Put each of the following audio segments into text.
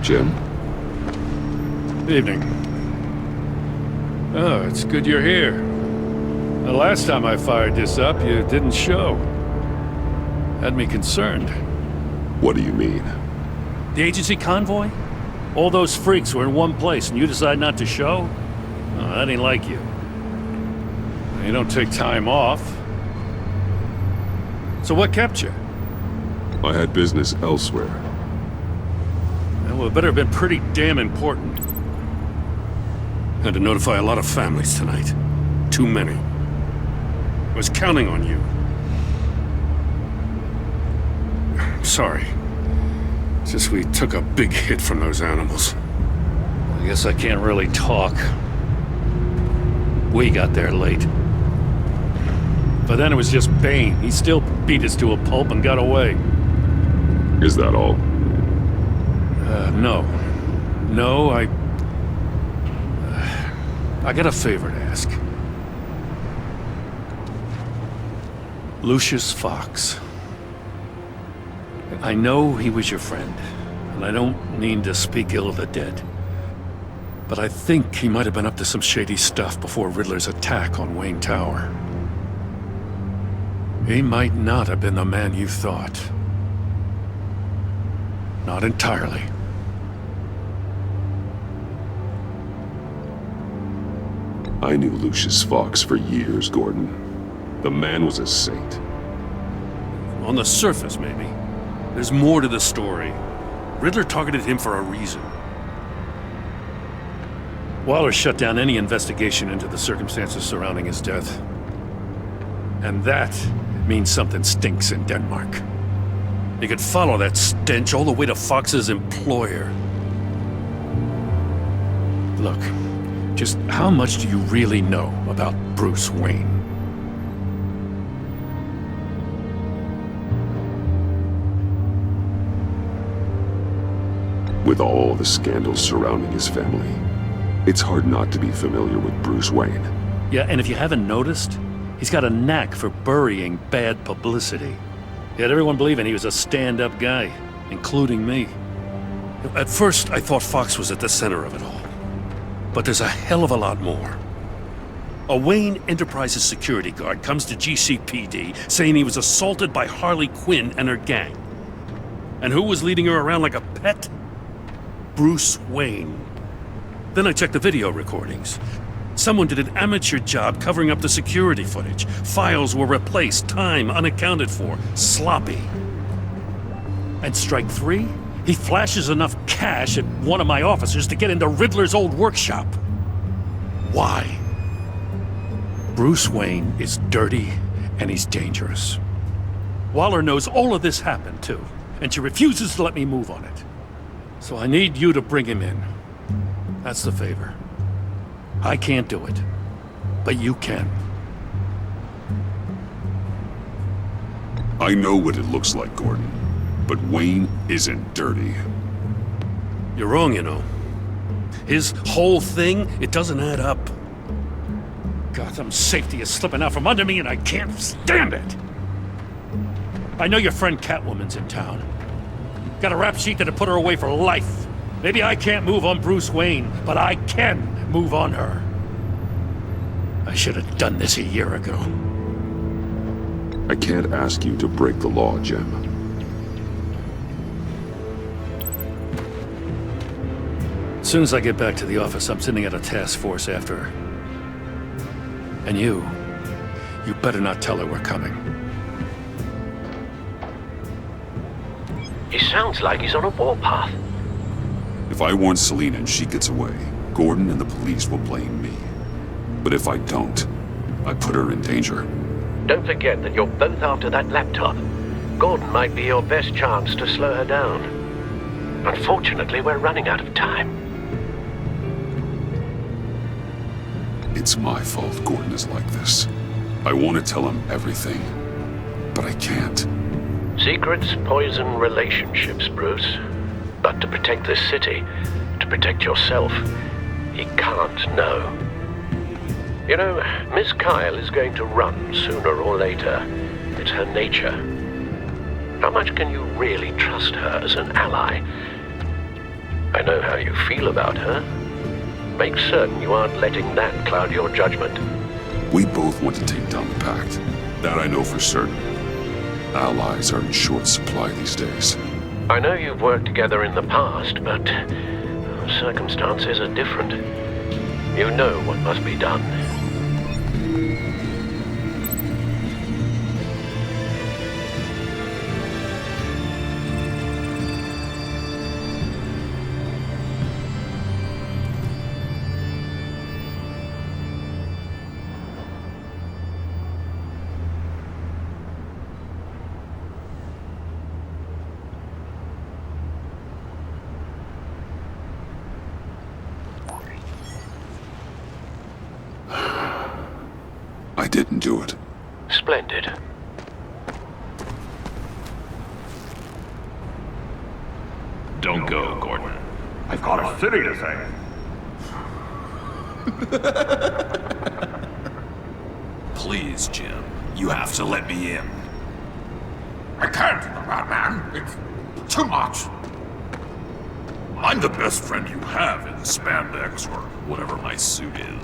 Jim? Evening. Oh, it's good you're here. The last time I fired this up, you didn't show. Had me concerned. What do you mean? The agency convoy? All those freaks were in one place and you decide not to show? Oh, that ain't like you. You don't take time off. So what kept you? I had business elsewhere. Well, it better have been pretty damn important. Had to notify a lot of families tonight. Too many. I was counting on you. I'm sorry. It's just we took a big hit from those animals. I guess I can't really talk. We got there late. But then it was just Bane. He still beat us to a pulp and got away. Is that all? No. No, I got a favor to ask. Lucius Fox. I know he was your friend, and I don't mean to speak ill of the dead. But I think he might have been up to some shady stuff before Riddler's attack on Wayne Tower. He might not have been the man you thought. Not entirely. I knew Lucius Fox for years, Gordon. The man was a saint. On the surface, maybe. There's more to the story. Riddler targeted him for a reason. Waller shut down any investigation into the circumstances surrounding his death. And that means something stinks in Denmark. You could follow that stench all the way to Fox's employer. Look, just how much do you really know about Bruce Wayne? With all the scandals surrounding his family, it's hard not to be familiar with Bruce Wayne. Yeah, and if you haven't noticed, he's got a knack for burying bad publicity. He had everyone believing he was a stand-up guy, including me. At first, I thought Fox was at the center of it all. But there's a hell of a lot more. A Wayne Enterprises security guard comes to GCPD saying he was assaulted by Harley Quinn and her gang. And who was leading her around like a pet? Bruce Wayne. Then I checked the video recordings. Someone did an amateur job covering up the security footage. Files were replaced, time unaccounted for, sloppy. And strike three? He flashes enough cash at one of my officers to get into Riddler's old workshop. Why? Bruce Wayne is dirty and he's dangerous. Waller knows all of this happened too, and she refuses to let me move on it. So I need you to bring him in. That's the favor. I can't do it, but you can. I know what it looks like, Gordon, but Wayne isn't dirty. You're wrong, you know. His whole thing, it doesn't add up. Gotham's safety is slipping out from under me and I can't stand it. I know your friend Catwoman's in town. Got a rap sheet that'd put her away for life. Maybe I can't move on Bruce Wayne, but I can move on her. I should have done this a year ago. I can't ask you to break the law, Jim. As soon as I get back to the office, I'm sending out a task force after her. And you better not tell her we're coming. He sounds like he's on a warpath. If I warn Selina and she gets away, Gordon and the police will blame me. But if I don't, I put her in danger. Don't forget that you're both after that laptop. Gordon might be your best chance to slow her down. Unfortunately, we're running out of time. It's my fault Gordon is like this. I want to tell him everything, but I can't. Secrets poison relationships, Bruce. But to protect this city, to protect yourself, he can't know. You know, Miss Kyle is going to run sooner or later. It's her nature. How much can you really trust her as an ally? I know how you feel about her. Make certain you aren't letting that cloud your judgment. We both want to take down the Pact. That I know for certain. Allies are in short supply these days. I know you've worked together in the past, but circumstances are different. You know what must be done. I didn't do it. Splendid. Don't go, Gordon. I've got a city to save. Please, Jim. You have to let me in. I can't, Batman. It's too much. I'm the best friend you have in spandex or whatever my suit is.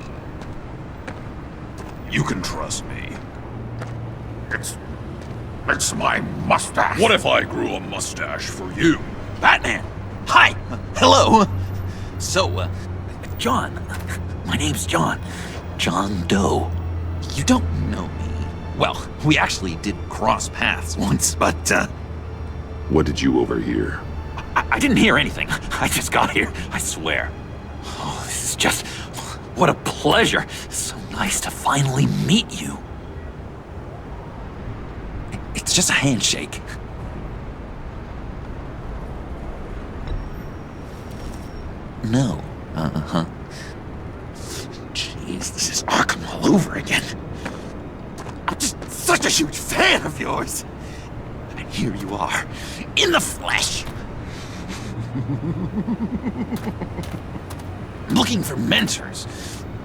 You can trust me. It's my mustache. What if I grew a mustache for you? Batman! Hi! Hello! So, John. My name's John. John Doe. You don't know me. Well, we actually did cross paths once, but, What did you overhear? I didn't hear anything. I just got here, I swear. Oh, this is just... What a pleasure. So nice to finally meet you. It's just a handshake. No. Uh-huh. Jeez, this is Arkham all over again. I'm just such a huge fan of yours. And here you are, in the flesh. Looking for mentors,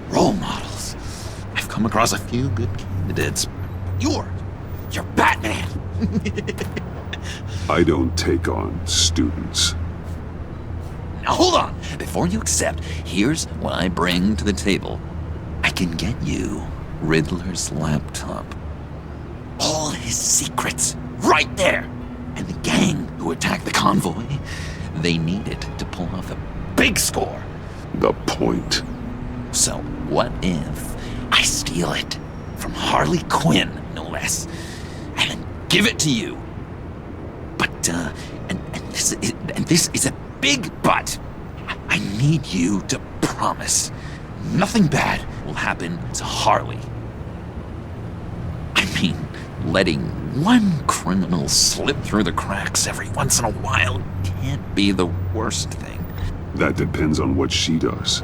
role models. I've come across a few good candidates. You're Batman. I don't take on students. Now hold on. Before you accept, here's what I bring to the table. I can get you Riddler's laptop. All his secrets, right there. And the gang who attacked the convoy, they need it to pull off a big score. The point. So what if I steal it from Harley Quinn, no less, and then give it to you? But this is a big but. I need you to promise nothing bad will happen to Harley. I mean, letting one criminal slip through the cracks every once in a while can't be the worst thing. That depends on what she does.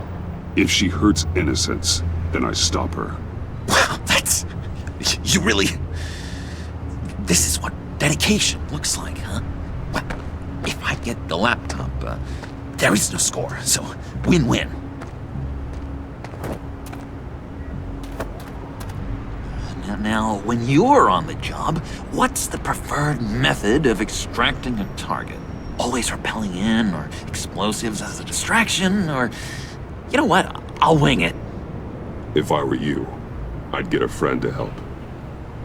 If she hurts innocents, then I stop her. Wow, that's... You really... This is what dedication looks like, huh? Well, if I get the laptop, there is no score, so win-win. Now, when you're on the job, what's the preferred method of extracting a target? Always rappelling in, or explosives as a distraction, or... You know what? I'll wing it. If I were you, I'd get a friend to help.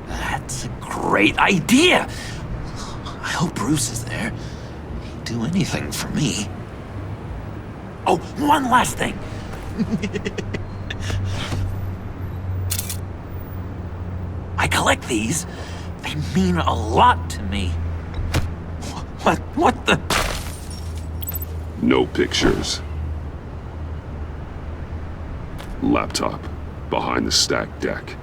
That's a great idea! I hope Bruce is there. He'd do anything for me. Oh, one last thing! I collect these. They mean a lot to me. What the... No pictures. Laptop. Behind the stacked deck.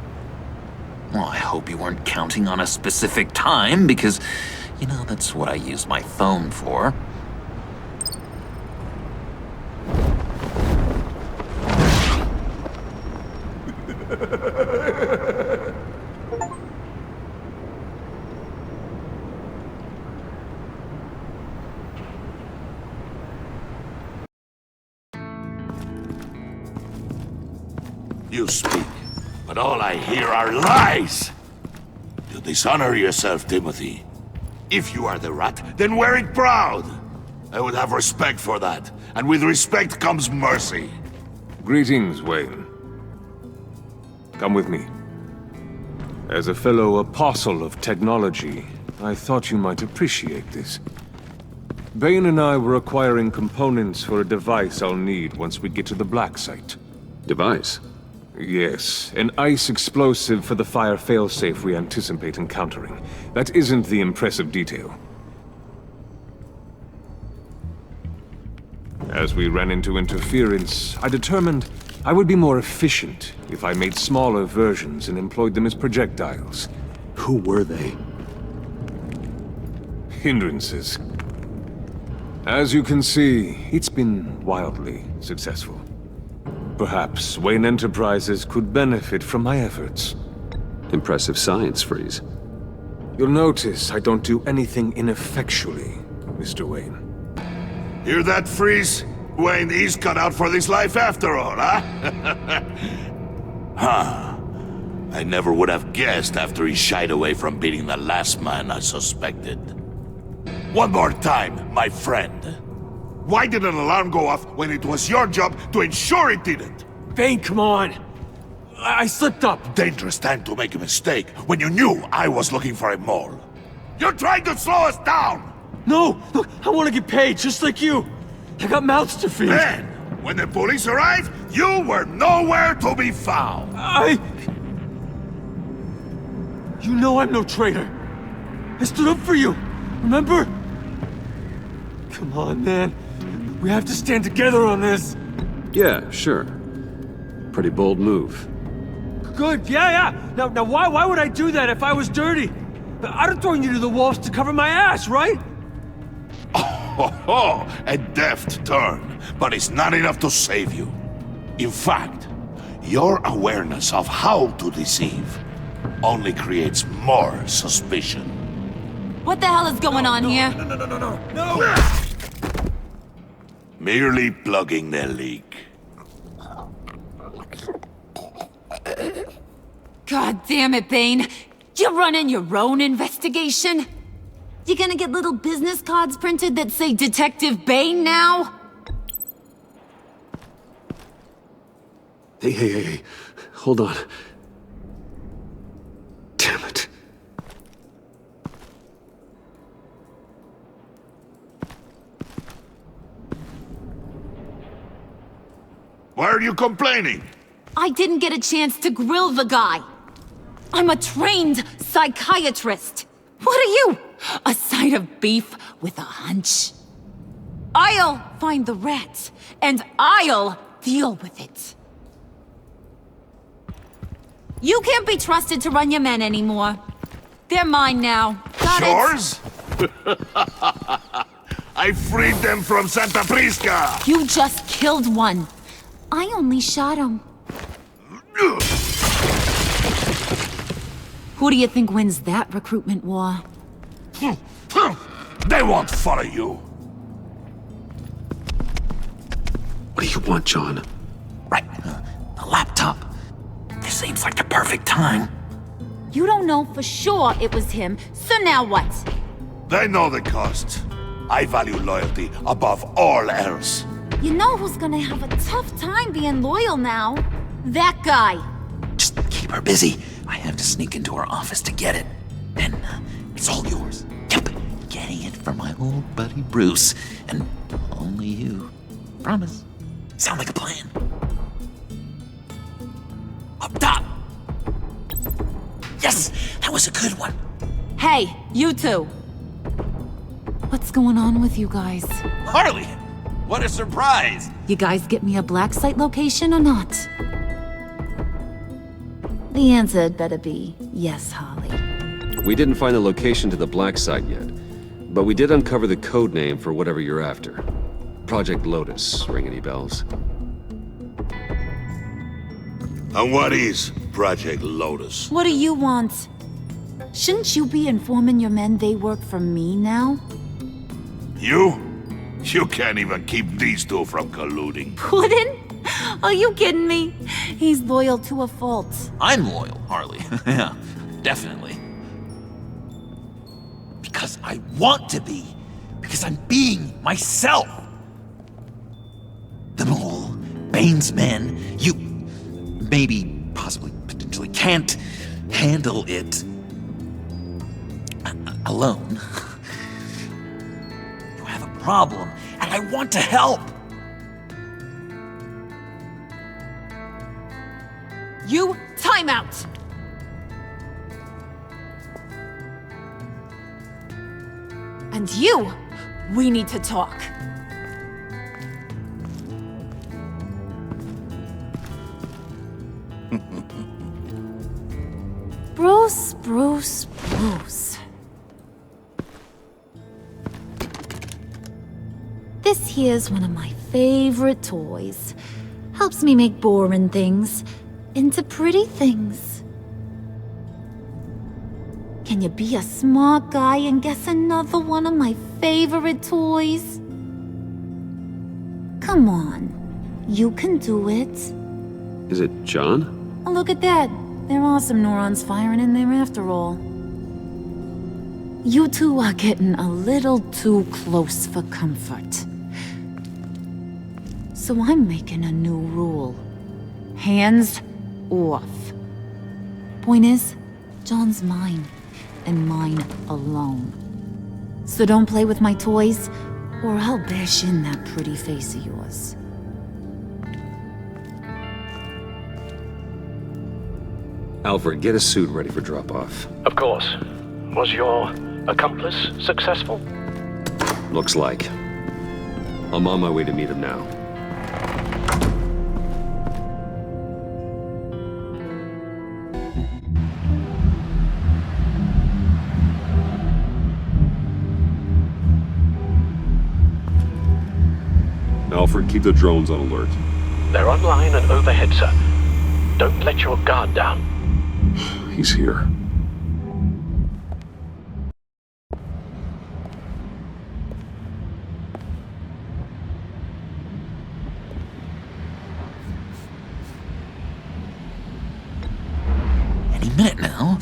Well, I hope you weren't counting on a specific time, because, you know, that's what I use my phone for. You speak, but all I hear are lies! You dishonor yourself, Timothy. If you are the rat, then wear it proud! I would have respect for that. And with respect comes mercy. Greetings, Wayne. Come with me. As a fellow apostle of technology, I thought you might appreciate this. Bane and I were acquiring components for a device I'll need once we get to the Black Site. Device? Yes, an ice explosive for the fire failsafe we anticipate encountering. That isn't the impressive detail. As we ran into interference, I determined I would be more efficient if I made smaller versions and employed them as projectiles. Who were they? Hindrances. As you can see, it's been wildly successful. Perhaps Wayne Enterprises could benefit from my efforts. Impressive science, Freeze. You'll notice I don't do anything ineffectually, Mr. Wayne. Hear that, Freeze? Wayne, he's cut out for this life after all, huh? Huh. I never would have guessed after he shied away from beating the last man I suspected. One more time, my friend. Why did an alarm go off when it was your job to ensure it didn't? Bane, come on! I slipped up! Dangerous time to make a mistake when you knew I was looking for a mole. You're trying to slow us down! No! Look, I want to get paid, just like you! I got mouths to feed! Then, when the police arrived, you were nowhere to be found! You know I'm no traitor! I stood up for you, remember? Come on, man. We have to stand together on this! Yeah, sure. Pretty bold move. Good, yeah. Now why would I do that if I was dirty? I'd have thrown you to the wolves to cover my ass, right? Oh, a deft turn, but it's not enough to save you. In fact, your awareness of how to deceive only creates more suspicion. What the hell is going on here? No! Merely plugging the leak. God damn it, Bane. You're running your own investigation? You gonna get little business cards printed that say Detective Bane now? Hey. Hold on. Damn it. Why are you complaining? I didn't get a chance to grill the guy. I'm a trained psychiatrist. What are you? A side of beef with a hunch? I'll find the rat, and I'll deal with it. You can't be trusted to run your men anymore. They're mine now. Got Yours? I freed them from Santa Prisca! You just killed one. I only shot him. Who do you think wins that recruitment war? They won't follow you. What do you want, John? Right, a laptop. This seems like the perfect time. You don't know for sure it was him, so now what? They know the cost. I value loyalty above all else. You know who's gonna have a tough time being loyal now? That guy. Just keep her busy. I have to sneak into her office to get it. Then it's all yours. Yep, getting it from my old buddy Bruce. And only you. Promise. Sound like a plan. Up top! Yes! That was a good one. Hey, you two. What's going on with you guys? Harley! What a surprise! You guys get me a black site location or not? The answer had better be yes, Holly. We didn't find the location to the black site yet, but we did uncover the code name for whatever you're after. Project Lotus. Ring any bells? And what is Project Lotus? What do you want? Shouldn't you be informing your men they work for me now? You? You can't even keep these two from colluding. Puddin'? Are you kidding me? He's loyal to a fault. I'm loyal, Harley. Yeah, definitely. Because I want to be. because I'm being myself. The mole, Bane's men, you maybe, possibly, potentially can't handle it alone. You have a problem, and I want to help. You, time out! And you, we need to talk. Bruce. This here's one of my favorite toys. Helps me make boring things into pretty things. Can you be a smart guy and guess another one of my favorite toys? Come on, you can do it. Is it John? Oh, look at that. There are some neurons firing in there after all. You two are getting a little too close for comfort. So I'm making a new rule. Hands off. Point is, John's mine, and mine alone. So don't play with my toys, or I'll bash in that pretty face of yours. Alfred, get a suit ready for drop-off. Of course. Was your accomplice successful? Looks like. I'm on my way to meet him now. Alfred, keep the drones on alert. They're online and overhead, sir. Don't let your guard down. He's here. Any minute now.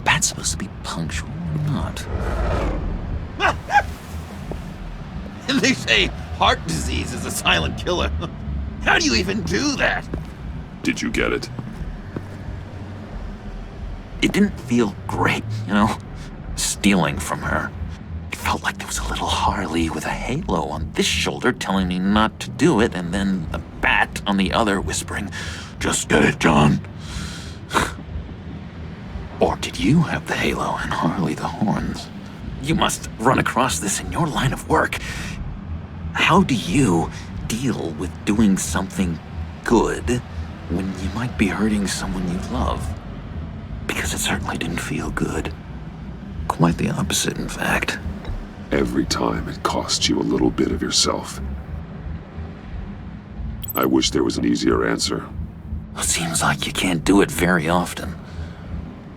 Bat's supposed to be punctual or not? They say heart disease is a silent killer. How do you even do that? Did you get it? It didn't feel great, stealing from her. It felt like there was a little Harley with a halo on this shoulder telling me not to do it, and then a bat on the other whispering, "Just get it, John." Or did you have the halo and Harley the horns? You must run across this in your line of work. How do you deal with doing something good when you might be hurting someone you love? Because it certainly didn't feel good. Quite the opposite, in fact. Every time it costs you a little bit of yourself. I wish there was an easier answer. It seems like you can't do it very often,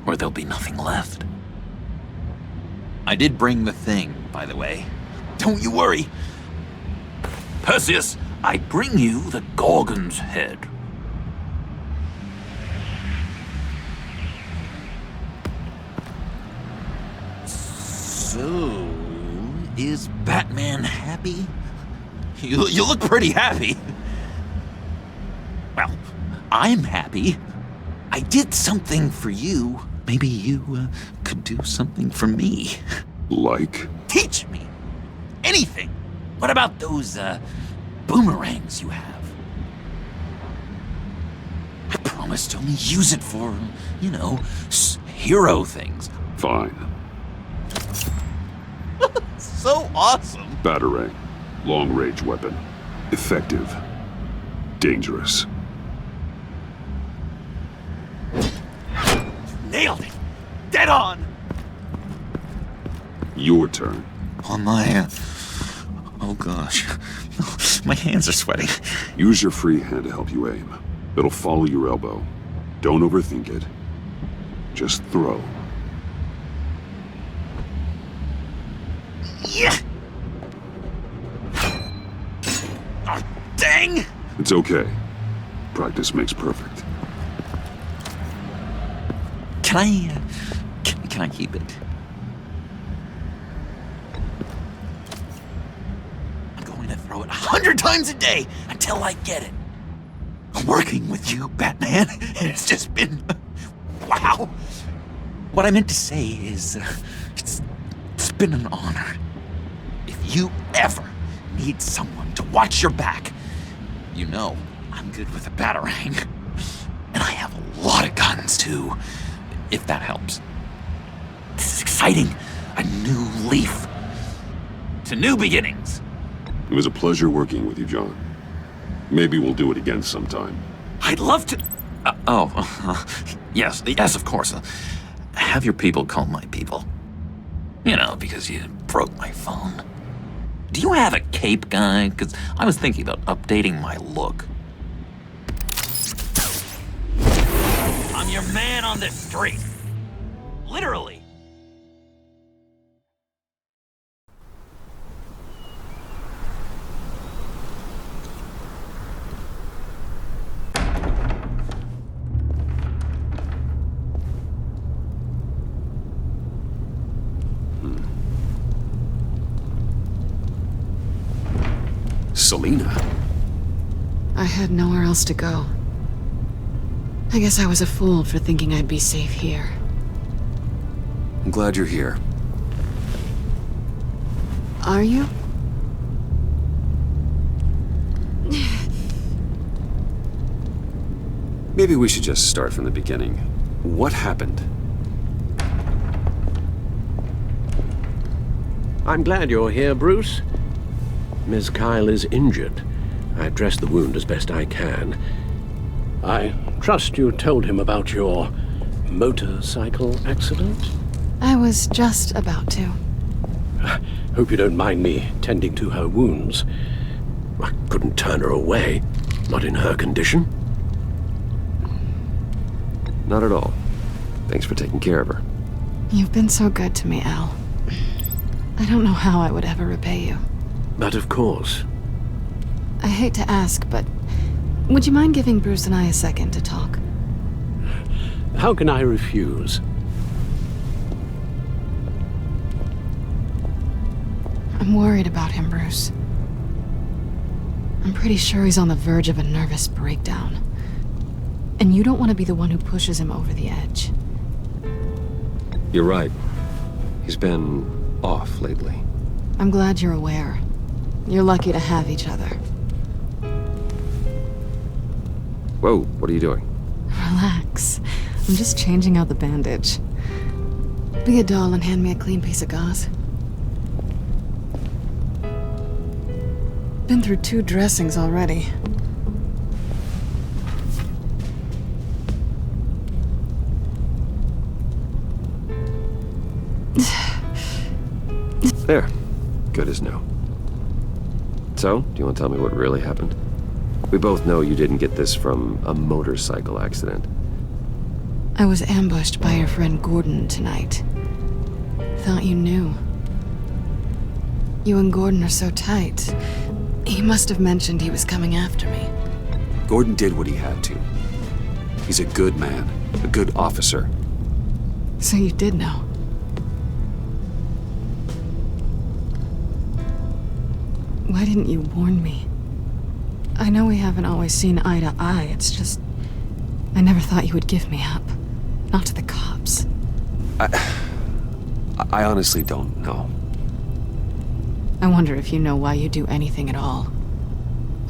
or there'll be nothing left. I did bring the thing, by the way. Don't you worry. Perseus, I bring you the Gorgon's head. So, is Batman happy? You look pretty happy. Well, I'm happy. I did something for you. Maybe you could do something for me. Like? Teach me. Anything. What about those boomerangs you have? I promise to only use it for, hero things. Fine. So awesome. Batarang. Long-range weapon. Effective. Dangerous. Nailed it. Dead on. Your turn. On my... Oh gosh. My hands are sweating. Use your free hand to help you aim. It'll follow your elbow. Don't overthink it. Just throw. Yeah. Oh, dang! It's okay. Practice makes perfect. Can I keep it? throw it 100 times a day until I get it. Working with you, Batman, it's just been... wow. What I meant to say is, it's been an honor. If you ever need someone to watch your back, you know I'm good with a batarang. And I have a lot of guns, too, if that helps. This is exciting. A new leaf. To new beginnings. It was a pleasure working with you, John. Maybe we'll do it again sometime. I'd love to... yes, of course. Have your people call my people. You know, because you broke my phone. Do you have a cape, guy? Because I was thinking about updating my look. I'm your man on this street. Literally. Selina. I had nowhere else to go. I guess I was a fool for thinking I'd be safe here. I'm glad you're here. Are you? Maybe we should just start from the beginning. What happened? I'm glad you're here, Bruce. Ms. Kyle is injured. I've dressed the wound as best I can. I trust you told him about your motorcycle accident? I was just about to. Hope you don't mind me tending to her wounds. I couldn't turn her away, not in her condition. Not at all. Thanks for taking care of her. You've been so good to me, Al. I don't know how I would ever repay you. But of course. I hate to ask, but would you mind giving Bruce and I a second to talk? How can I refuse? I'm worried about him, Bruce. I'm pretty sure he's on the verge of a nervous breakdown. And you don't want to be the one who pushes him over the edge. You're right. He's been off lately. I'm glad you're aware. You're lucky to have each other. Whoa, what are you doing? Relax. I'm just changing out the bandage. Be a doll and hand me a clean piece of gauze. Been through 2 dressings already. There. Good as new. So, do you want to tell me what really happened? We both know you didn't get this from a motorcycle accident. I was ambushed by your friend Gordon tonight. Thought you knew. You and Gordon are so tight. He must have mentioned he was coming after me. Gordon did what he had to. He's a good man, a good officer. So you did know. Why didn't you warn me? I know we haven't always seen eye to eye, it's just... I never thought you would give me up. Not to the cops. I honestly don't know. I wonder if you know why you do anything at all.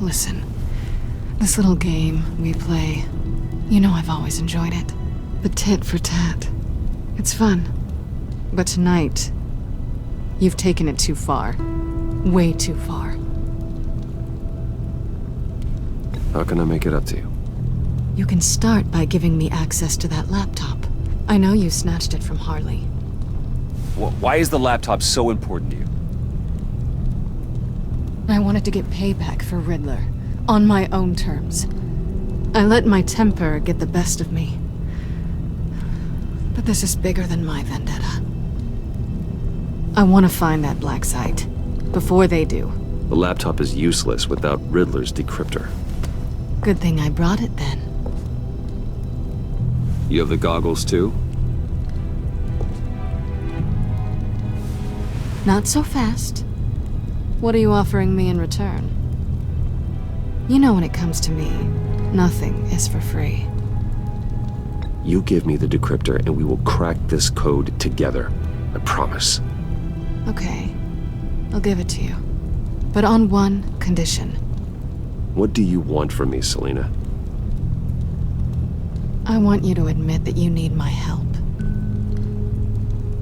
Listen, this little game we play, you know I've always enjoyed it. The tit for tat. It's fun. But tonight, you've taken it too far. Way too far. How can I make it up to you? You can start by giving me access to that laptop. I know you snatched it from Harley. Why is the laptop so important to you? I wanted to get payback for Riddler. On my own terms. I let my temper get the best of me. But this is bigger than my vendetta. I want to find that black site. Before they do. The laptop is useless without Riddler's decryptor. Good thing I brought it then. You have the goggles too? Not so fast. What are you offering me in return? You know when it comes to me, nothing is for free. You give me the decryptor and we will crack this code together. I promise. Okay, I'll give it to you. But on one condition. What do you want from me, Selina? I want you to admit that you need my help.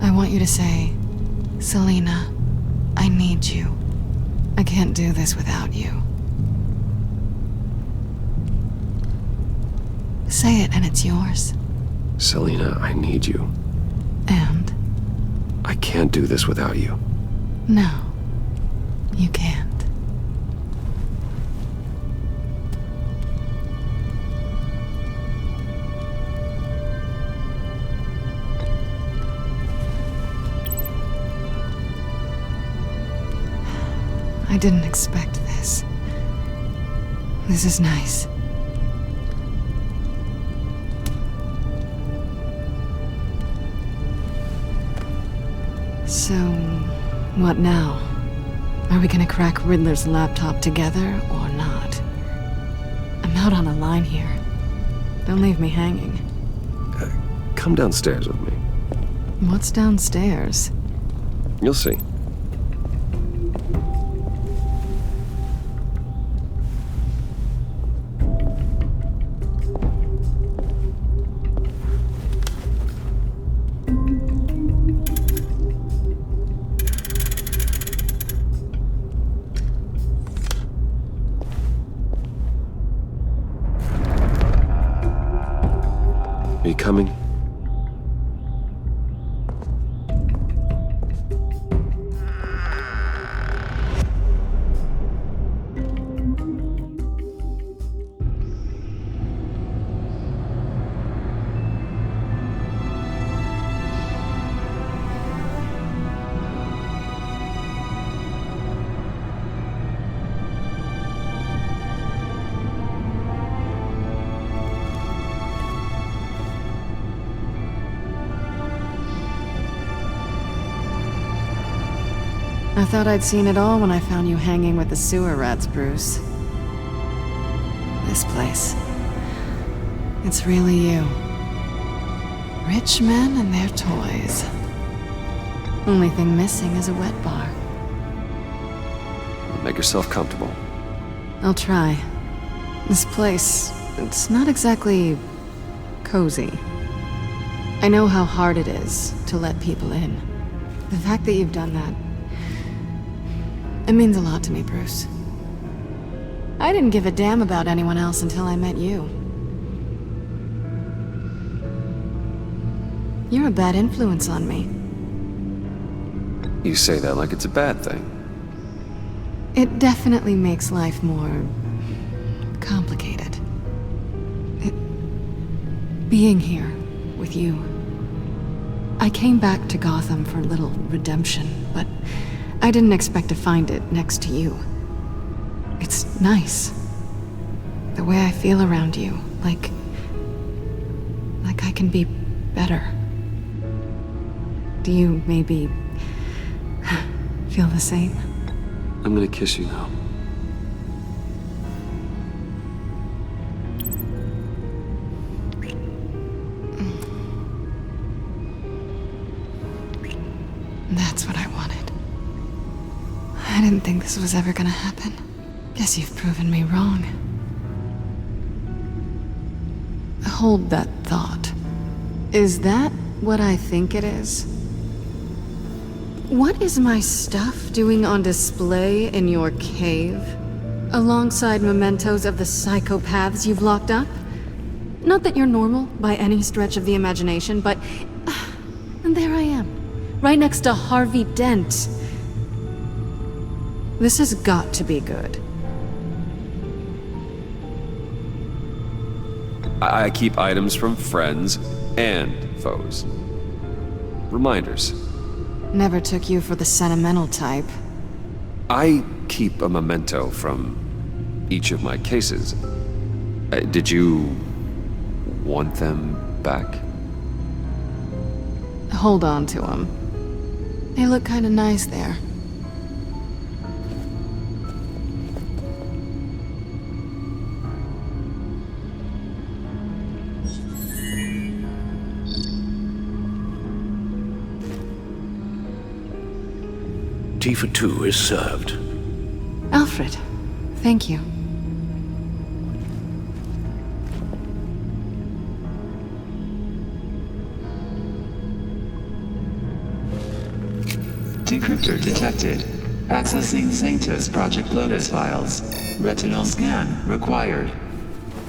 I want you to say, Selina, I need you. I can't do this without you. Say it and it's yours. Selina, I need you. And? I can't do this without you. No, you can't. I didn't expect this. This is nice. So, what now? Are we gonna crack Riddler's laptop together or not? I'm out on a line here. Don't leave me hanging. Come downstairs with me. What's downstairs? You'll see. Are you coming? I thought I'd seen it all when I found you hanging with the sewer rats, Bruce. This place. It's really you. Rich men and their toys. Only thing missing is a wet bar. Make yourself comfortable. I'll try. This place, it's not exactly cozy. I know how hard it is to let people in. The fact that you've done that, it means a lot to me, Bruce. I didn't give a damn about anyone else until I met you. You're a bad influence on me. You say that like it's a bad thing. It definitely makes life more complicated. Being here with you. I came back to Gotham for a little redemption, but I didn't expect to find it next to you. It's nice. The way I feel around you, like I can be better. Do you maybe feel the same? I'm gonna kiss you now. That's what I wanted. I didn't think this was ever gonna happen. Guess you've proven me wrong. Hold that thought. Is that what I think it is? What is my stuff doing on display in your cave? Alongside mementos of the psychopaths you've locked up? Not that you're normal by any stretch of the imagination, but... and there I am. Right next to Harvey Dent. This has got to be good. I keep items from friends and foes. Reminders. Never took you for the sentimental type. I keep a memento from each of my cases. Did you want them back? Hold on to them. They look kinda nice there. tea for two is served. Alfred, thank you. Decryptor detected. Accessing Sanctus Project Lotus files. Retinal scan required.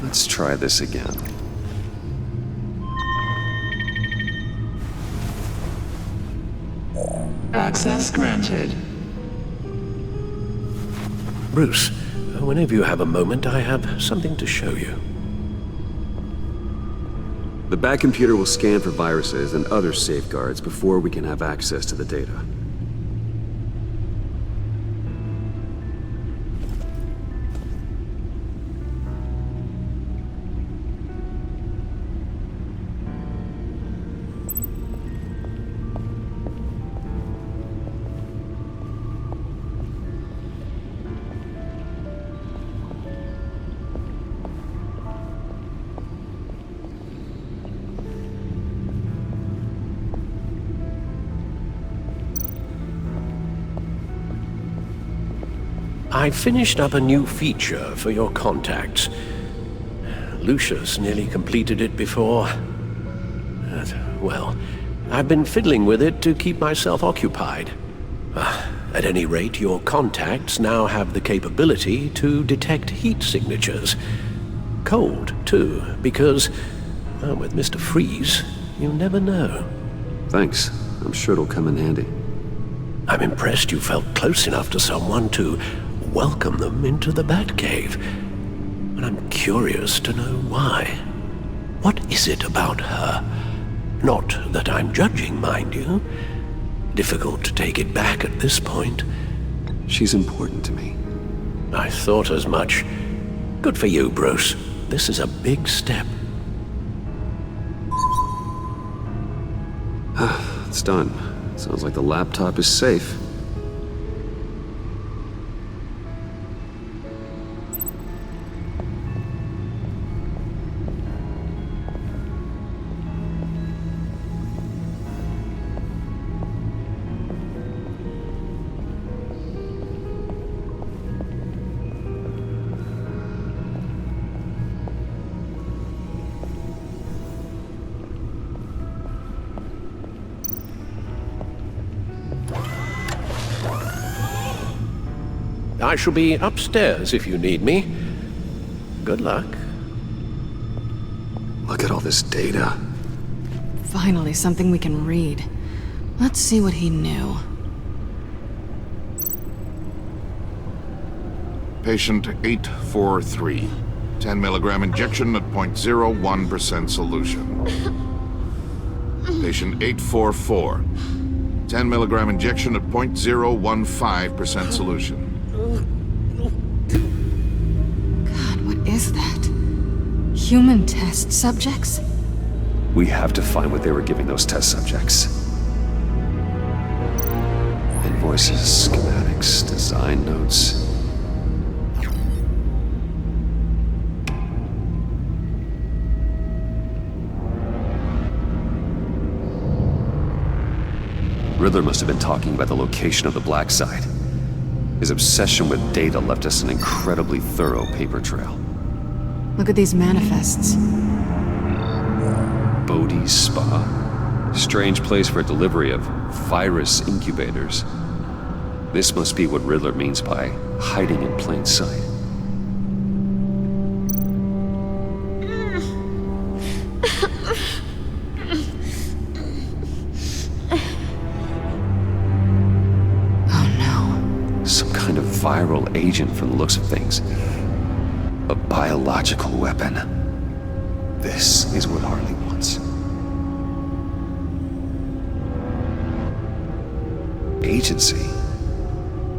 Let's try this again. Access granted. Bruce, whenever you have a moment, I have something to show you. The back computer will scan for viruses and other safeguards before we can have access to the data. I finished up a new feature for your contacts. Lucius nearly completed it before. Well, I've been fiddling with it to keep myself occupied. At any rate, your contacts now have the capability to detect heat signatures. Cold, too, because, well, with Mr. Freeze, you never know. Thanks. I'm sure it'll come in handy. I'm impressed you felt close enough to someone to welcome them into the Batcave. And I'm curious to know why. What is it about her? Not that I'm judging, mind you. Difficult to take it back at this point. She's important to me. I thought as much. Good for you, Bruce. This is a big step. It's done. Sounds like the laptop is safe. I shall be upstairs if you need me. Good luck. Look at all this data. Finally, something we can read. Let's see what he knew. Patient 843. 10 milligram injection at 0.01% solution. Patient 844. 10 milligram injection at 0.015% solution. God, what is that? Human test subjects? We have to find what they were giving those test subjects. Invoices, schematics, design notes. Riddler must have been talking about the location of the black site. His obsession with data left us an incredibly thorough paper trail. Look at these manifests. Bodhi's Spa? Strange place for a delivery of virus incubators. This must be what Riddler means by hiding in plain sight. Viral agent from the looks of things. A biological weapon. This is what Harley wants. Agency.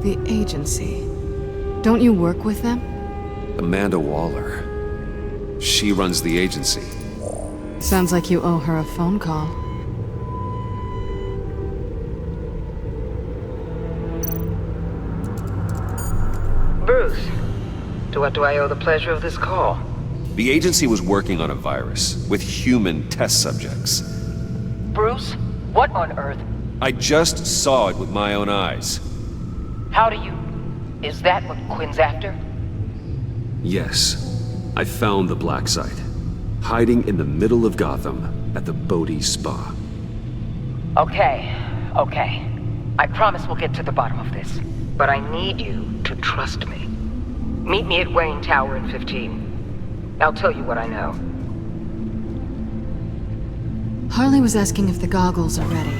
The agency. Don't you work with them? Amanda Waller. She runs the agency. Sounds like you owe her a phone call. Bruce, to what do I owe the pleasure of this call? The agency was working on a virus with human test subjects. Bruce, what on earth? I just saw it with my own eyes. How do you... Is that what Quinn's after? Yes. I found the black site. Hiding in the middle of Gotham at the Bodhi Spa. Okay. I promise we'll get to the bottom of this. But I need you to trust me. Meet me at Wayne Tower in 15. I'll tell you what I know. Harley was asking if the goggles are ready.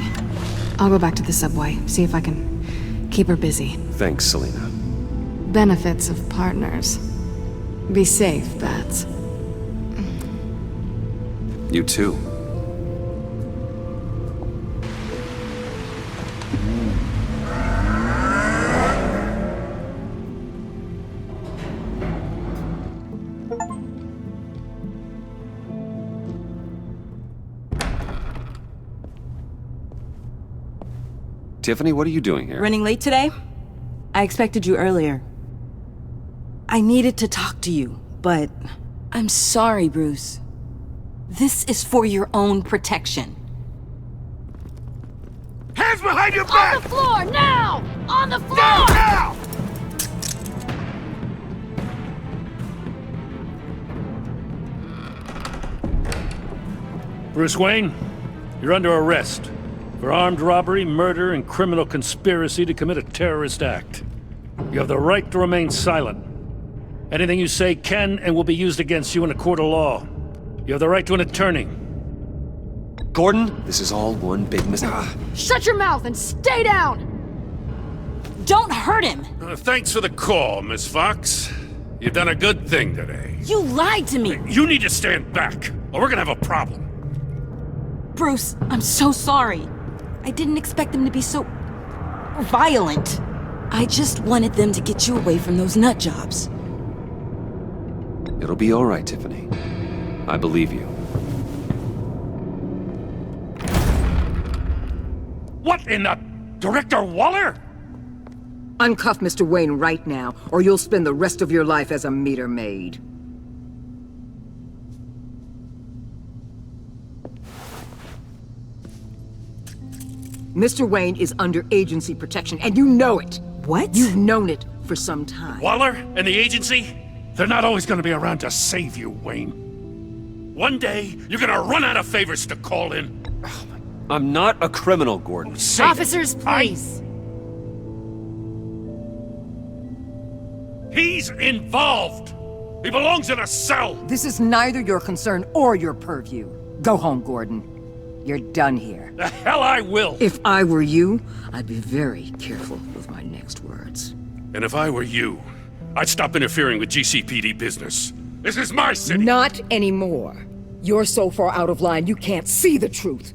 I'll go back to the subway, see if I can keep her busy. Thanks, Selena. Benefits of partners. Be safe, Bats. You too. Tiffany, what are you doing here? Running late today? I expected you earlier. I needed to talk to you, but I'm sorry, Bruce. This is for your own protection. Hands behind your back! On the floor, now! On the floor! Now! Bruce Wayne, you're under arrest for armed robbery, murder, and criminal conspiracy to commit a terrorist act. You have the right to remain silent. Anything you say can and will be used against you in a court of law. You have the right to an attorney. Gordon, this is all one big mistake. Shut your mouth and stay down! Don't hurt him! Thanks for the call, Miss Fox. You've done a good thing today. You lied to me! You need to stand back, or we're gonna have a problem. Bruce, I'm so sorry. I didn't expect them to be so... violent. I just wanted them to get you away from those nut jobs. It'll be all right, Tiffany. I believe you. What in the... Director Waller? Uncuff Mr. Wayne right now, or you'll spend the rest of your life as a meter maid. Mr. Wayne is under agency protection, and you know it. What? You've known it for some time. Waller and the agency? They're not always gonna be around to save you, Wayne. One day, you're gonna run out of favors to call in. I'm not a criminal, Gordon. Officers, please. He's involved. He belongs in a cell. This is neither your concern or your purview. Go home, Gordon. You're done here. The hell I will. If I were you, I'd be very careful with my next words. And if I were you, I'd stop interfering with GCPD business. This is my city. Not anymore. You're so far out of line you can't see the truth.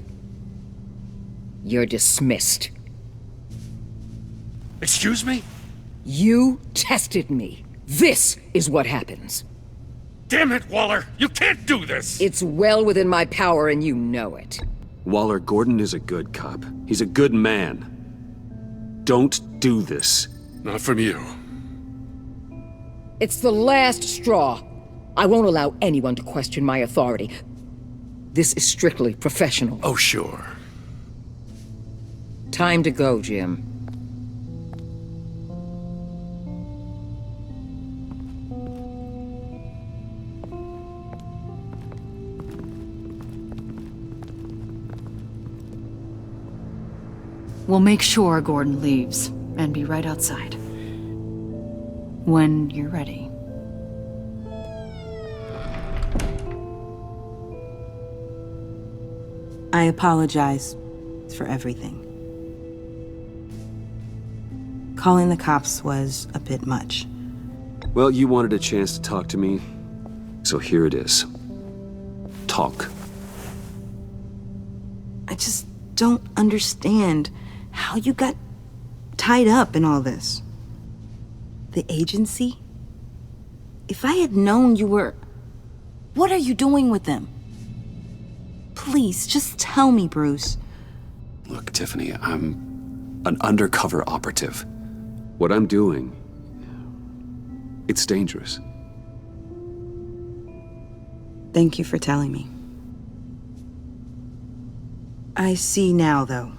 You're dismissed. Excuse me? You tested me. This is what happens. Damn it, Waller! You can't do this! It's well within my power and you know it. Waller, Gordon is a good cop. He's a good man. Don't do this. Not from you. It's the last straw. I won't allow anyone to question my authority. This is strictly professional. Oh, sure. Time to go, Jim. We'll make sure Gordon leaves, and be right outside. When you're ready. I apologize for everything. Calling the cops was a bit much. Well, you wanted a chance to talk to me, so here it is. Talk. I just don't understand how you got tied up in all this. The agency? If I had known you were... What are you doing with them? Please, just tell me, Bruce. Look, Tiffany, I'm an undercover operative. What I'm doing, it's dangerous. Thank you for telling me. I see now, though.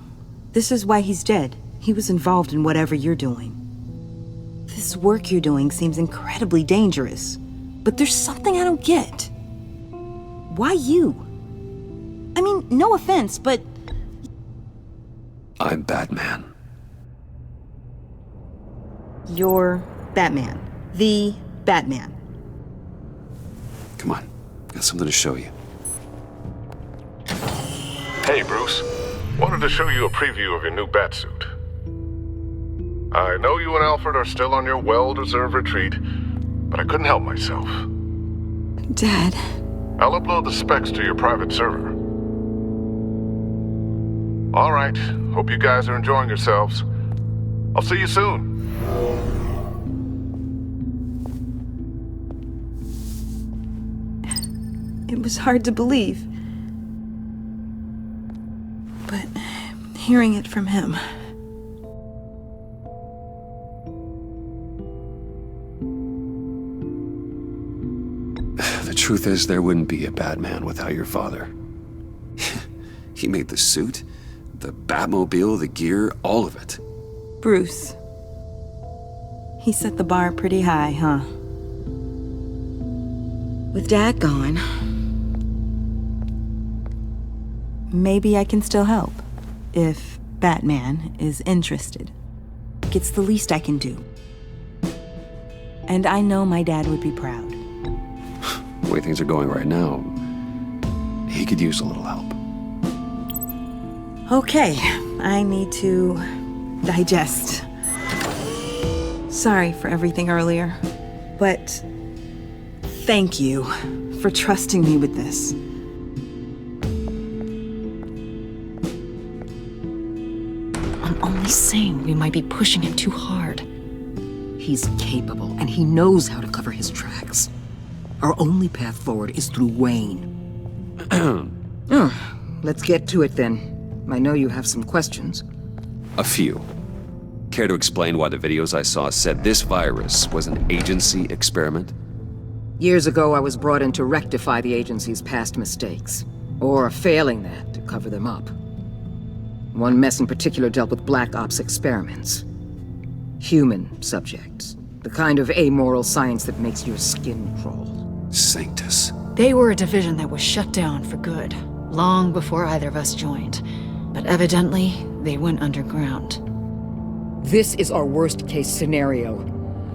This is why he's dead. He was involved in whatever you're doing. This work you're doing seems incredibly dangerous. But there's something I don't get. Why you? I mean, no offense, but... I'm Batman. You're Batman. The Batman. Come on, got something to show you. Hey, Bruce. Wanted to show you a preview of your new Batsuit. I know you and Alfred are still on your well-deserved retreat, but I couldn't help myself. Dad. I'll upload the specs to your private server. All right. Hope you guys are enjoying yourselves. I'll see you soon. It was hard to believe. But hearing it from him... The truth is, there wouldn't be a Batman without your father. He made the suit, the Batmobile, the gear, all of it. Bruce. He set the bar pretty high, huh? With Dad gone... maybe I can still help. If Batman is interested. It's the least I can do. And I know my dad would be proud. The way things are going right now, he could use a little help. Okay, I need to digest. Sorry for everything earlier, but thank you for trusting me with this. I'm only saying we might be pushing him too hard. He's capable, and he knows how to cover his tracks. Our only path forward is through Wayne. Let's get to it then. I know you have some questions. A few. Care to explain why the videos I saw said this virus was an agency experiment? Years ago, I was brought in to rectify the agency's past mistakes. Or, failing that, to cover them up. One mess in particular dealt with Black Ops experiments. Human subjects. The kind of amoral science that makes your skin crawl. Sanctus. They were a division that was shut down for good, long before either of us joined. But evidently, they went underground. This is our worst-case scenario.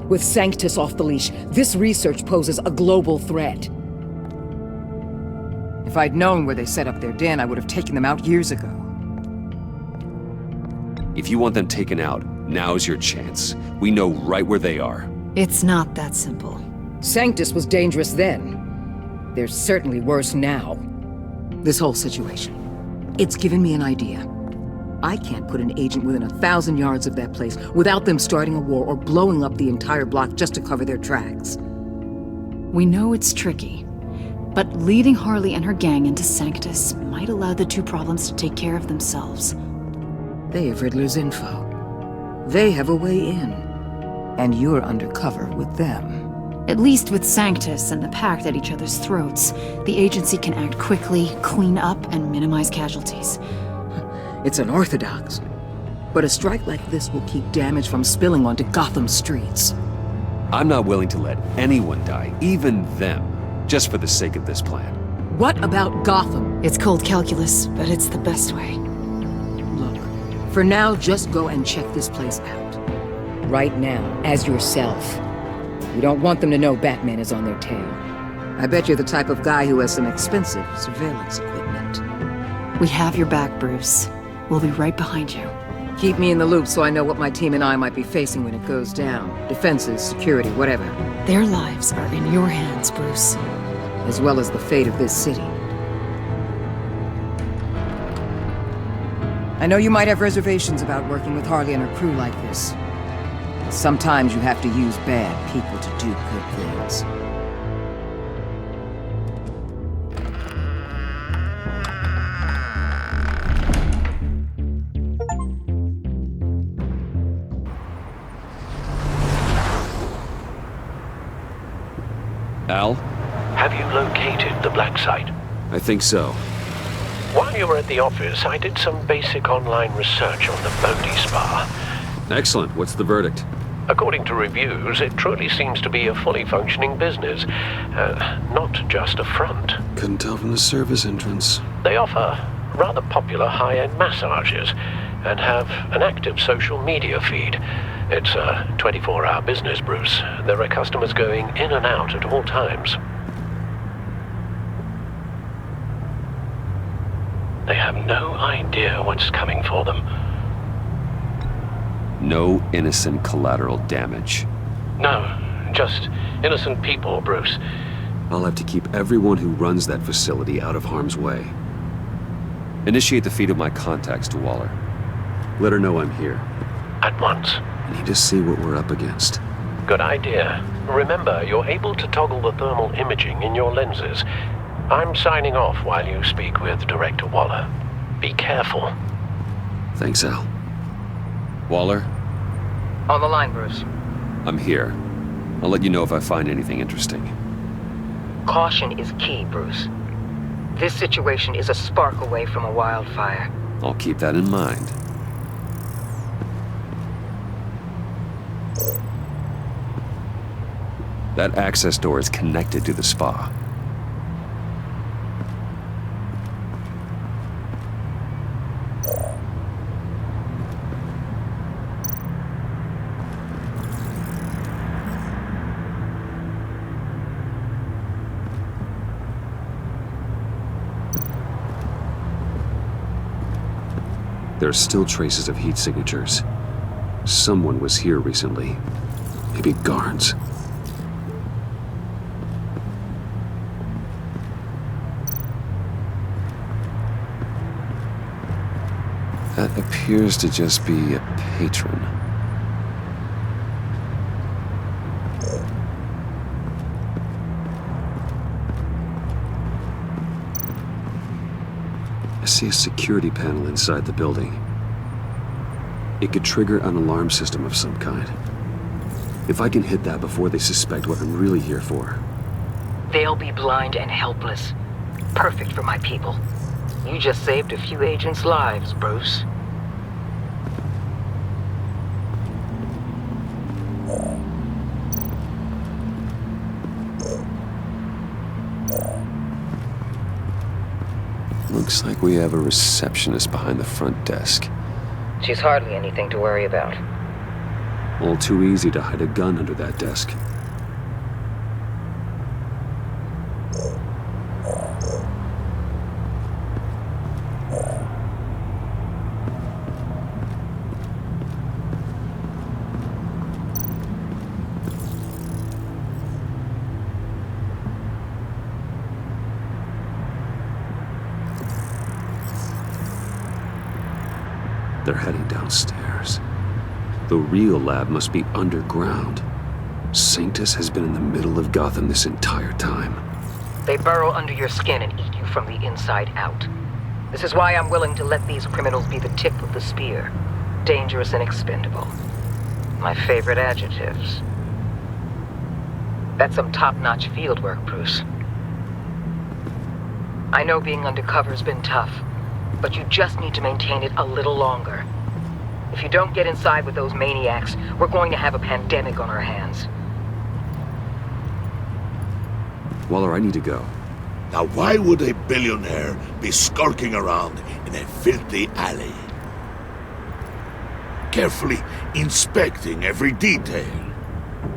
With Sanctus off the leash, this research poses a global threat. If I'd known where they set up their den, I would have taken them out years ago. If you want them taken out, now's your chance. We know right where they are. It's not that simple. Sanctus was dangerous then. They're certainly worse now. This whole situation, it's given me an idea. I can't put an agent within 1,000 yards of that place without them starting a war or blowing up the entire block just to cover their tracks. We know it's tricky, but leading Harley and her gang into Sanctus might allow the two problems to take care of themselves. They have Riddler's info. They have a way in. And you're undercover with them. At least with Sanctus and the Pact at each other's throats, the agency can act quickly, clean up, and minimize casualties. It's unorthodox. But a strike like this will keep damage from spilling onto Gotham streets. I'm not willing to let anyone die, even them, just for the sake of this plan. What about Gotham? It's cold calculus, but it's the best way. Look, for now, just go and check this place out. Right now, as yourself. You don't want them to know Batman is on their tail. I bet you're the type of guy who has some expensive surveillance equipment. We have your back, Bruce. We'll be right behind you. Keep me in the loop so I know what my team and I might be facing when it goes down. Defenses, security, whatever. Their lives are in your hands, Bruce. As well as the fate of this city. I know you might have reservations about working with Harley and her crew like this. Sometimes you have to use bad people to do good things. Al? Have you located the black site? I think so. While you were at the office, I did some basic online research on the Bodhi Spa. Excellent. What's the verdict? According to reviews, it truly seems to be a fully functioning business, not just a front. Couldn't tell from the service entrance. They offer rather popular high-end massages and have an active social media feed. It's a 24-hour business, Bruce. There are customers going in and out at all times. They have no idea what's coming for them. No innocent collateral damage. No, just innocent people, Bruce. I'll have to keep everyone who runs that facility out of harm's way. Initiate the feed of my contacts to Waller. Let her know I'm here. At once. I need to see what we're up against. Good idea. Remember, you're able to toggle the thermal imaging in your lenses. I'm signing off while you speak with Director Waller. Be careful. Thanks, Al. Waller? On the line, Bruce. I'm here. I'll let you know if I find anything interesting. Caution is key, Bruce. This situation is a spark away from a wildfire. I'll keep that in mind. That access door is connected to the spa. There are still traces of heat signatures. Someone was here recently. Maybe guards. That appears to just be a patron. I see a security panel inside the building. It could trigger an alarm system of some kind. If I can hit that before they suspect what I'm really here for. They'll be blind and helpless. Perfect for my people. You just saved a few agents' lives, Bruce. Looks like we have a receptionist behind the front desk. She's hardly anything to worry about. All too easy to hide a gun under that desk. They're heading downstairs. The real lab must be underground. Sanctus has been in the middle of Gotham this entire time. They burrow under your skin and eat you from the inside out. This is why I'm willing to let these criminals be the tip of the spear. Dangerous and expendable. My favorite adjectives. That's some top-notch field work, Bruce. I know being undercover's been tough, but you just need to maintain it a little longer. If you don't get inside with those maniacs, we're going to have a pandemic on our hands. Waller, I need to go. Now why would a billionaire be skulking around in a filthy alley? Carefully inspecting every detail.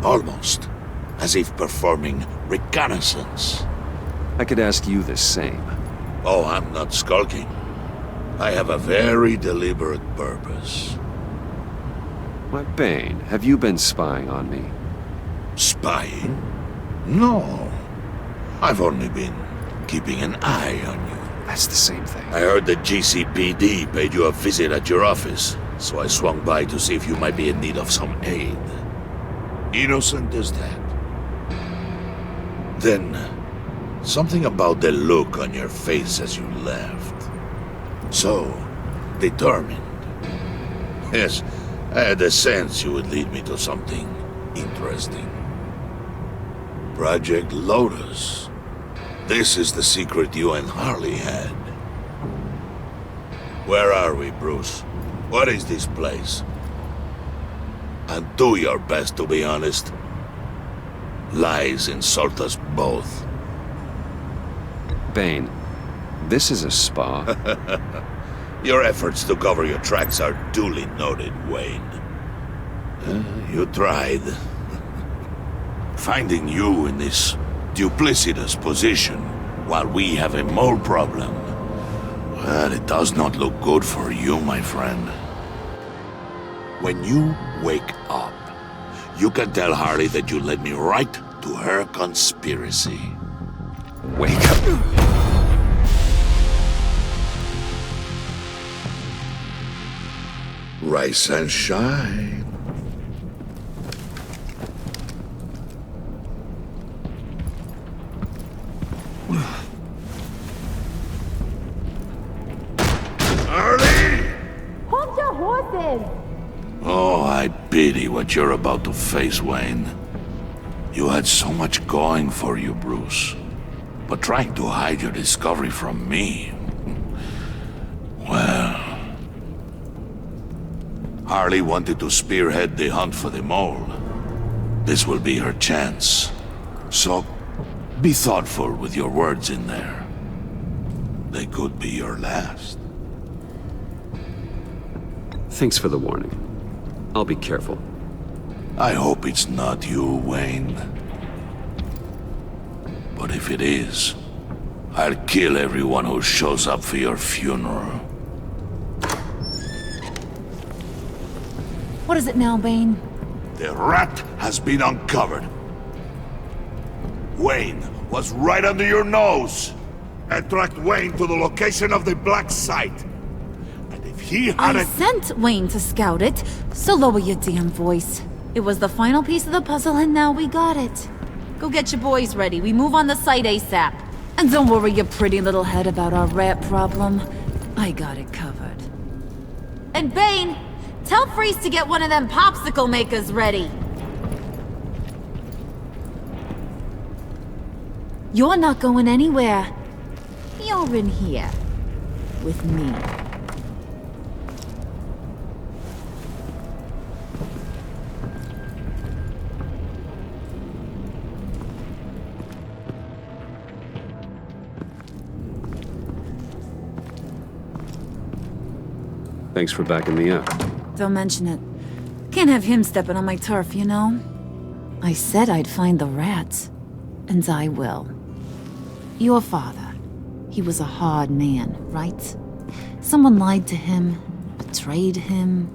Almost as if performing reconnaissance. I could ask you the same. Oh, I'm not skulking. I have a very deliberate purpose. Why, Bane, have you been spying on me? Spying? No. I've only been keeping an eye on you. That's the same thing. I heard the GCPD paid you a visit at your office, so I swung by to see if you might be in need of some aid. Innocent as that. Then, something about the look on your face as you left. So, determined. Yes, I had a sense you would lead me to something interesting. Project Lotus. This is the secret you and Harley had. Where are we, Bruce? What is this place? And do your best to be honest. Lies insult us both. Bane, this is a spa. Your efforts to cover your tracks are duly noted, Wayne. You tried. Finding you in this duplicitous position while we have a mole problem. Well, it does not look good for you, my friend. When you wake up, you can tell Harley that you led me right to her conspiracy. Wake up. Rise and shine. Harley! Hold your horses! Oh, I pity what you're about to face, Wayne. You had so much going for you, Bruce. But trying to hide your discovery from me... Well... Harley wanted to spearhead the hunt for the mole. This will be her chance. So, be thoughtful with your words in there. They could be your last. Thanks for the warning. I'll be careful. I hope it's not you, Wayne. But if it is, I'll kill everyone who shows up for your funeral. What is it now, Bane? The rat has been uncovered. Wayne was right under your nose. And tracked Wayne to the location of the black site. And if he I sent Wayne to scout it, so lower your damn voice. It was the final piece of the puzzle and now we got it. Go get your boys ready. We move on the site ASAP. And don't worry your pretty little head about our rat problem. I got it covered. And Bane, tell Freeze to get one of them popsicle makers ready. You're not going anywhere. You're in here. With me. Thanks for backing me up. Don't mention it. Can't have him stepping on my turf, you know? I said I'd find the rats. And I will. Your father. He was a hard man, right? Someone lied to him, betrayed him.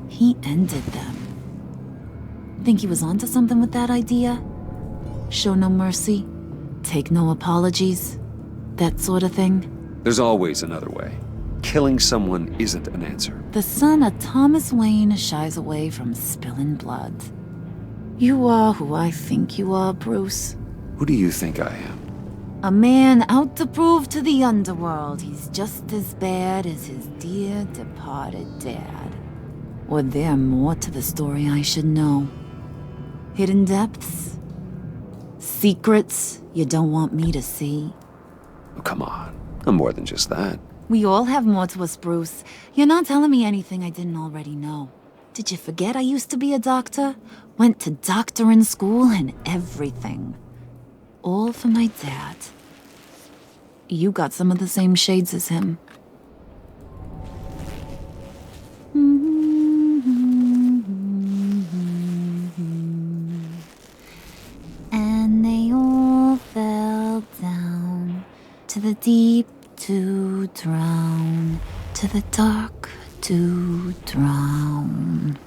He ended them. Think he was onto something with that idea? Show no mercy? Take no apologies? That sort of thing? There's always another way. Killing someone isn't an answer. The son of Thomas Wayne shies away from spilling blood. You are who I think you are, Bruce. Who do you think I am? A man out to prove to the underworld he's just as bad as his dear departed dad. Or there more to the story I should know. Hidden depths? Secrets you don't want me to see? Oh, come on. I'm more than just that. We all have more to us, Bruce. You're not telling me anything I didn't already know. Did you forget I used to be a doctor? Went to doctoring school and everything. All for my dad. You got some of the same shades as him. And they all fell down to the deep to drown, to the dark to drown.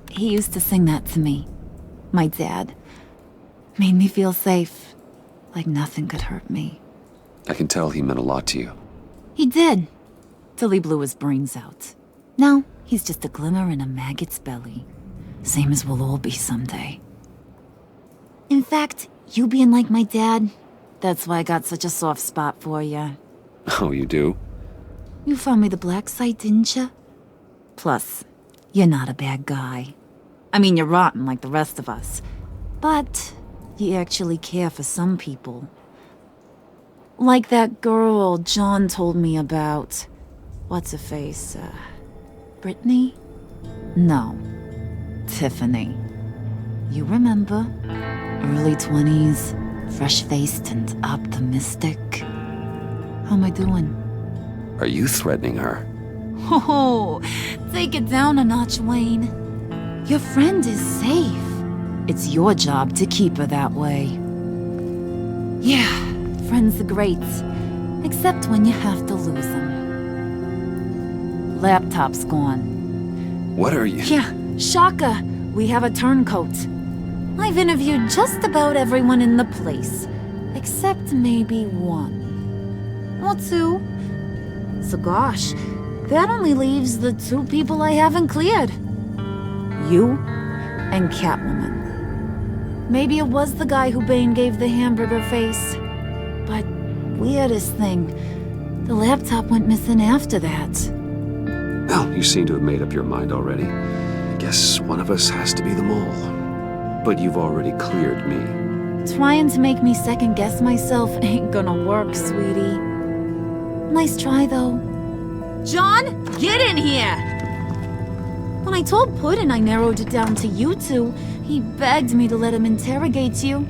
He used to sing that to me. My dad. Made me feel safe. Like nothing could hurt me. I can tell he meant a lot to you. He did. Till he blew his brains out. Now, he's just a glimmer in a maggot's belly. Same as we'll all be someday. In fact, you being like my dad, that's why I got such a soft spot for you. Oh, you do? You found me the black site, didn't you? Plus, you're not a bad guy. I mean, you're rotten like the rest of us. But you actually care for some people. Like that girl John told me about. What's her face? Brittany? No. Tiffany. You remember? Early 20s, fresh-faced and optimistic. How am I doing? Are you threatening her? Oh, take it down a notch, Wayne. Your friend is safe. It's your job to keep her that way. Yeah, friends are great. Except when you have to lose them. Laptop's gone. What are you? Yeah, shocker. We have a turncoat. I've interviewed just about everyone in the place. Except maybe one. Or two. So gosh, that only leaves the two people I haven't cleared. You and Catwoman. Maybe it was the guy who Bane gave the hamburger face. But weirdest thing, the laptop went missing after that. Well, you seem to have made up your mind already. I guess one of us has to be the mole. But you've already cleared me. Trying to make me second-guess myself ain't gonna work, sweetie. Nice try, though. John, get in here! When I told Puddin' I narrowed it down to you two, he begged me to let him interrogate you.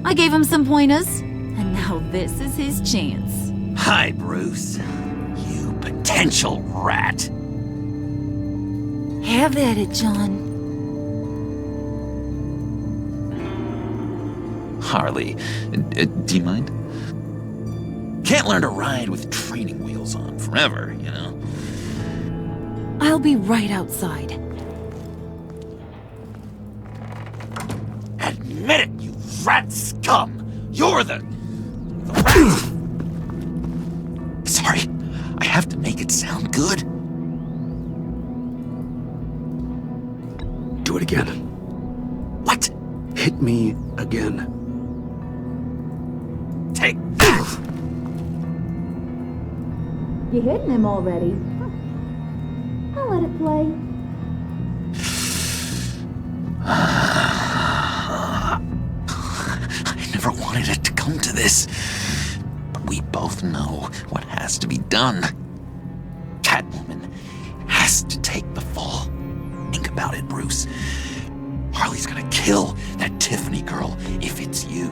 I gave him some pointers, and now this is his chance. Hi, Bruce. You potential rat. Have at it, John. Harley, do you mind? Can't learn to ride with training wheels on forever, you know? I'll be right outside. Admit it, you rat scum! You're the rat! Sorry, I have to make it sound good. Do it again. What? Hit me again. Take that! You hitting him already? I'll let it play. I never wanted it to come to this. But we both know what has to be done. Catwoman has to take the fall. Think about it, Bruce. Harley's gonna kill that Tiffany girl if it's you.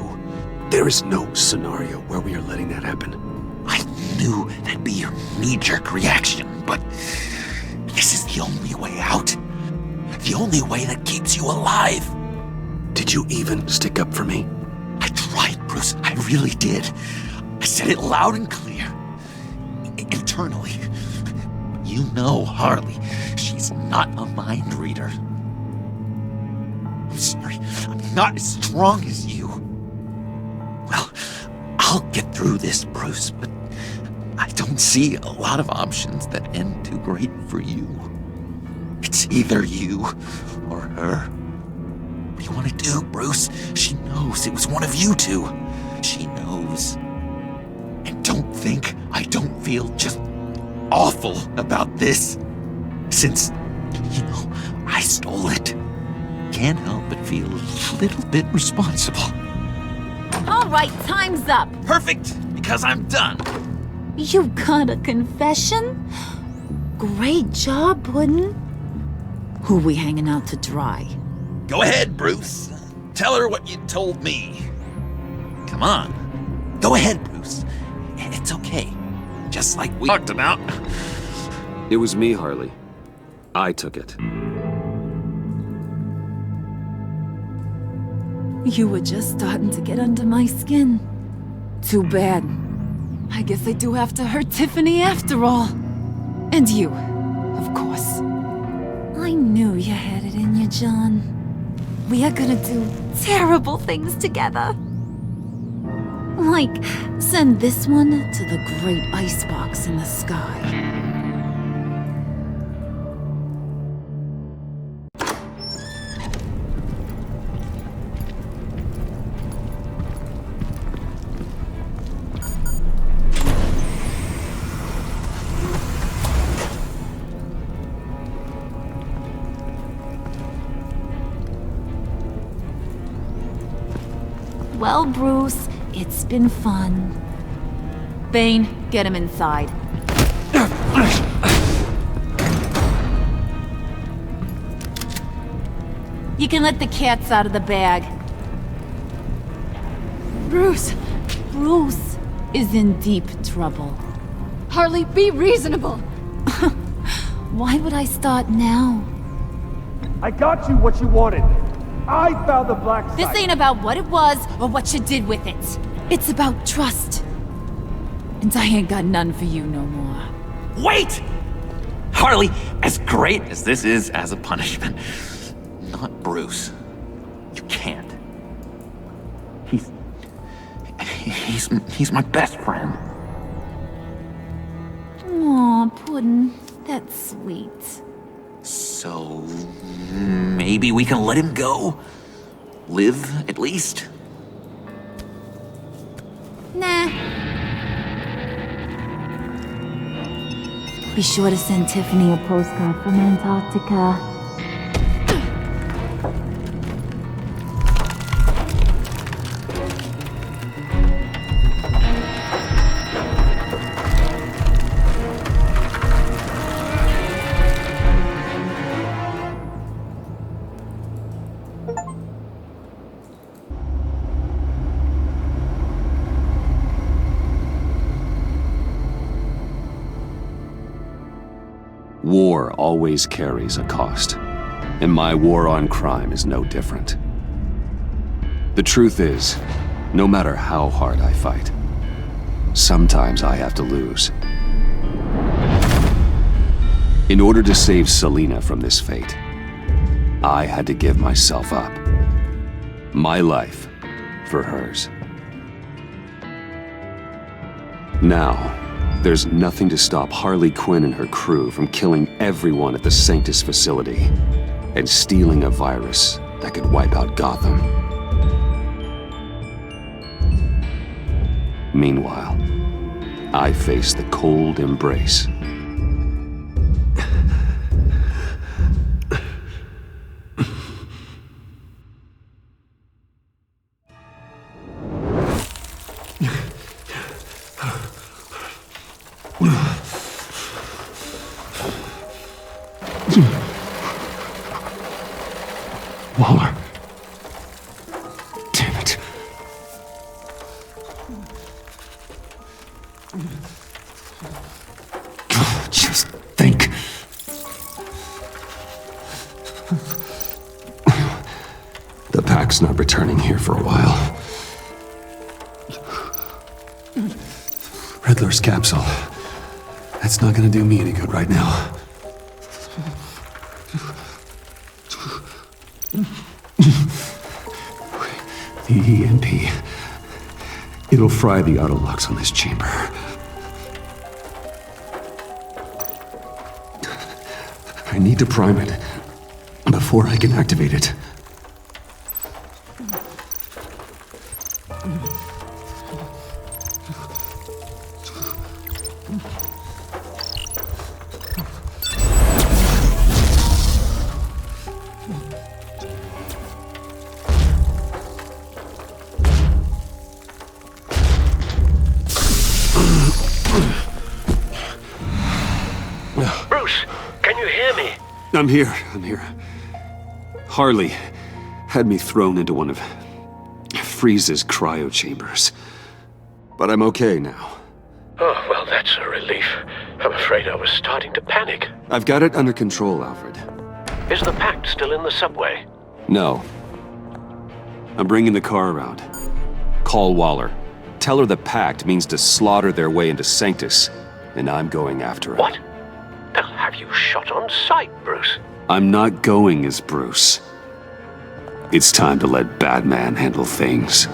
There is no scenario where we are letting that happen. I knew that'd be your knee-jerk reaction, but this is the only way out. The only way that keeps you alive. Did you even stick up for me? I tried, Bruce. I really did. I said it loud and clear. Internally. You know Harley. She's not a mind reader. I'm sorry. I'm not as strong as you. Well, I'll get through this, Bruce, but I don't see a lot of options that end too great for you. It's either you or her. What do you want to do, Bruce? She knows it was one of you two. She knows. And don't think I don't feel just awful about this. Since, I stole it. Can't help but feel a little bit responsible. All right, time's up. Perfect, because I'm done. You got a confession? Great job, Puddin'. Who we hanging out to dry? Go ahead, Bruce. Tell her what you told me. Come on. Go ahead, Bruce. It's okay. Just like we talked about. It was me, Harley. I took it. You were just starting to get under my skin. Too bad. I guess I do have to hurt Tiffany after all. And you, of course. I knew you had it in you, John. We are gonna do terrible things together. Like, send this one to the great icebox in the sky. Well, Bruce, it's been fun. Bane, get him inside. You can let the cats out of the bag. Bruce! Bruce is in deep trouble. Harley, be reasonable! Why would I start now? I got you what you wanted. I found the black site. This ain't about what it was or what you did with it. It's about trust. And I ain't got none for you no more. Wait! Harley, as great as this is as a punishment, not Bruce. You can't. He's my best friend. Aw, Puddin'. That's sweet. So, maybe we can let him go? Live, at least? Nah. Be sure to send Tiffany a postcard from Antarctica. War always carries a cost, and my war on crime is no different. The truth is, no matter how hard I fight, sometimes I have to lose. In order to save Selina from this fate, I had to give myself up. My life for hers. Now, there's nothing to stop Harley Quinn and her crew from killing everyone at the Sanctus facility and stealing a virus that could wipe out Gotham. Meanwhile, I face the cold embrace. Waller. Damn it. Just think. The pack's not returning here for a while. Riddler's capsule. That's not gonna do me any good right now. The EMP. It'll fry the auto locks on this chamber. I need to prime it before I can activate it. Bruce, can you hear me? I'm here. Harley had me thrown into one of Freeze's cryo chambers. But I'm okay now. Oh, well, that's a relief. I'm afraid I was starting to panic. I've got it under control, Alfred. Is the pact still in the subway? No. I'm bringing the car around. Call Waller. Tell her the pact means to slaughter their way into Sanctus, and I'm going after it. What? They'll have you shot on sight, Bruce. I'm not going as Bruce. It's time to let Batman handle things.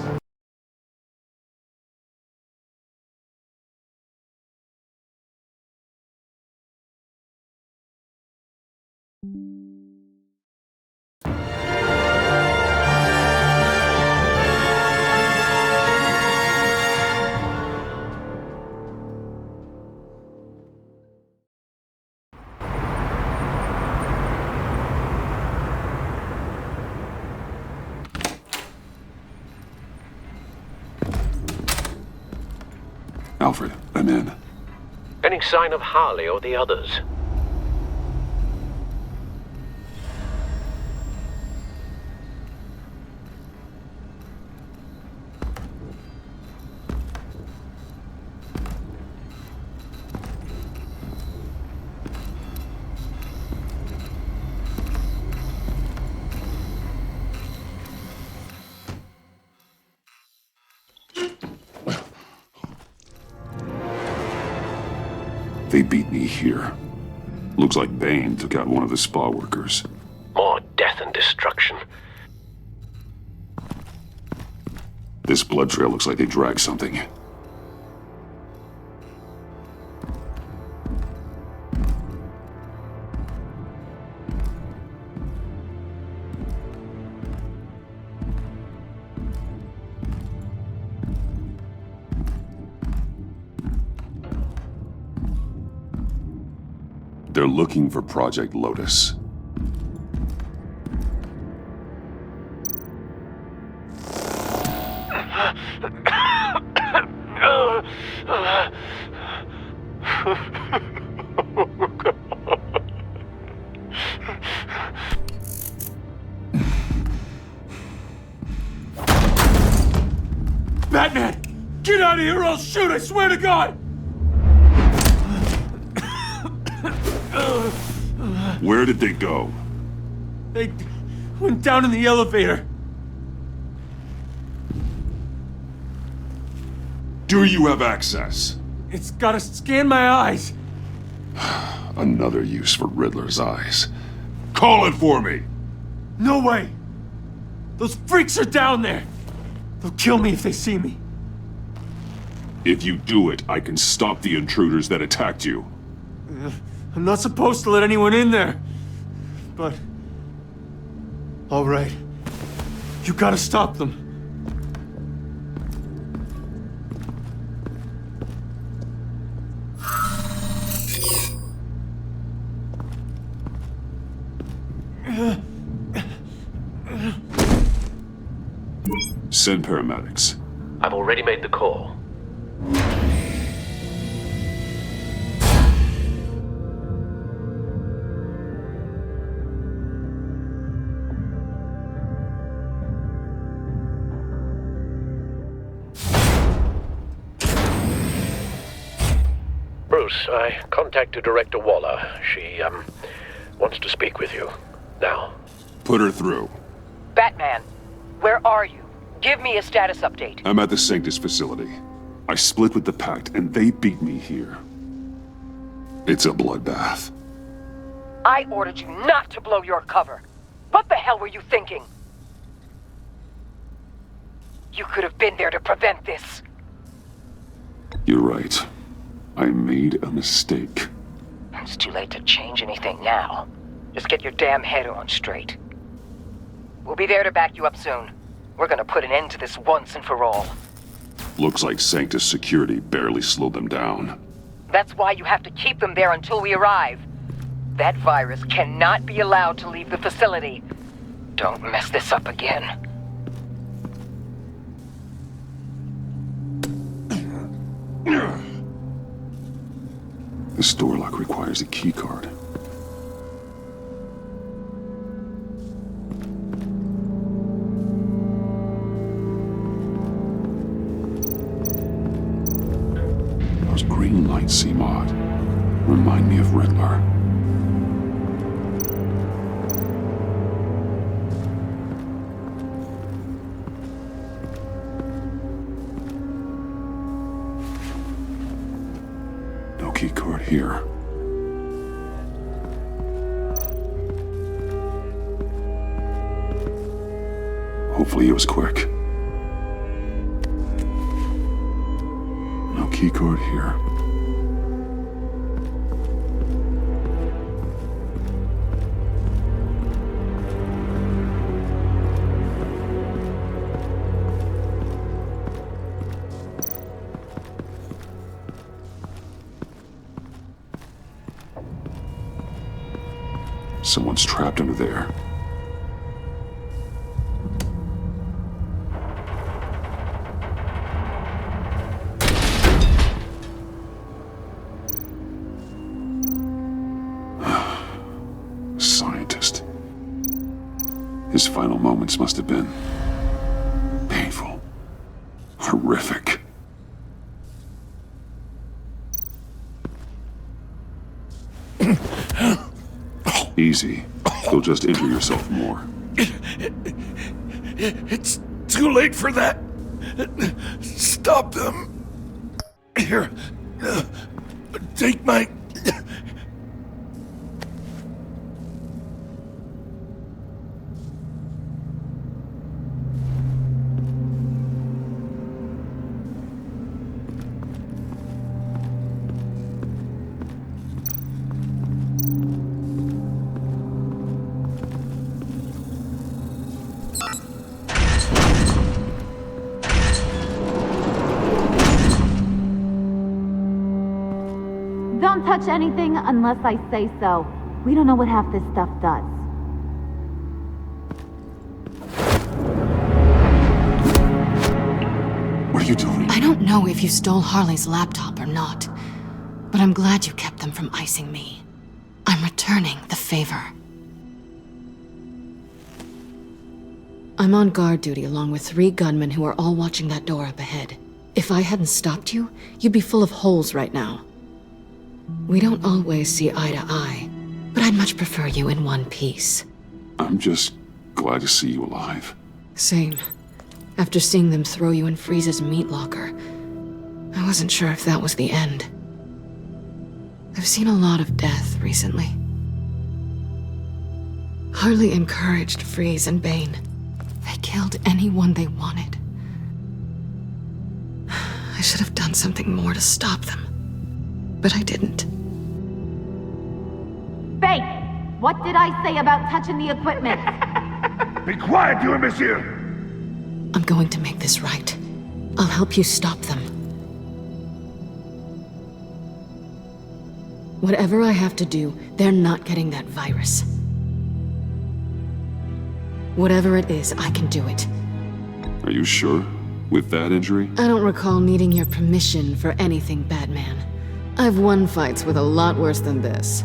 Alfred, I'm in. Any sign of Harley or the others? They beat me here. Looks like Bane took out one of the spa workers. More death and destruction. This blood trail looks like they dragged something. They're looking for Project Lotus. Batman! Get out of here or I'll shoot, I swear to God! Where did they go? They went down in the elevator. Do you have access? It's gotta scan my eyes. Another use for Riddler's eyes. Call it for me! No way! Those freaks are down there! They'll kill me if they see me. If you do it, I can stop the intruders that attacked you. I'm not supposed to let anyone in there. But... all right. You gotta stop them. Send paramedics. I've already made the call. Bruce, I contacted Director Waller. She, wants to speak with you. Now. Put her through. Batman, where are you? Give me a status update. I'm at the Sanctus facility. I split with the Pact, and they beat me here. It's a bloodbath. I ordered you not to blow your cover. What the hell were you thinking? You could have been there to prevent this. You're right. I made a mistake. It's too late to change anything now. Just get your damn head on straight. We'll be there to back you up soon. We're gonna put an end to this once and for all. Looks like Sanctus security barely slowed them down. That's why you have to keep them there until we arrive. That virus cannot be allowed to leave the facility. Don't mess this up again. This door lock requires a key card. Those green lights seem odd. Remind me of Riddler. No key card here. Hopefully it was quick. No key card here. Someone's trapped under there. Scientist. His final moments must have been painful, horrific. Easy. You'll just injure yourself more. It's too late for that. Stop them. Here. Take my touch anything unless I say so. We don't know what half this stuff does. What are you doing? I don't know if you stole Harley's laptop or not, but I'm glad you kept them from icing me. I'm returning the favor. I'm on guard duty along with 3 gunmen who are all watching that door up ahead. If I hadn't stopped you, you'd be full of holes right now. We don't always see eye to eye, but I'd much prefer you in one piece. I'm just glad to see you alive. Same. After seeing them throw you in Freeze's meat locker, I wasn't sure if that was the end. I've seen a lot of death recently. Harley encouraged Freeze and Bane. They killed anyone they wanted. I should have done something more to stop them, but I didn't. Bane, what did I say about touching the equipment? Be quiet, you imbecile! I'm going to make this right. I'll help you stop them. Whatever I have to do, they're not getting that virus. Whatever it is, I can do it. Are you sure? With that injury? I don't recall needing your permission for anything, Batman. I've won fights with a lot worse than this.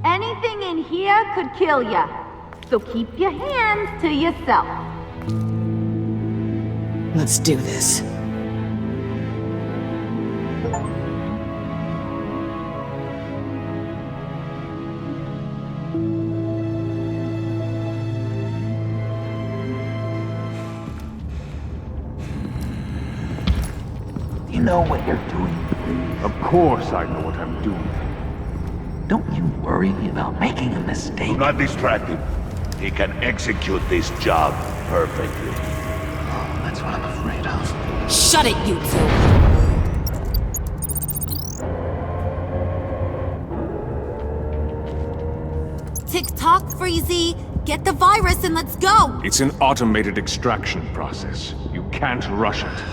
Anything in here could kill ya. So keep your hands to yourself. Let's do this. You know what you're doing? Of course I know what I'm doing. Don't you worry about making a mistake. Do not distract him. He can execute this job perfectly. That's what I'm afraid of. Shut it, you two! Tick-tock, Freezy! Get the virus and let's go! It's an automated extraction process. You can't rush it.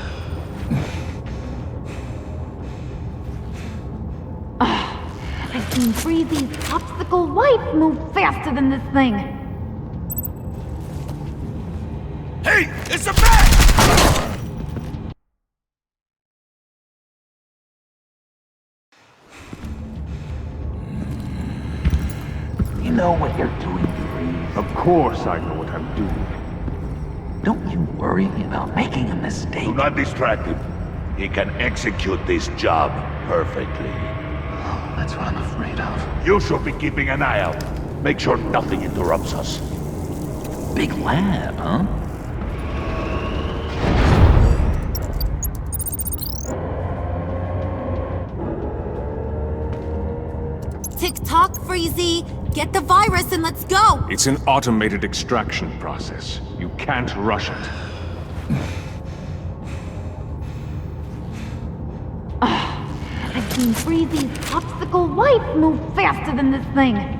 I've seen Freezy's popsicle wife move faster than this thing. Hey! It's a bat! You know what you're doing, Freeze. Of course I know what I'm doing. Don't you worry about making a mistake. Do not distract him. He can execute this job perfectly. That's what I'm afraid of. You should be keeping an eye out. Make sure nothing interrupts us. Big lab, huh? Tick-tock, Freezy! Get the virus and let's go! It's an automated extraction process. You can't rush it. I've seen Freezy's popsicle wife move faster than this thing.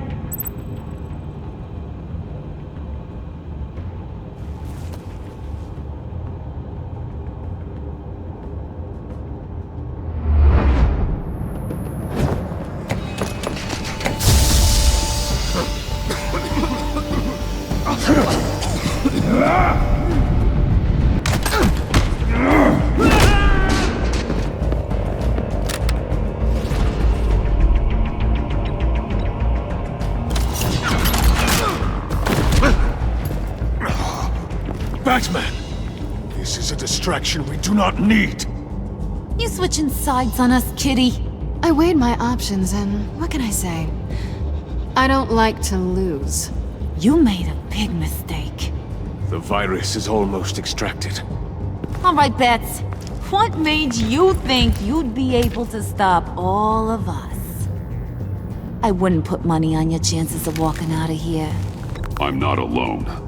Batman! This is a distraction we do not need! You switching sides on us, kitty? I weighed my options and what can I say? I don't like to lose. You made a big mistake. The virus is almost extracted. All right, Bats. What made you think you'd be able to stop all of us? I wouldn't put money on your chances of walking out of here. I'm not alone.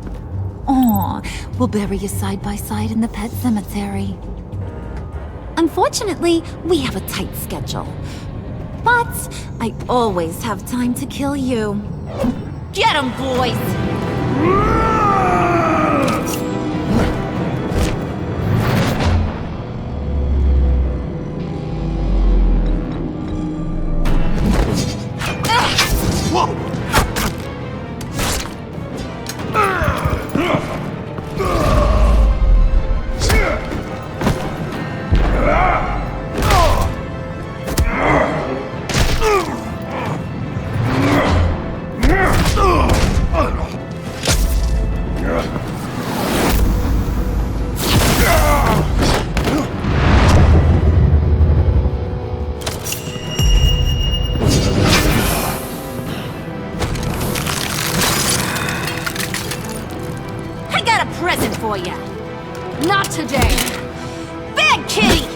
Aw, we'll bury you side by side in the pet cemetery. Unfortunately, we have a tight schedule. But I always have time to kill you. Get 'em, boys! present for you. Not today. Bad kitty!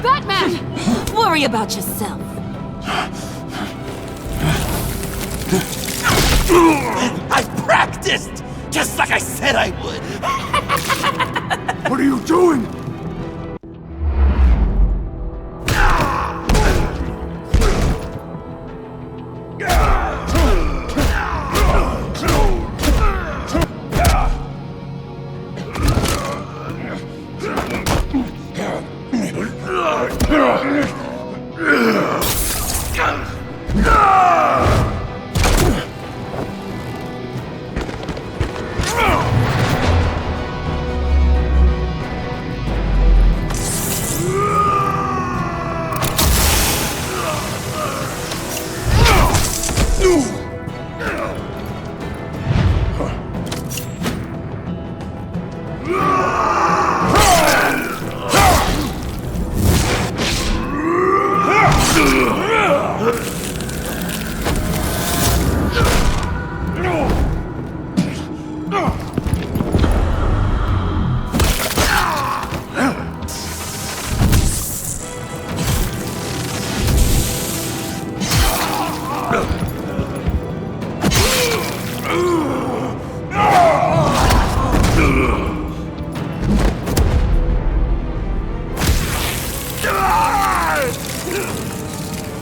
Batman! Worry about yourself. I practiced! Just like I said I would! What are you doing?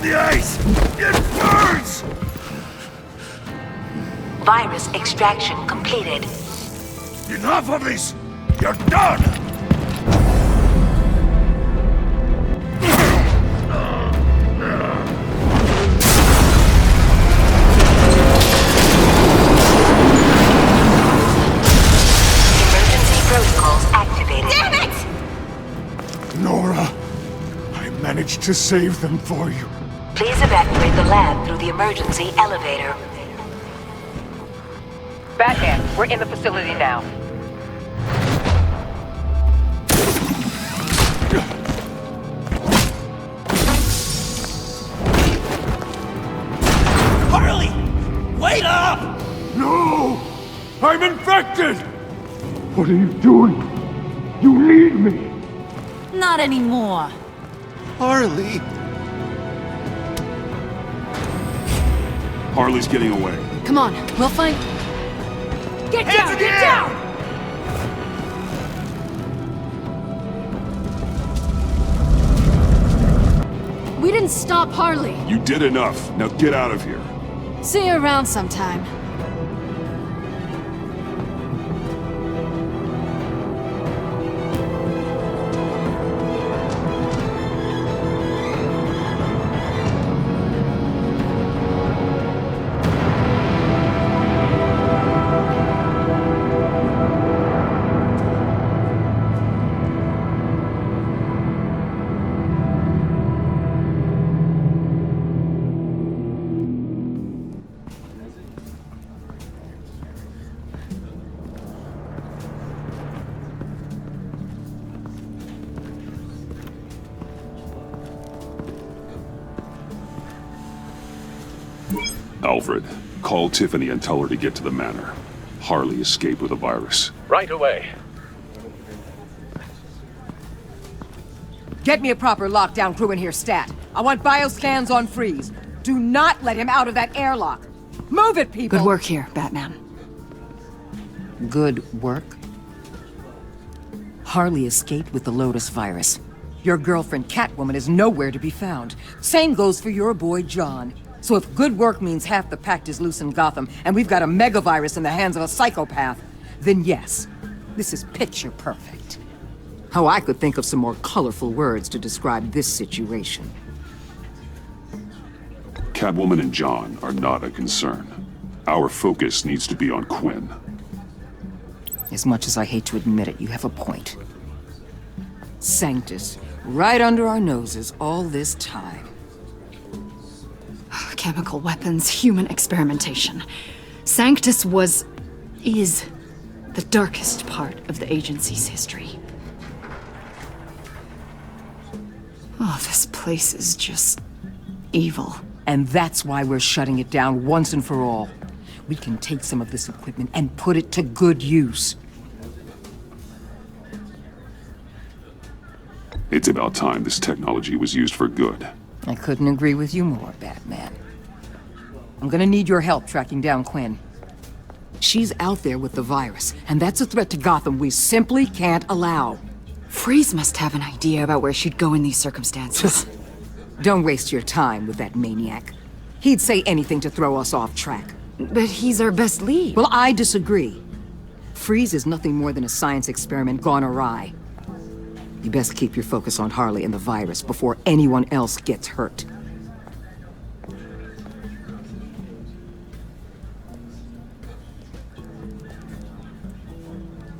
The ice! It burns! Virus extraction completed. Enough of this! You're done! Emergency protocols activated. Damn it! Nora, I managed to save them for you. Please evacuate the lab through the emergency elevator. Batman, we're in the facility now. Harley! Wait up! No! I'm infected! What are you doing? You need me! Not anymore. Harley! Harley's getting away. Come on, we'll find... Get down! Get down! We didn't stop Harley. You did enough. Now get out of here. See you around sometime. Alfred, call Tiffany and tell her to get to the manor. Harley escaped with a virus. Right away. Get me a proper lockdown crew in here, stat. I want bioscans on freeze. Do not let him out of that airlock. Move it, people! Good work here, Batman. Good work? Harley escaped with the Lotus virus. Your girlfriend, Catwoman, is nowhere to be found. Same goes for your boy, John. So if good work means half the pact is loose in Gotham, and we've got a megavirus in the hands of a psychopath, then yes, this is picture perfect. Oh, I could think of some more colorful words to describe this situation. Catwoman and John are not a concern. Our focus needs to be on Quinn. As much as I hate to admit it, you have a point. Sanctus, right under our noses all this time. Chemical weapons, human experimentation. Sanctus is the darkest part of the agency's history. Oh, this place is just evil. And that's why we're shutting it down once and for all. We can take some of this equipment and put it to good use. It's about time this technology was used for good. I couldn't agree with you more, Batman. I'm gonna need your help tracking down Quinn. She's out there with the virus, and that's a threat to Gotham we simply can't allow. Freeze must have an idea about where she'd go in these circumstances. Don't waste your time with that maniac. He'd say anything to throw us off track. But he's our best lead. Well, I disagree. Freeze is nothing more than a science experiment gone awry. You best keep your focus on Harley and the virus before anyone else gets hurt.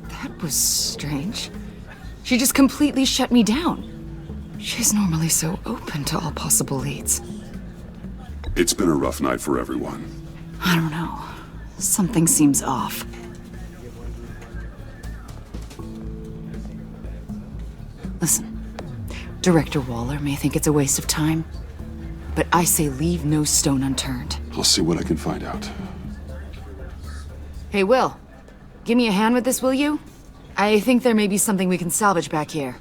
That was strange. She just completely shut me down. She's normally so open to all possible leads. It's been a rough night for everyone. I don't know. Something seems off. Listen, Director Waller may think it's a waste of time, but I say leave no stone unturned. I'll see what I can find out. Hey, Will. Give me a hand with this, will you? I think there may be something we can salvage back here.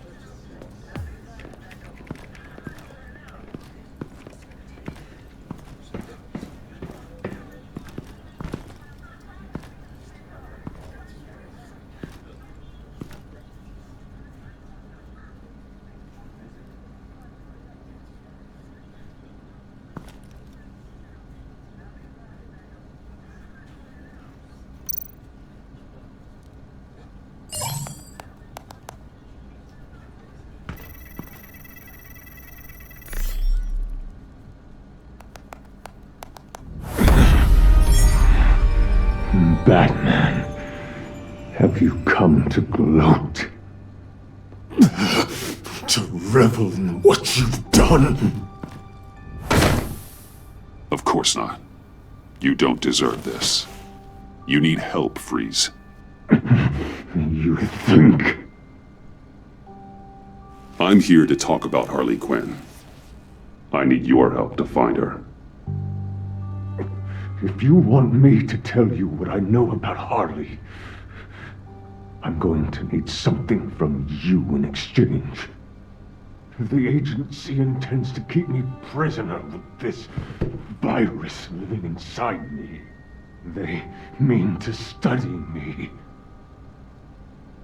Batman, have you come to gloat? To revel in what you've done? Of course not. You don't deserve this. You need help, Freeze. You think? I'm here to talk about Harley Quinn. I need your help to find her. If you want me to tell you what I know about Harley, I'm going to need something from you in exchange. The agency intends to keep me prisoner with this virus living inside me. They mean to study me.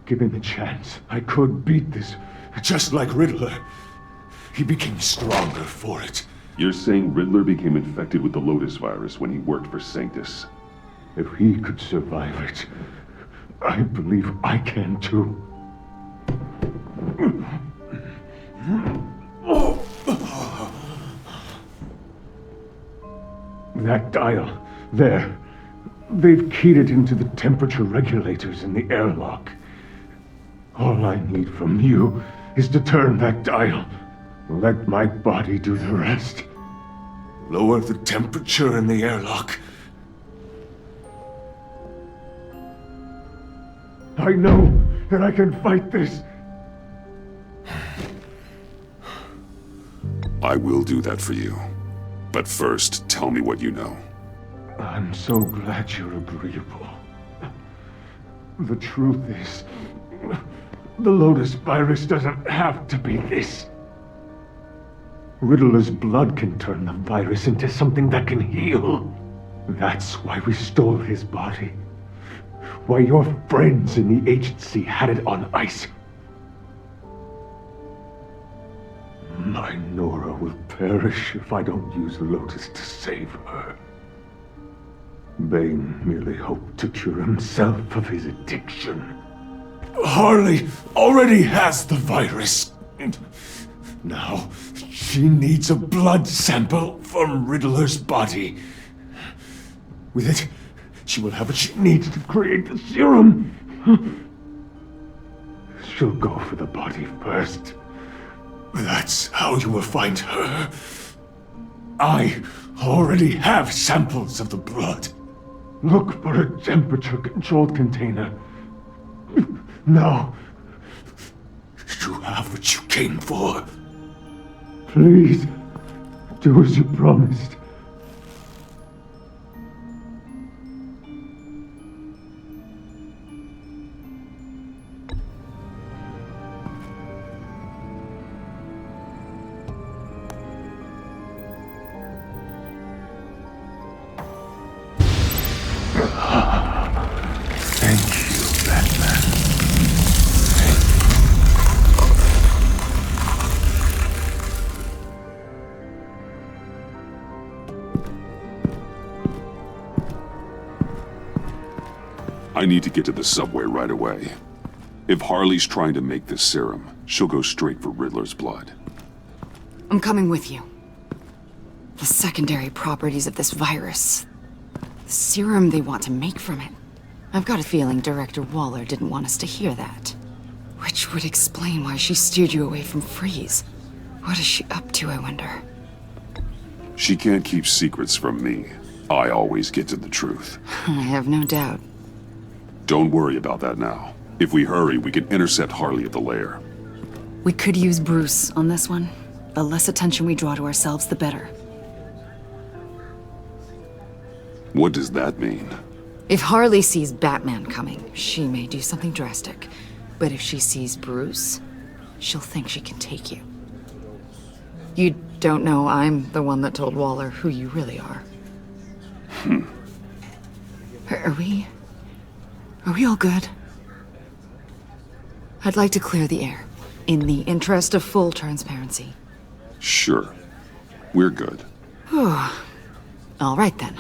Given the chance, I could beat this, just like Riddler. He became stronger for it. You're saying Riddler became infected with the Lotus virus when he worked for Sanctus? If he could survive it, I believe I can too. That dial, there. They've keyed it into the temperature regulators in the airlock. All I need from you is to turn that dial. Let my body do the rest. Lower the temperature in the airlock. I know that I can fight this. I will do that for you. But first, tell me what you know. I'm so glad you're agreeable. The truth is, the Lotus virus doesn't have to be this. Riddler's blood can turn the virus into something that can heal. That's why we stole his body. Why your friends in the agency had it on ice. My Nora will perish if I don't use Lotus to save her. Bane merely hoped to cure himself of his addiction. Harley already has the virus. And now she needs a blood sample from Riddler's body. With it, she will have what she needs to create the serum. She'll go for the body first. That's how you will find her. I already have samples of the blood. Look for a temperature-controlled container. Now, you have what you came for. Please, do as you promised. Thank you, Batman. I need to get to the subway right away. If Harley's trying to make this serum, she'll go straight for Riddler's blood. I'm coming with you. The secondary properties of this virus. The serum they want to make from it. I've got a feeling Director Waller didn't want us to hear that. Which would explain why she steered you away from Freeze. What is she up to, I wonder? She can't keep secrets from me. I always get to the truth. I have no doubt. Don't worry about that now. If we hurry, we can intercept Harley at the lair. We could use Bruce on this one. The less attention we draw to ourselves, the better. What does that mean? If Harley sees Batman coming, she may do something drastic. But if she sees Bruce, she'll think she can take you. You don't know I'm the one that told Waller who you really are. Are we all good? I'd like to clear the air, in the interest of full transparency. Sure. We're good. All right then.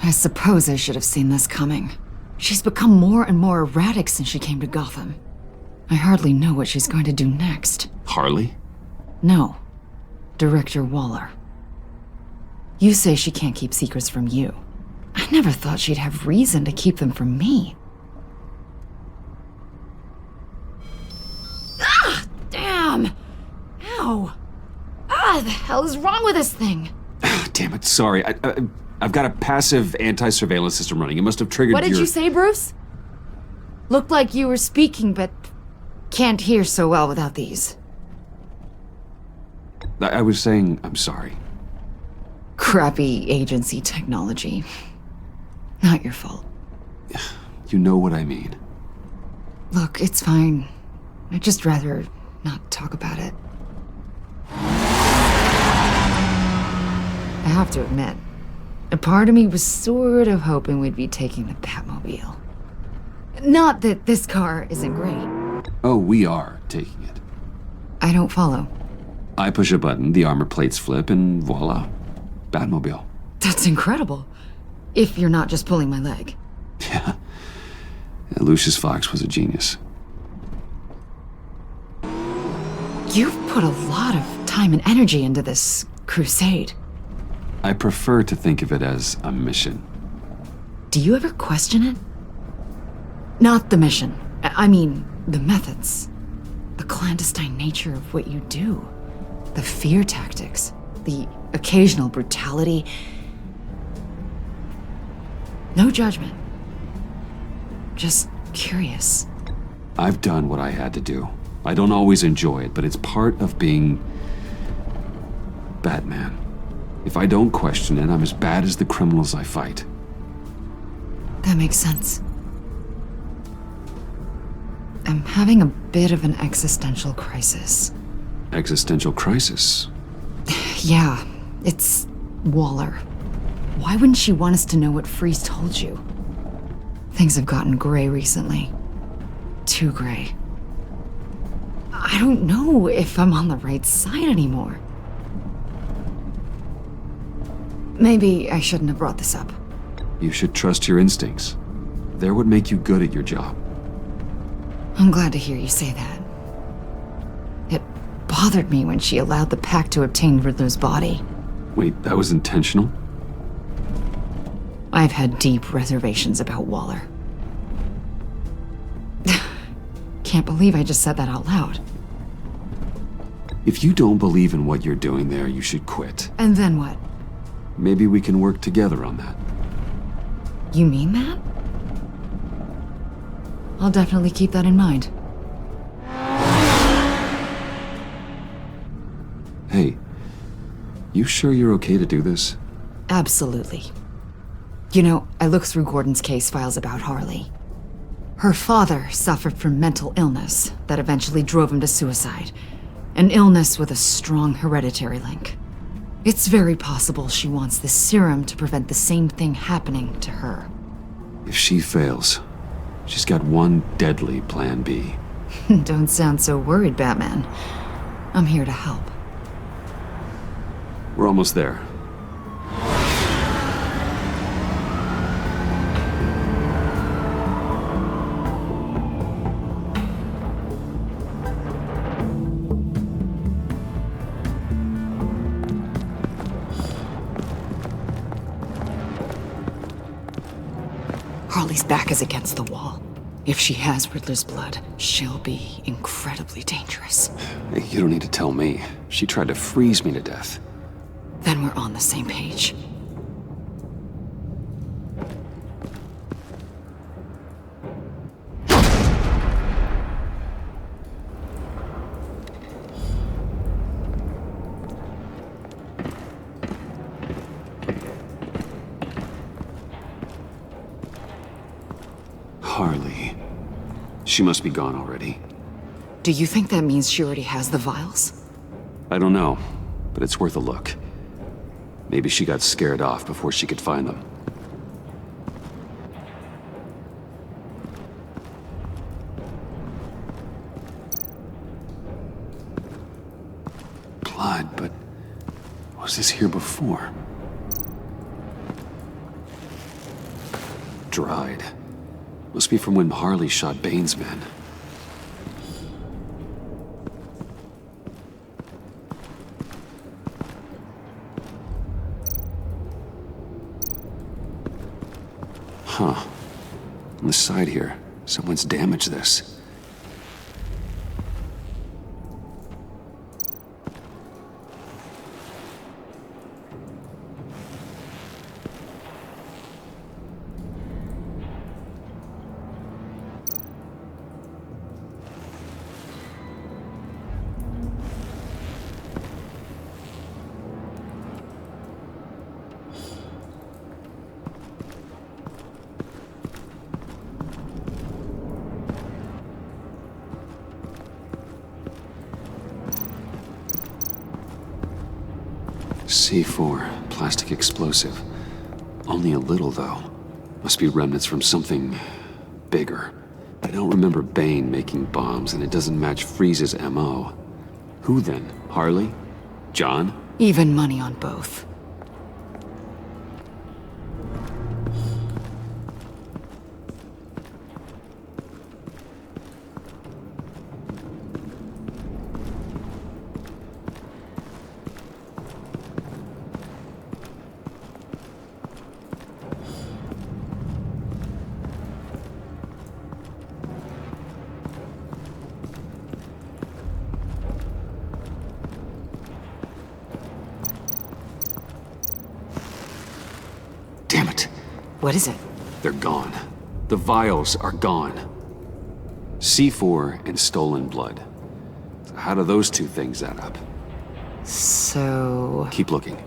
I suppose I should have seen this coming. She's become more and more erratic since she came to Gotham. I hardly know what she's going to do next. Harley? No. Director Waller. You say she can't keep secrets from you. I never thought she'd have reason to keep them from me. Ah! Damn! Ow! Ah, the hell is wrong with this thing? Damn it, sorry. I've got a passive anti-surveillance system running. It must have triggered What did you say, Bruce? Looked like you were speaking, but can't hear so well without these. I was saying I'm sorry. Crappy agency technology. Not your fault. You know what I mean. Look, it's fine. I'd just rather not talk about it. I have to admit, a part of me was sort of hoping we'd be taking the Batmobile. Not that this car isn't great. Oh, we are taking it. I don't follow. I push a button, the armor plates flip, and voila. Batmobile. That's incredible. If you're not just pulling my leg. Yeah. Lucius Fox was a genius. You've put a lot of time and energy into this crusade. I prefer to think of it as a mission. Do you ever question it? Not the mission. I mean, the methods. The clandestine nature of what you do. The fear tactics. The occasional brutality. No judgment. Just curious. I've done what I had to do. I don't always enjoy it, but it's part of being Batman. If I don't question it, I'm as bad as the criminals I fight. That makes sense. I'm having a bit of an existential crisis. Existential crisis? Yeah, it's Waller. Why wouldn't she want us to know what Freeze told you? Things have gotten gray recently. too gray. I don't know if I'm on the right side anymore. Maybe I shouldn't have brought this up. You should trust your instincts. They're what make you good at your job. I'm glad to hear you say that. It bothered me when she allowed the pack to obtain Riddler's body. Wait, that was intentional? I've had deep reservations about Waller. Can't believe I just said that out loud. If you don't believe in what you're doing there, you should quit. And then what? Maybe we can work together on that. You mean that? I'll definitely keep that in mind. Hey, you sure you're okay to do this? Absolutely. You know, I looked through Gordon's case files about Harley. Her father suffered from mental illness that eventually drove him to suicide. An illness with a strong hereditary link. It's very possible she wants this serum to prevent the same thing happening to her. If she fails, she's got one deadly plan B. Don't sound so worried, Batman. I'm here to help. We're almost there. Harley's back is against the wall. If she has Riddler's blood, she'll be incredibly dangerous. Hey, you don't need to tell me. She tried to freeze me to death. Then we're on the same page. Harley. She must be gone already. Do you think that means she already has the vials? I don't know, but it's worth a look. Maybe she got scared off before she could find them. Blood, but was this here before? Dried. Must be from when Harley shot Bane's men. Huh. On the side here, someone's damaged this. C4, plastic explosive. Only a little, though. Must be remnants from something bigger. I don't remember Bane making bombs, and it doesn't match Freeze's MO. Who then? Harley? John? Even money on both. Damn it. What is it? They're gone. The vials are gone. C4 and stolen blood. So how do those two things add up? So... Keep looking.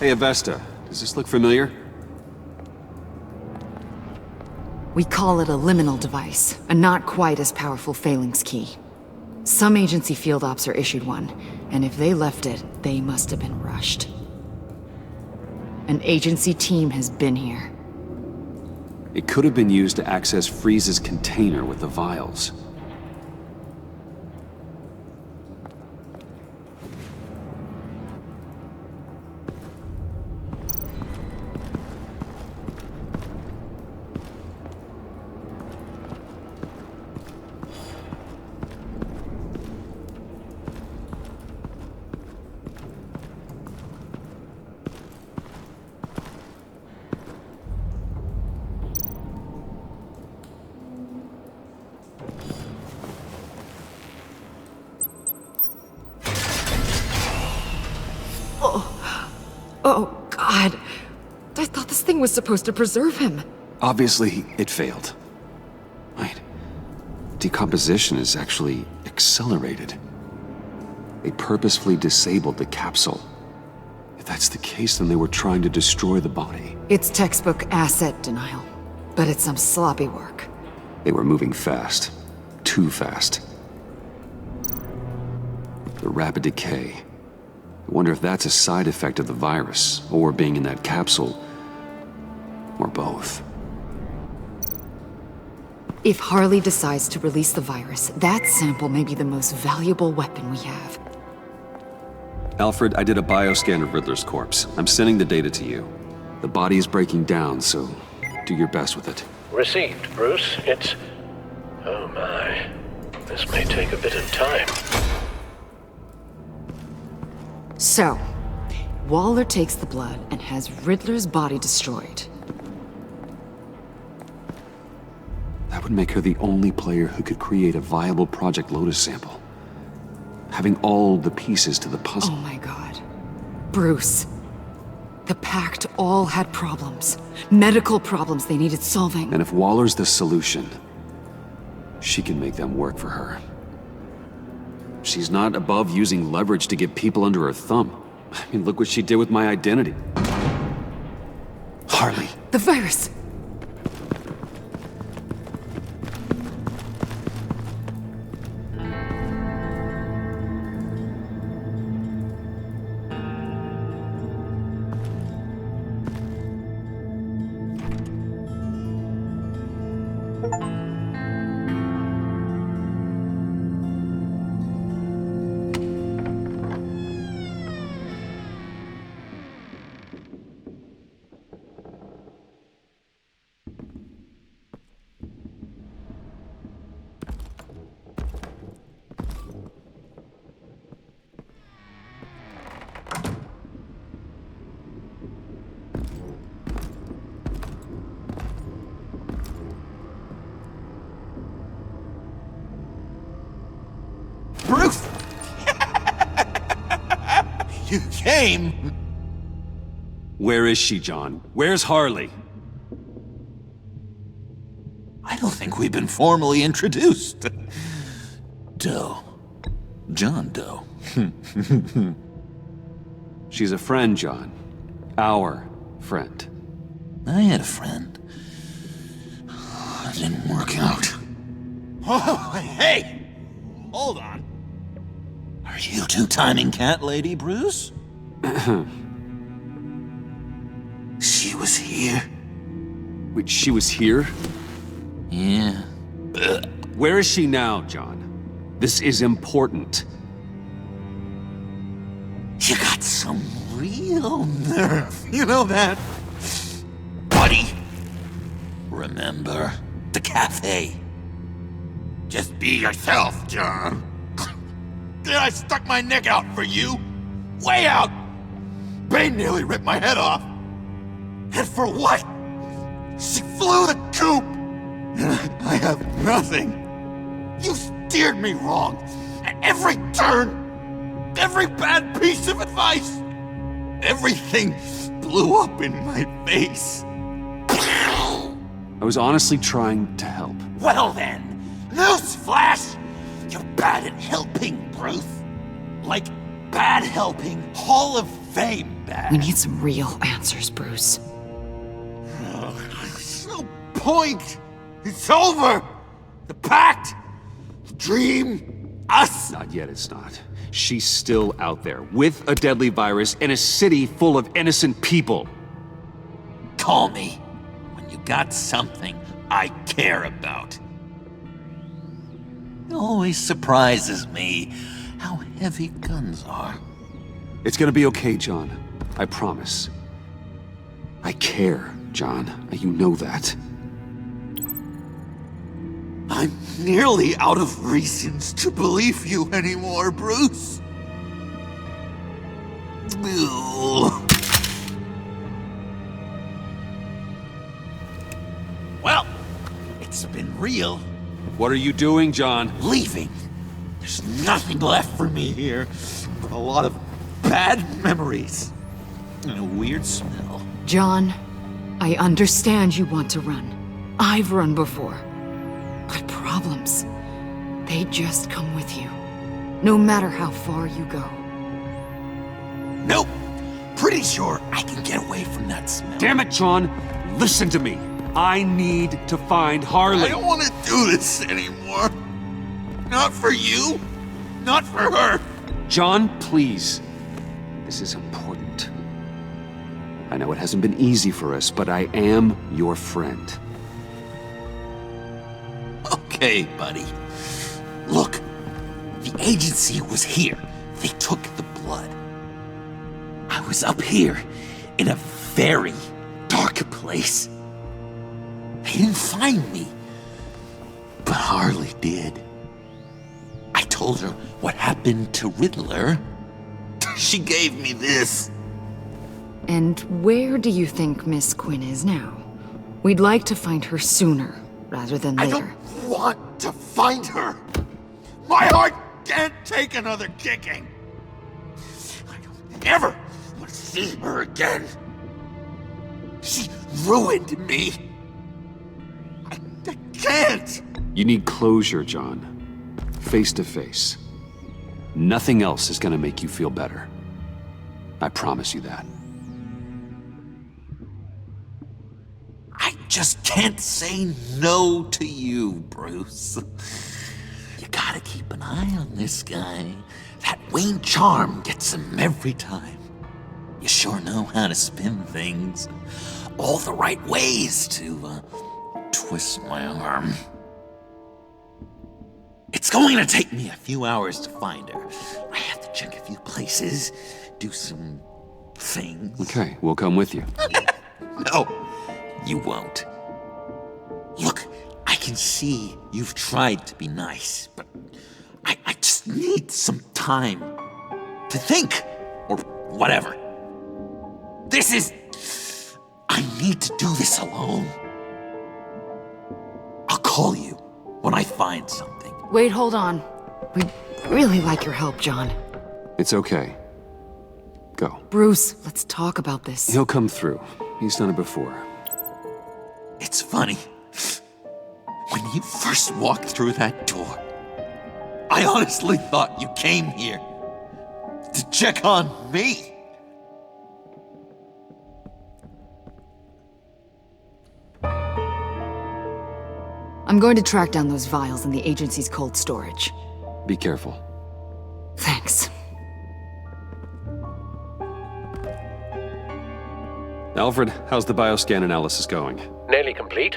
Hey, Avesta. Does this look familiar? We call it a liminal device, a not quite as powerful phalanx key. Some agency field ops are issued one, and if they left it, they must have been rushed. An agency team has been here. It could have been used to access Freeze's container with the vials. Oh, God. I thought this thing was supposed to preserve him. Obviously, it failed. Wait. Decomposition is actually accelerated. They purposefully disabled the capsule. If that's the case, then they were trying to destroy the body. It's textbook asset denial, but it's some sloppy work. They were moving fast. Too fast. The rapid decay. I wonder if that's a side effect of the virus, or being in that capsule, or both. If Harley decides to release the virus, that sample may be the most valuable weapon we have. Alfred, I did a bioscan of Riddler's corpse. I'm sending the data to you. The body is breaking down, so do your best with it. Received, Bruce. It's... oh my. This may take a bit of time. So, Waller takes the blood and has Riddler's body destroyed. That would make her the only player who could create a viable Project Lotus sample. Having all the pieces to the puzzle. Oh my God. Bruce. The Pact all had problems. Medical problems they needed solving. And if Waller's the solution, she can make them work for her. She's not above using leverage to get people under her thumb. I mean, look what she did with my identity. Harley. The virus! Bruce! You came? Where is she, John? Where's Harley? I don't think we've been formally introduced. Doe. John Doe. She's a friend, John. Our friend. I had a friend. It didn't work out. Oh, hey! Hold on. Are you two-timing cat lady, Bruce? She was here. Wait, she was here? Yeah. Where is she now, John? This is important. You got some real nerve, you know that? Buddy! Remember the cafe? Just be yourself, John. Then I stuck my neck out for you. Way out! Bane nearly ripped my head off. And for what? She flew the coop! And I have nothing. You steered me wrong. At every turn. Every bad piece of advice. Everything blew up in my face. I was honestly trying to help. Well then, newsflash! You're bad at helping, Bruce. Like bad helping Hall of Fame. bad. We need some real answers, Bruce. There's no point. It's over. The pact, the dream, us. Not yet, it's not. She's still out there, with a deadly virus in a city full of innocent people. Call me when you got something I care about. It always surprises me how heavy guns are. It's gonna be okay, John. I promise. I care, John. You know that. I'm nearly out of reasons to believe you anymore, Bruce. Well, it's been real. What are you doing, John? Leaving. There's nothing left for me here but a lot of bad memories and a weird smell. John, I understand you want to run. I've run before. But problems, they just come with you. No matter how far you go. Nope. Pretty sure I can get away from that smell. Damn it, John! Listen to me. I need to find Harley. I don't want to do this anymore. Not for you. Not for her. John, please. This is important. I know it hasn't been easy for us, but I am your friend. Okay, buddy. Look, the agency was here. They took the blood. I was up here in a very dark place. They didn't find me, but Harley did. I told her what happened to Riddler. She gave me this. And where do you think Miss Quinn is now? We'd like to find her sooner, rather than later. I don't want to find her. My heart can't take another kicking. I don't ever want to see her again. She ruined me. I can't. You need closure, John. Face to face. Nothing else is gonna make you feel better. I promise you that. I just can't say no to you, Bruce. You gotta keep an eye on this guy. That Wayne charm gets him every time. You sure know how to spin things. All the right ways to twist my arm. It's going to take me a few hours to find her. I have to check a few places, do some things. Okay, we'll come with you. No, you won't. Look, I can see you've tried to be nice, but I just need some time to think, or whatever. I need to do this alone. I'll call you when I find something. Wait, hold on. We'd really like your help, John. It's okay. Go. Bruce, let's talk about this. He'll come through. He's done it before. It's funny. When you first walked through that door, I honestly thought you came here to check on me. I'm going to track down those vials in the agency's cold storage. Be careful. Thanks. Alfred, how's the bioscan analysis going? Nearly complete.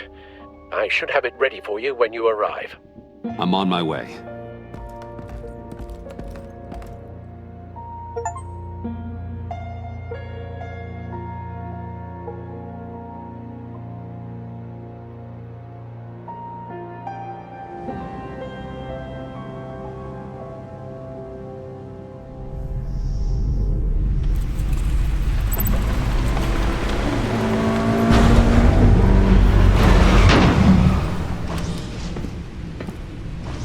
I should have it ready for you when you arrive. I'm on my way.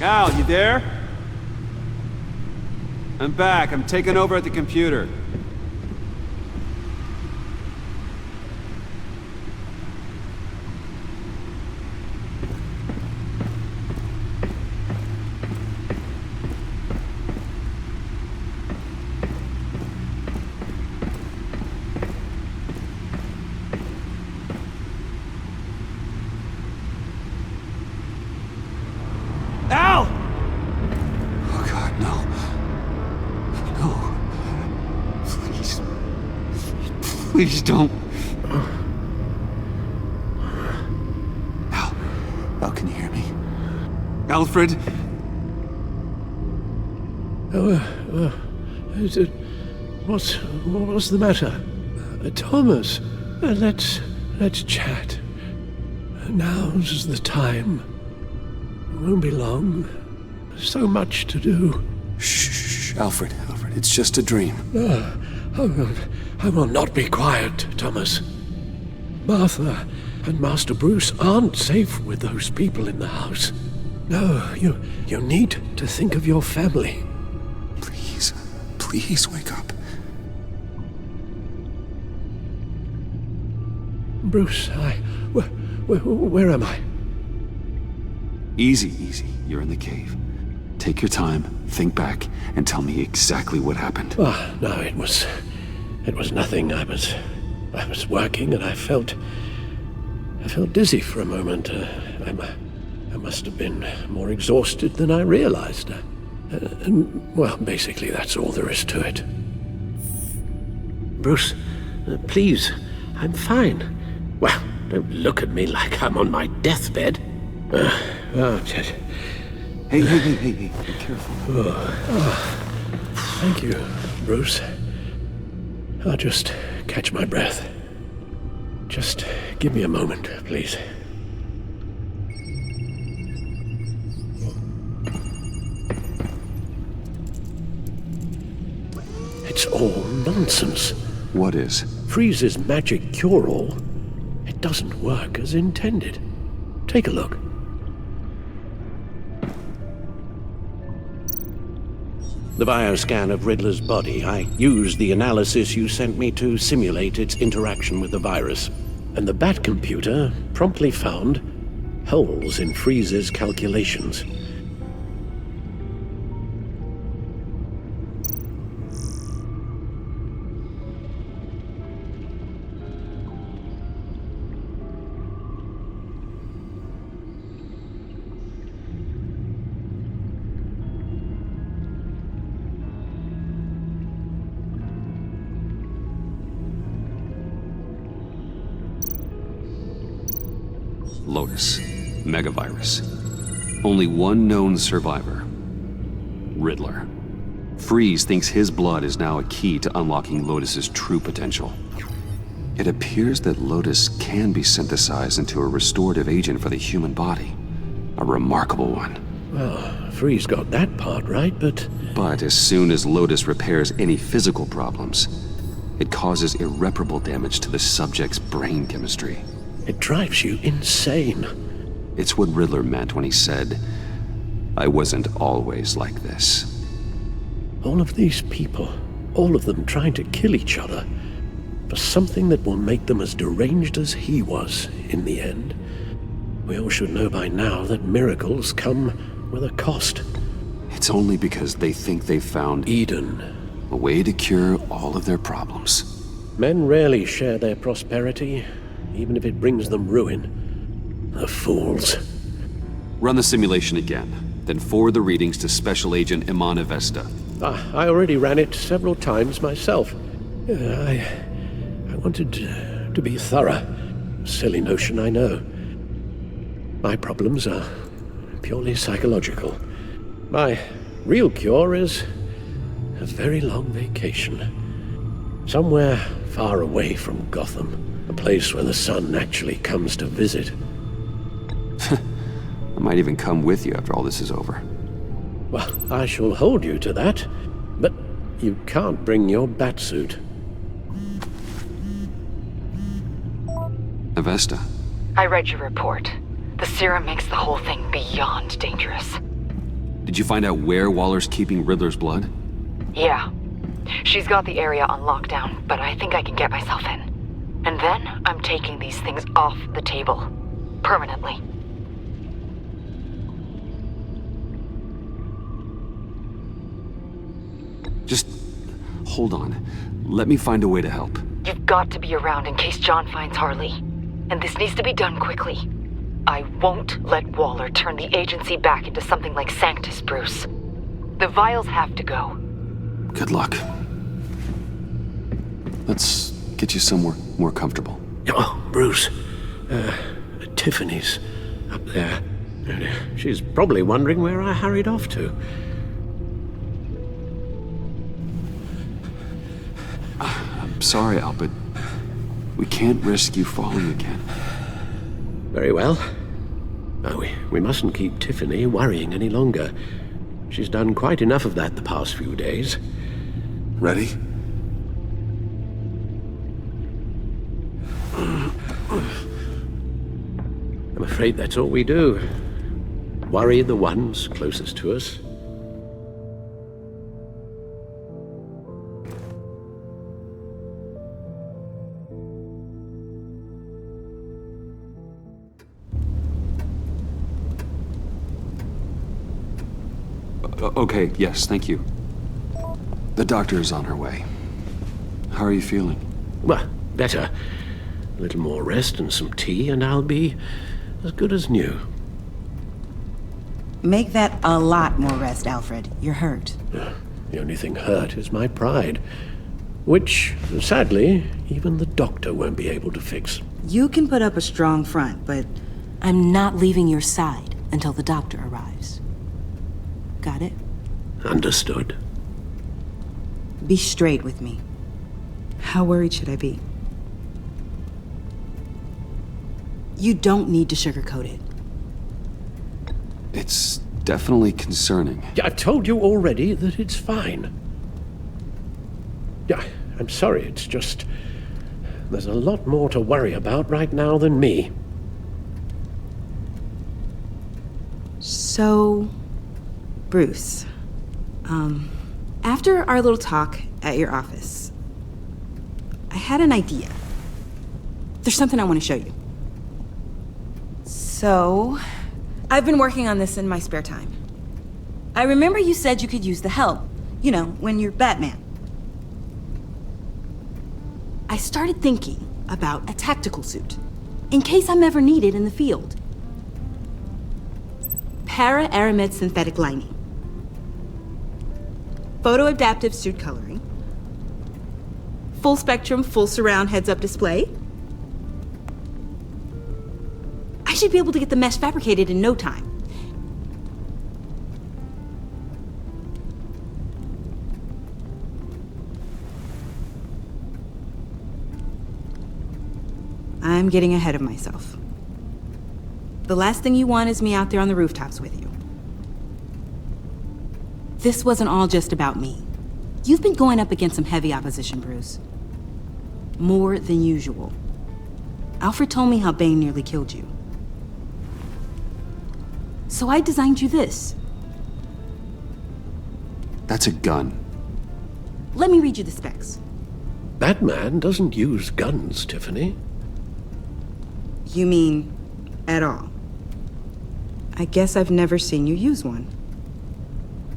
Al, you there? I'm back. I'm taking over at the computer. Please don't. Al, can you hear me? Alfred? What's the matter? Thomas, let's chat. Now's the time. It won't be long. So much to do. Shh, Alfred, it's just a dream. I will not be quiet, Thomas. Martha and Master Bruce aren't safe with those people in the house. No, you need to think of your family. Please wake up. Bruce, where am I? Easy. You're in the cave. Take your time, think back, and tell me exactly what happened. No, it was nothing. I was working and I felt dizzy for a moment. I must have been more exhausted than I realized. Well, basically that's all there is to it. Bruce, please, I'm fine. Well, don't look at me like I'm on my deathbed. Hey, be careful. Thank you, Bruce. I'll just catch my breath. Just give me a moment, please. It's all nonsense. What is? Freeze's magic cure-all. It doesn't work as intended. Take a look. The bioscan of Riddler's body. I used the analysis you sent me to simulate its interaction with the virus. And the Bat computer promptly found holes in Freeze's calculations. Lotus. Megavirus. Only one known survivor. Riddler. Freeze thinks his blood is now a key to unlocking Lotus's true potential. It appears that Lotus can be synthesized into a restorative agent for the human body. A remarkable one. Well, Freeze got that part right, but... But as soon as Lotus repairs any physical problems, it causes irreparable damage to the subject's brain chemistry. It drives you insane. It's what Riddler meant when he said, "I wasn't always like this." All of these people, all of them trying to kill each other, for something that will make them as deranged as he was in the end. We all should know by now that miracles come with a cost. It's only because they think they've found Eden. A way to cure all of their problems. Men rarely share their prosperity, even if it brings them ruin. The fools. Run the simulation again, then forward the readings to Special Agent Imana Vesta. I already ran it several times myself. I wanted to be thorough. Silly notion, I know. My problems are purely psychological. My real cure is a very long vacation. Somewhere far away from Gotham. A place where the sun actually comes to visit. I might even come with you after all this is over. Well, I shall hold you to that. But you can't bring your batsuit. Avesta. I read your report. The serum makes the whole thing beyond dangerous. Did you find out where Waller's keeping Riddler's blood? Yeah. She's got the area on lockdown, but I think I can get myself in. And then I'm taking these things off the table. Permanently. Just hold on. Let me find a way to help. You've got to be around in case John finds Harley. And this needs to be done quickly. I won't let Waller turn the agency back into something like Sanctus, Bruce. The vials have to go. Good luck. Let's get you somewhere more comfortable. Oh, Bruce. Tiffany's up there. She's probably wondering where I hurried off to. I'm sorry, Al, but we can't risk you falling again. Very well. We mustn't keep Tiffany worrying any longer. She's done quite enough of that the past few days. Ready? I'm afraid that's all we do. Worry the ones closest to us. Okay, yes, thank you. The doctor is on her way. How are you feeling? Well, better. A little more rest and some tea, and I'll be as good as new. Make that a lot more rest, Alfred. You're hurt. The only thing hurt is my pride, which, sadly, even the doctor won't be able to fix. You can put up a strong front, but I'm not leaving your side until the doctor arrives. Got it? Understood. Be straight with me. How worried should I be? You don't need to sugarcoat it. It's definitely concerning. Yeah, I've told you already that it's fine. Yeah, I'm sorry, it's just... there's a lot more to worry about right now than me. So... Bruce, after our little talk at your office, I had an idea. There's something I want to show you. So, I've been working on this in my spare time. I remember you said you could use the help, you know, when you're Batman. I started thinking about a tactical suit, in case I'm ever needed in the field. Para-aramid synthetic lining. Photo-adaptive suit coloring. Full spectrum, full surround heads-up display. I should be able to get the mesh fabricated in no time. I'm getting ahead of myself. The last thing you want is me out there on the rooftops with you. This wasn't all just about me. You've been going up against some heavy opposition, Bruce. More than usual. Alfred told me how Bane nearly killed you. So I designed you this. That's a gun. Let me read you the specs. Batman doesn't use guns, Tiffany. You mean at all? I guess I've never seen you use one.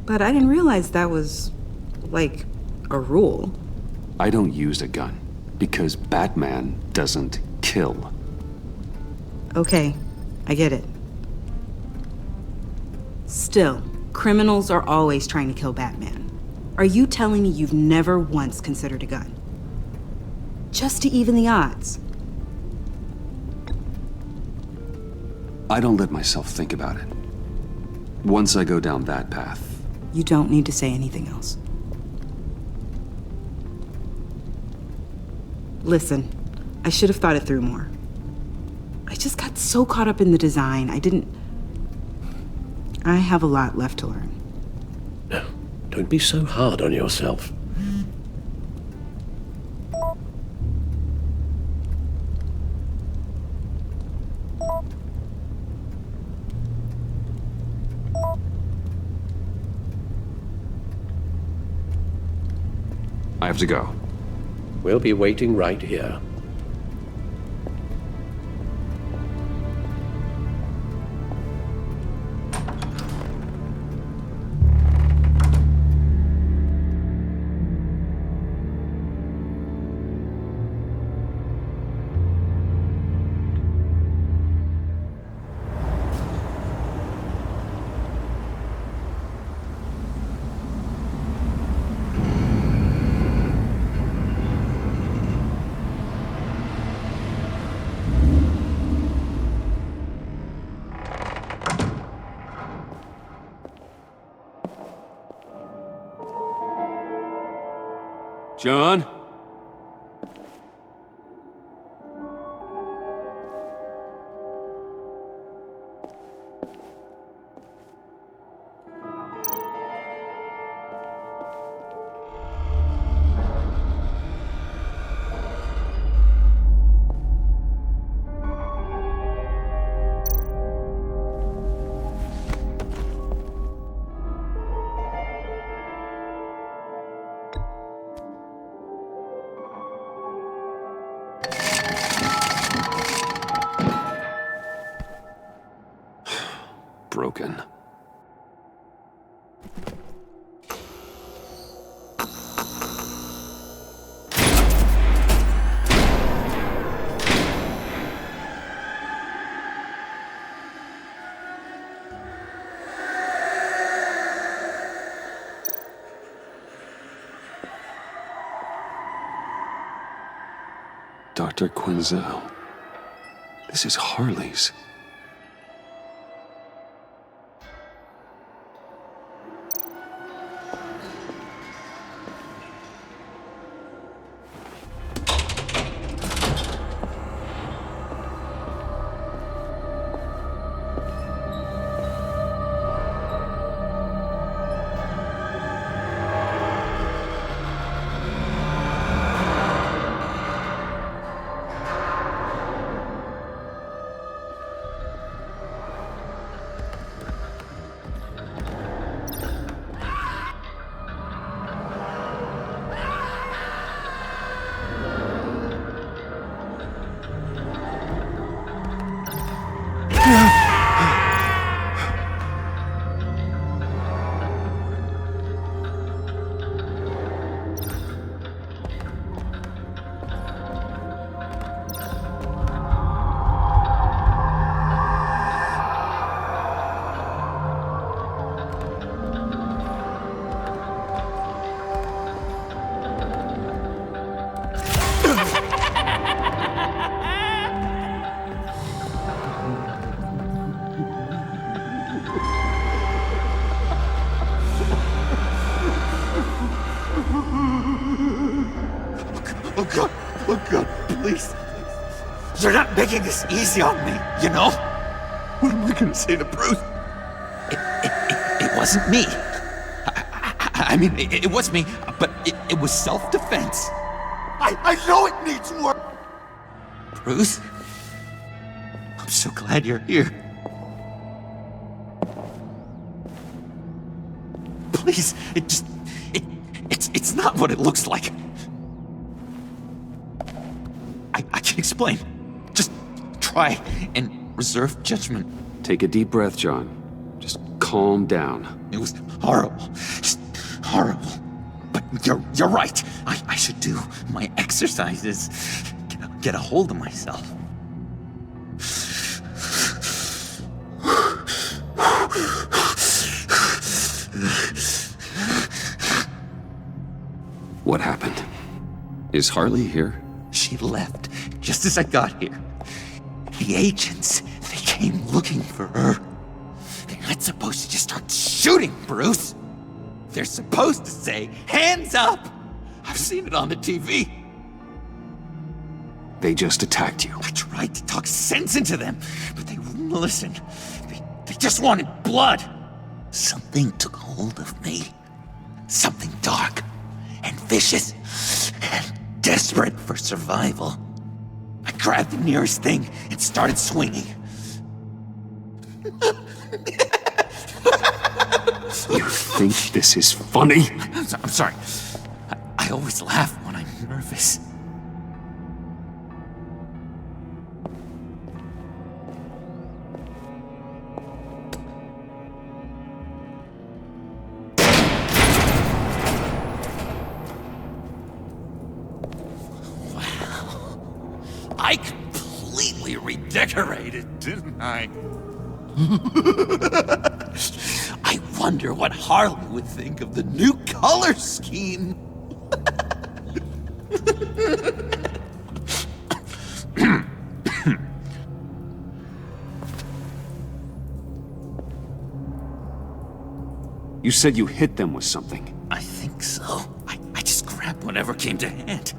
But I didn't realize that was, like, a rule. I don't use a gun because Batman doesn't kill. Okay, I get it. Still, criminals are always trying to kill Batman. Are you telling me you've never once considered a gun? Just to even the odds. I don't let myself think about it. Once I go down that path... You don't need to say anything else. Listen, I should have thought it through more. I just got so caught up in the design, I have a lot left to learn. No, don't be so hard on yourself. I have to go. We'll be waiting right here. John? Broken. Dr. Quinzel. This is Harley's. Oh God, please. You're not making this easy on me, you know? What am I gonna say to Bruce? It wasn't me. I mean, it was me, but it was self-defense. I know it needs work. Bruce, I'm so glad you're here. Please, it's not what it looks like. I can explain. Just try and reserve judgment. Take a deep breath, John. Just calm down. It was horrible. Just horrible. But you're right. I should do my exercises. Get a hold of myself. What happened? Is Harley here? She left just as I got here. The agents, they came looking for her. They're not supposed to just start shooting, Bruce. They're supposed to say, hands up! I've seen it on the TV. They just attacked you. I tried to talk sense into them, but they wouldn't listen. They just wanted blood. Something took hold of me. Something dark and vicious and desperate for survival. I grabbed the nearest thing and started swinging. You think this is funny? I'm sorry. I always laugh when I'm nervous. I completely redecorated, didn't I? I wonder what Harley would think of the new color scheme. You said you hit them with something. I think so. I just grabbed whatever came to hand.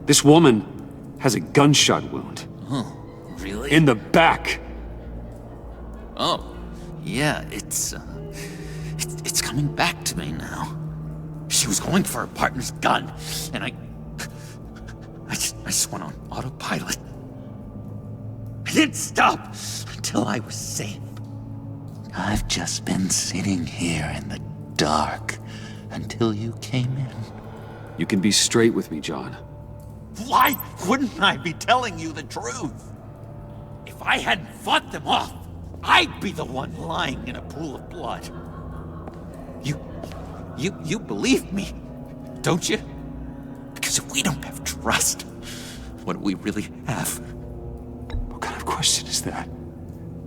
This woman has a gunshot wound. Oh, really? In the back. Oh, yeah, it's coming back to me now. She was going for her partner's gun, and I just went on autopilot. I didn't stop until I was safe. I've just been sitting here in the dark until you came in. You can be straight with me, John. Why wouldn't I be telling you the truth? If I hadn't fought them off, I'd be the one lying in a pool of blood. You believe me, don't you? Because if we don't have trust, what do we really have? What kind of question is that?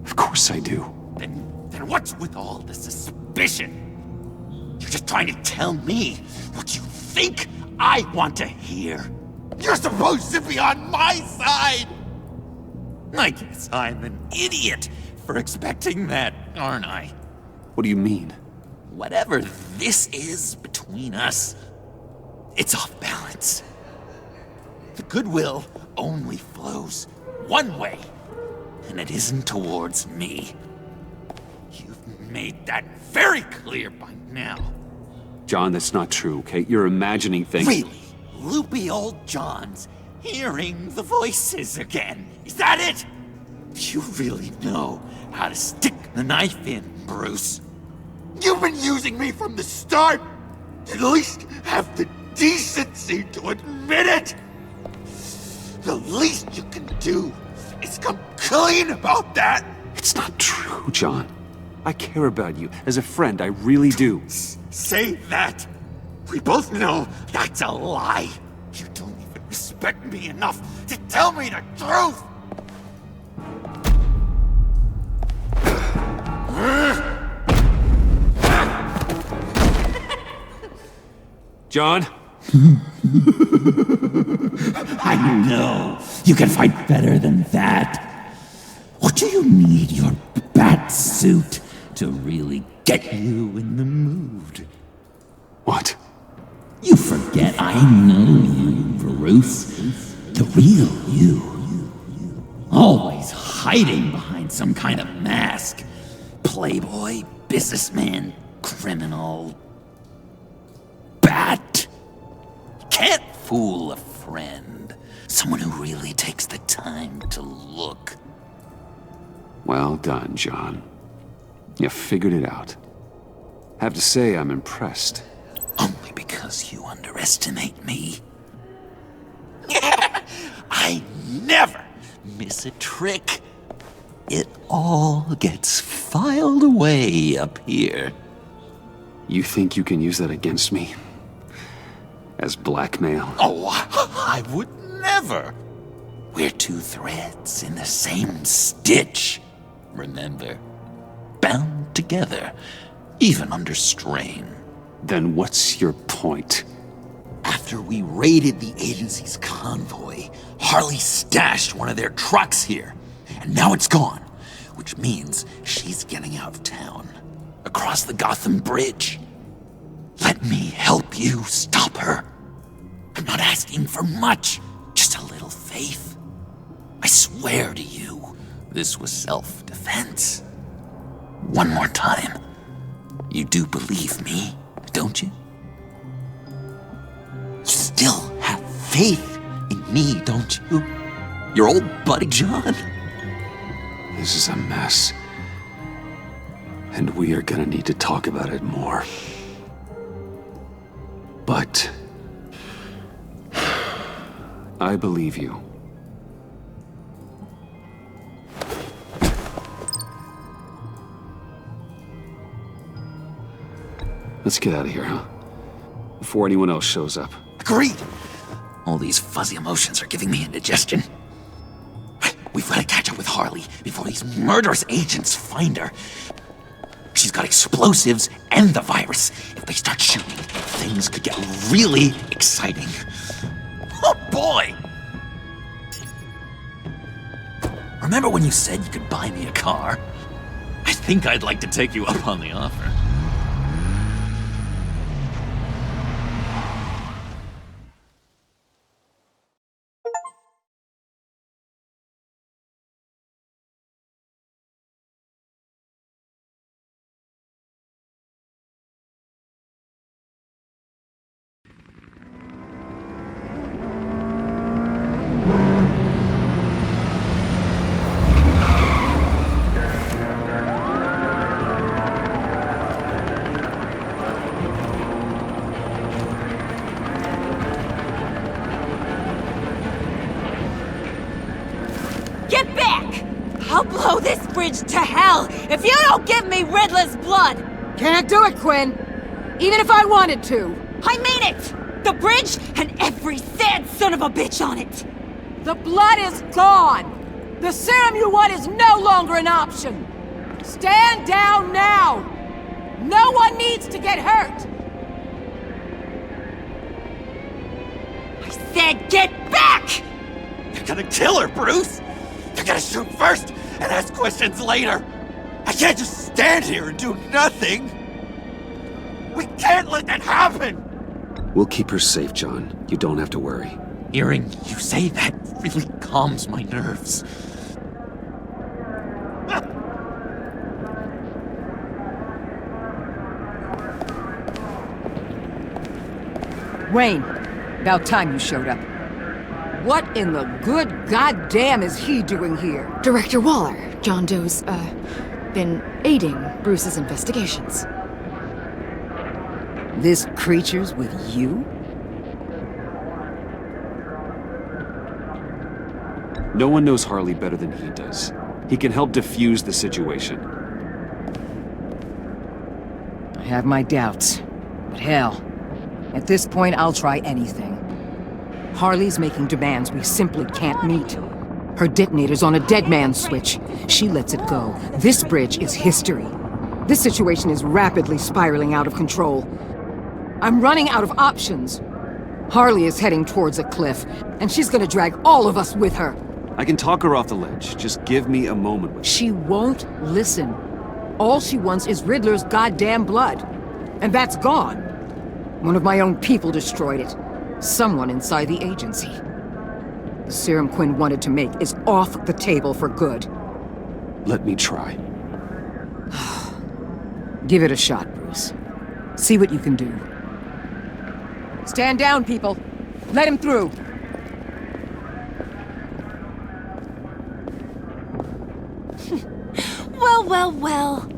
Of course I do. Then what's with all the suspicion? You're just trying to tell me what you think I want to hear. You're supposed to be on my side! I guess I'm an idiot for expecting that, aren't I? What do you mean? Whatever this is between us, it's off balance. The goodwill only flows one way, and it isn't towards me. You've made that very clear by now. John, that's not true, okay? You're imagining things. Really? Loopy old John's hearing the voices again. Is that it? You really know how to stick the knife in, Bruce. You've been using me from the start. At least have the decency to admit it. The least you can do is come clean about that. It's not true, John. I care about you. As a friend, I really do. Say that. We both know that's a lie. You don't even respect me enough to tell me the truth. John? I know. You can fight better than that. What do you need your bat suit to really get you in the mood? What? You forget I know you, Bruce. The real you. Always hiding behind some kind of mask. Playboy, businessman, criminal. Bat. Can't fool a friend. Someone who really takes the time to look. Well done, John. You figured it out. Have to say, I'm impressed. Only because you underestimate me. I never miss a trick. It all gets filed away up here. You think you can use that against me? As blackmail? Oh, I would never. We're two threads in the same stitch. Remember? Bound together, even under strain. Then what's your point? After we raided the agency's convoy, Harley stashed one of their trucks here. And now it's gone, which means she's getting out of town. Across the Gotham Bridge. Let me help you stop her. I'm not asking for much, just a little faith. I swear to you, this was self-defense. One more time. You do believe me, don't you? You still have faith in me, don't you? Your old buddy John? This is a mess. And we are gonna need to talk about it more. But I believe you. Let's get out of here, huh? Before anyone else shows up. Agreed. All these fuzzy emotions are giving me indigestion. We've got to catch up with Harley before these murderous agents find her. She's got explosives and the virus. If they start shooting, things could get really exciting. Oh boy! Remember when you said you could buy me a car? I think I'd like to take you up on the offer. bridge to hell if you don't give me Riddler's blood! Can't do it, Quinn. Even if I wanted to. I mean it! The bridge and every sad son of a bitch on it! The blood is gone! The serum you want is no longer an option! Stand down now! No one needs to get hurt! I said get back! You're gonna kill her, Bruce! You're gonna shoot first and ask questions later! I can't just stand here and do nothing! We can't let that happen! We'll keep her safe, John. You don't have to worry. Hearing you say that really calms my nerves. Wayne, about time you showed up. What in the good goddamn is he doing here? Director Waller, John Doe's, been aiding Bruce's investigations. This creature's with you? No one knows Harley better than he does. He can help defuse the situation. I have my doubts, but hell, at this point I'll try anything. Harley's making demands we simply can't meet. Her detonator's on a dead man's switch. She lets it go. This bridge is history. This situation is rapidly spiraling out of control. I'm running out of options. Harley is heading towards a cliff, and she's gonna drag all of us with her. I can talk her off the ledge. Just give me a moment with her. She won't listen. All she wants is Riddler's goddamn blood. And that's gone. One of my own people destroyed it. Someone inside the agency. The serum Quinn wanted to make is off the table for good. Let me try. Give it a shot, Bruce. See what you can do. Stand down, people. Let him through. Well, well, well.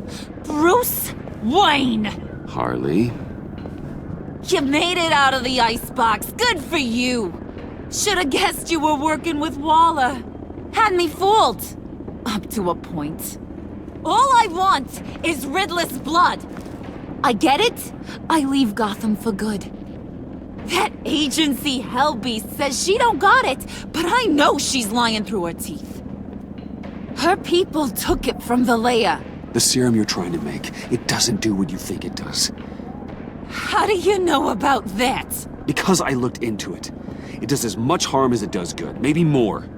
Bruce Wayne! Harley? You made it out of the icebox. Good for you. Should have guessed you were working with Waller. Had me fooled. Up to a point. All I want is Riddler's blood. I get it. I leave Gotham for good. That agency hellbeast says she don't got it, but I know she's lying through her teeth. Her people took it from the lair. The serum you're trying to make, it doesn't do what you think it does. How do you know about that? Because I looked into it. It does as much harm as it does good, maybe more.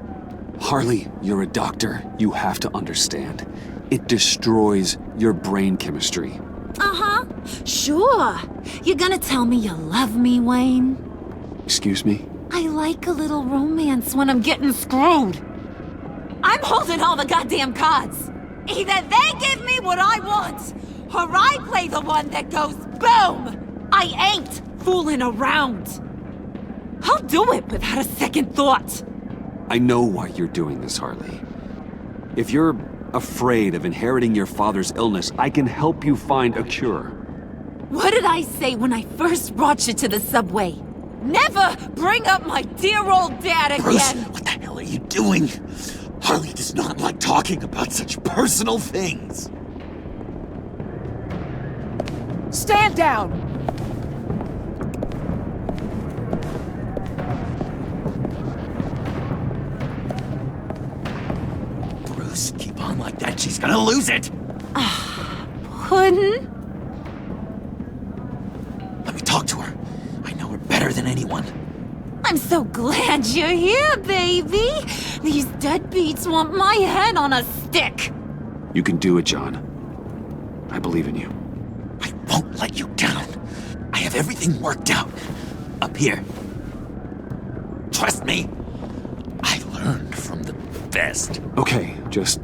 Harley, you're a doctor. You have to understand. It destroys your brain chemistry. Uh-huh. Sure. You're gonna tell me you love me, Wayne? Excuse me? I like a little romance when I'm getting screwed. I'm holding all the goddamn cards. Either they give me what I want, or I play the one that goes boom! I ain't fooling around. I'll do it without a second thought. I know why you're doing this, Harley. If you're afraid of inheriting your father's illness, I can help you find a cure. What did I say when I first brought you to the subway? Never bring up my dear old dad again! Bruce, what the hell are you doing? Harley does not like talking about such personal things. Stand down! Bruce, keep on like that. She's gonna lose it. Puddin'? Let me talk to her. I know her better than anyone. I'm so glad you're here, baby. These deadbeats want my head on a stick. You can do it, John. I believe in you. I won't let you down. I have everything worked out. Up here. Trust me. I learned from the best. Okay, just...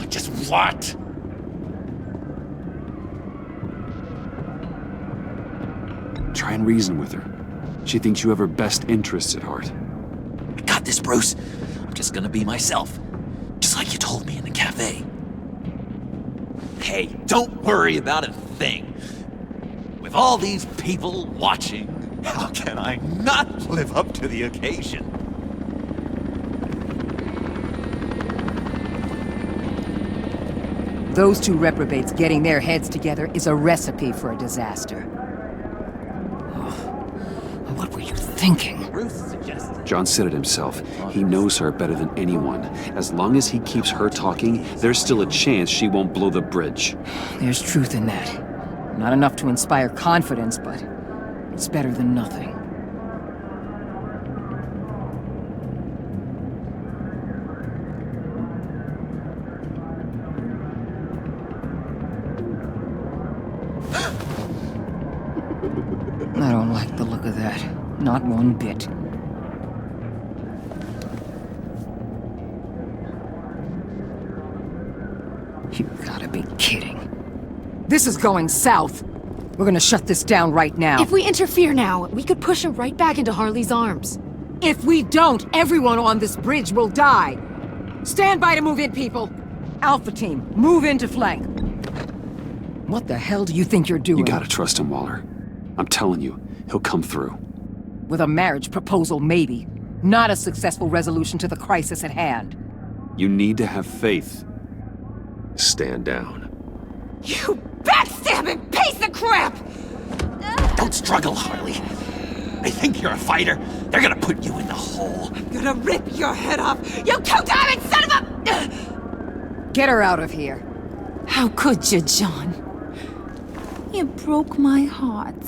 Just what? Try and reason with her. She thinks you have her best interests at heart. I got this, Bruce. I'm just gonna be myself. Just like you told me in the cafe. Hey, don't worry about a thing. With all these people watching, how can I not live up to the occasion? Those two reprobates getting their heads together is a recipe for a disaster. What were you thinking? John said it himself. He knows her better than anyone. As long as he keeps her talking, there's still a chance she won't blow the bridge. There's truth in that. Not enough to inspire confidence, but it's better than nothing. I don't like the look of that. Not one bit. You gotta be kidding. This is going south. We're gonna shut this down right now. If we interfere now, we could push him right back into Harley's arms. If we don't, everyone on this bridge will die. Stand by to move in, people. Alpha team, move into flank. What the hell do you think you're doing? You gotta trust him, Waller. I'm telling you, he'll come through. With a marriage proposal, maybe. Not a successful resolution to the crisis at hand. You need to have faith. Stand down. You backstabbing piece of crap! Don't struggle, Harley. They think you're a fighter. They're gonna put you in the hole. I'm gonna rip your head off, you two-diamond son of a... Get her out of here. How could you, John? You broke my heart.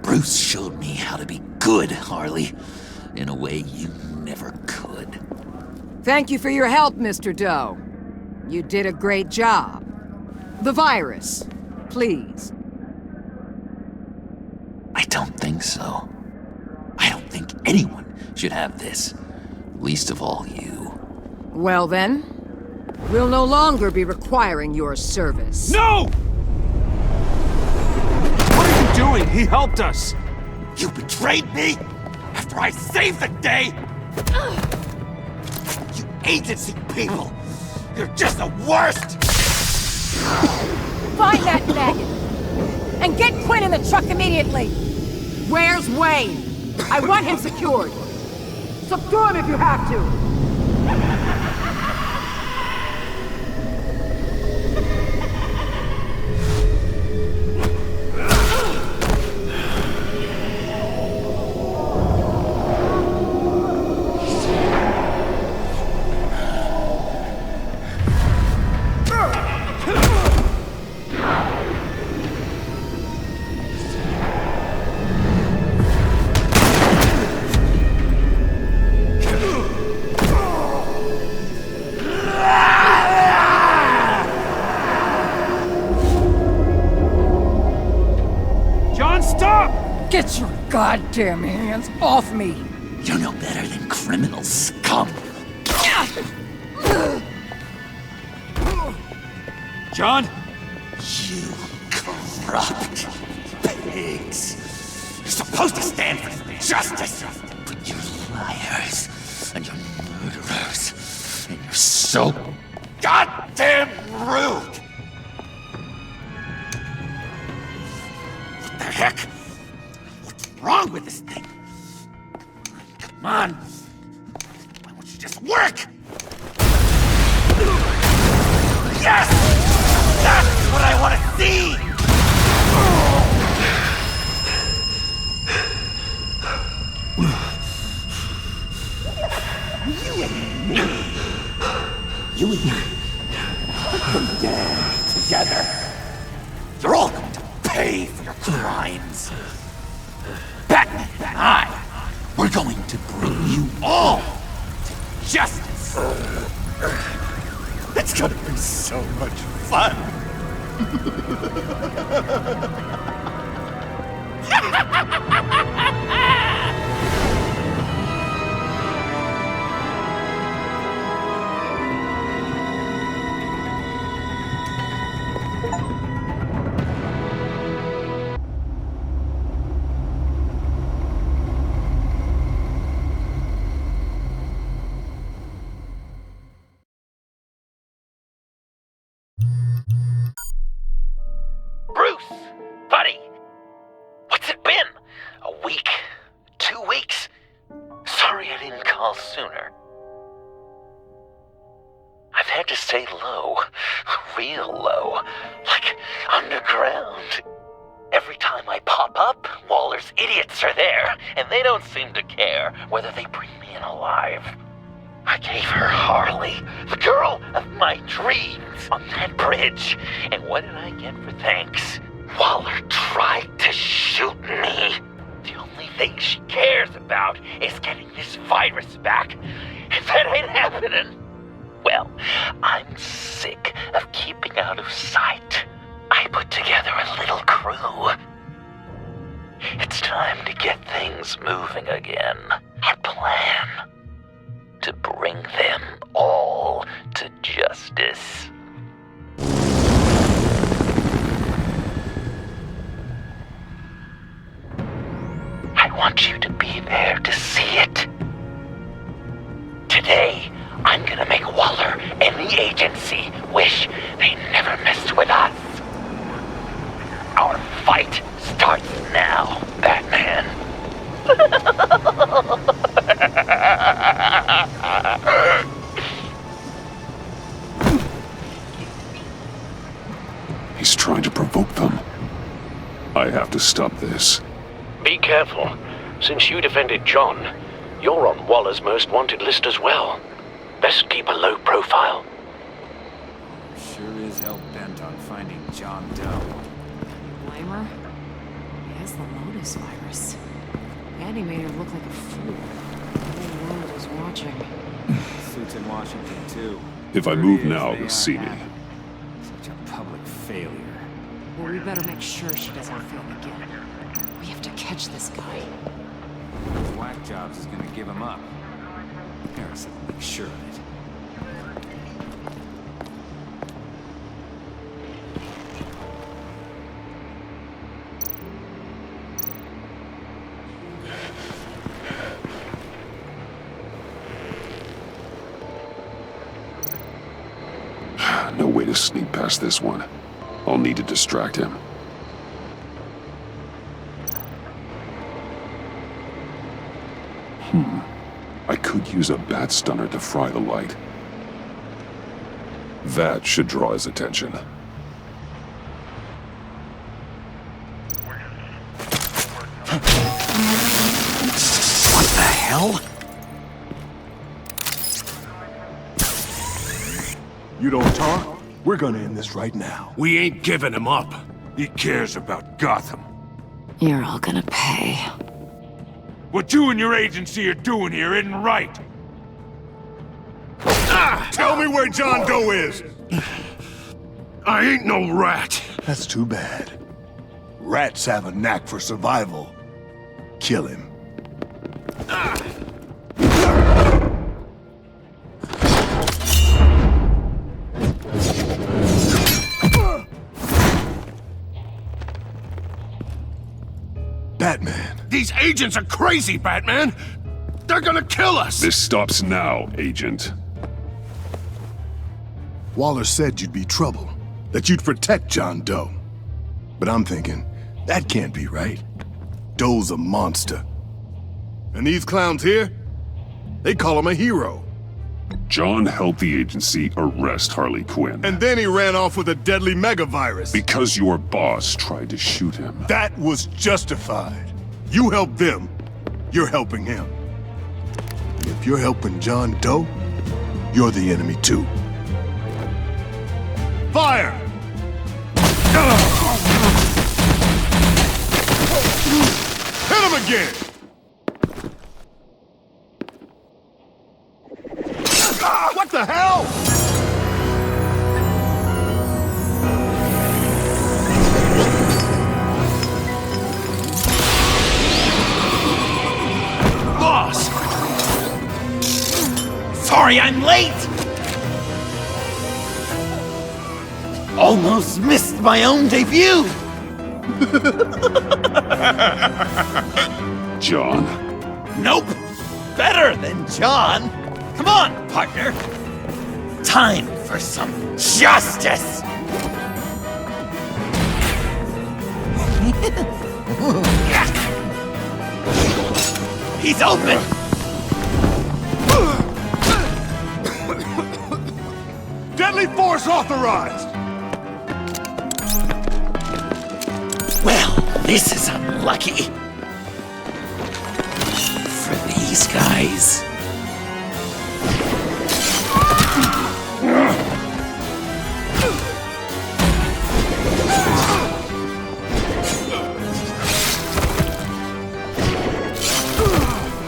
Bruce showed me how to be good, Harley. In a way you never could. Thank you for your help, Mr. Doe. You did a great job. The virus, please. I don't think so. I don't think anyone should have this. Least of all you. Well then, we'll no longer be requiring your service. No! What are you doing? He helped us! You betrayed me after I saved the day! You agency people! You're just the worst! Find that maggot! And get Quinn in the truck immediately! Where's Wayne? I want him secured! Subdue him if you have to! Get your goddamn hands off me! You're no better than criminal scum. John? You corrupt pigs. You're supposed to stand for justice, but you're liars and you're murderers, and you're so goddamn rude. What the heck? What's wrong with this thing? Come on. Why won't you just work? Yes! That's what I want to see! You and me, we're dead together. You're all going to pay for your crimes. Batman and I, we're going to bring you all to justice. It's gonna be so much fun. Bruce, buddy, what's it been? A week? 2 weeks? Sorry I didn't call sooner. I've had to stay low. Real low. Like underground. Every time I pop up, Waller's idiots are there, and they don't seem to care whether they bring me in alive. I gave her Harley, the girl of my dreams, on that bridge. And what did I get for thanks? Waller tried to shoot me. The only thing she cares about is getting this virus back. If that ain't happening, well, I'm sick of keeping out of sight. I put together a little crew. It's time to get things moving again. A plan. To bring them all to justice. I want you to be there to see it. Today, I'm gonna make Waller and the agency wish they never messed with us. Our fight starts now, Batman. He's trying to provoke them. I have to stop this. Be careful. Since you defended John, you're on Waller's most wanted list as well. Best keep a low profile. Sure is hell-bent on finding John Doe. Blame her? He has the Lotus virus. And he made her look like a fool. The whole world is watching. Suits in Washington, too. If I move now, you'll see me. Such a public failure. Well, we better make sure she doesn't fail again. We have to catch this guy. Whack Jobs is gonna give him up. Harrison will make sure of it. No way to sneak past this one. I'll need to distract him. I could use a bat stunner to fry the light. That should draw his attention. What the hell? You don't talk? We're gonna end this right now. We ain't giving him up. He cares about Gotham. You're all gonna pay. What you and your agency are doing here isn't right. Tell me where John Doe is! I ain't no rat. That's too bad. Rats have a knack for survival. Kill him. Batman. These agents are crazy, Batman! They're gonna kill us! This stops now, Agent. Waller said you'd be trouble, that you'd protect John Doe. But I'm thinking, that can't be right. Doe's a monster. And these clowns here, they call him a hero. John helped the agency arrest Harley Quinn. And then he ran off with a deadly megavirus. Because your boss tried to shoot him. That was justified. You helped them, you're helping him. And if you're helping John Doe, you're the enemy too. Fire! Hit him again! What the hell? Boss! Sorry I'm late! Almost missed my own debut! John? Nope! Better than John! Come on, partner! Time for some justice! He's open! Enemy force authorized! Well, this is unlucky. For these guys.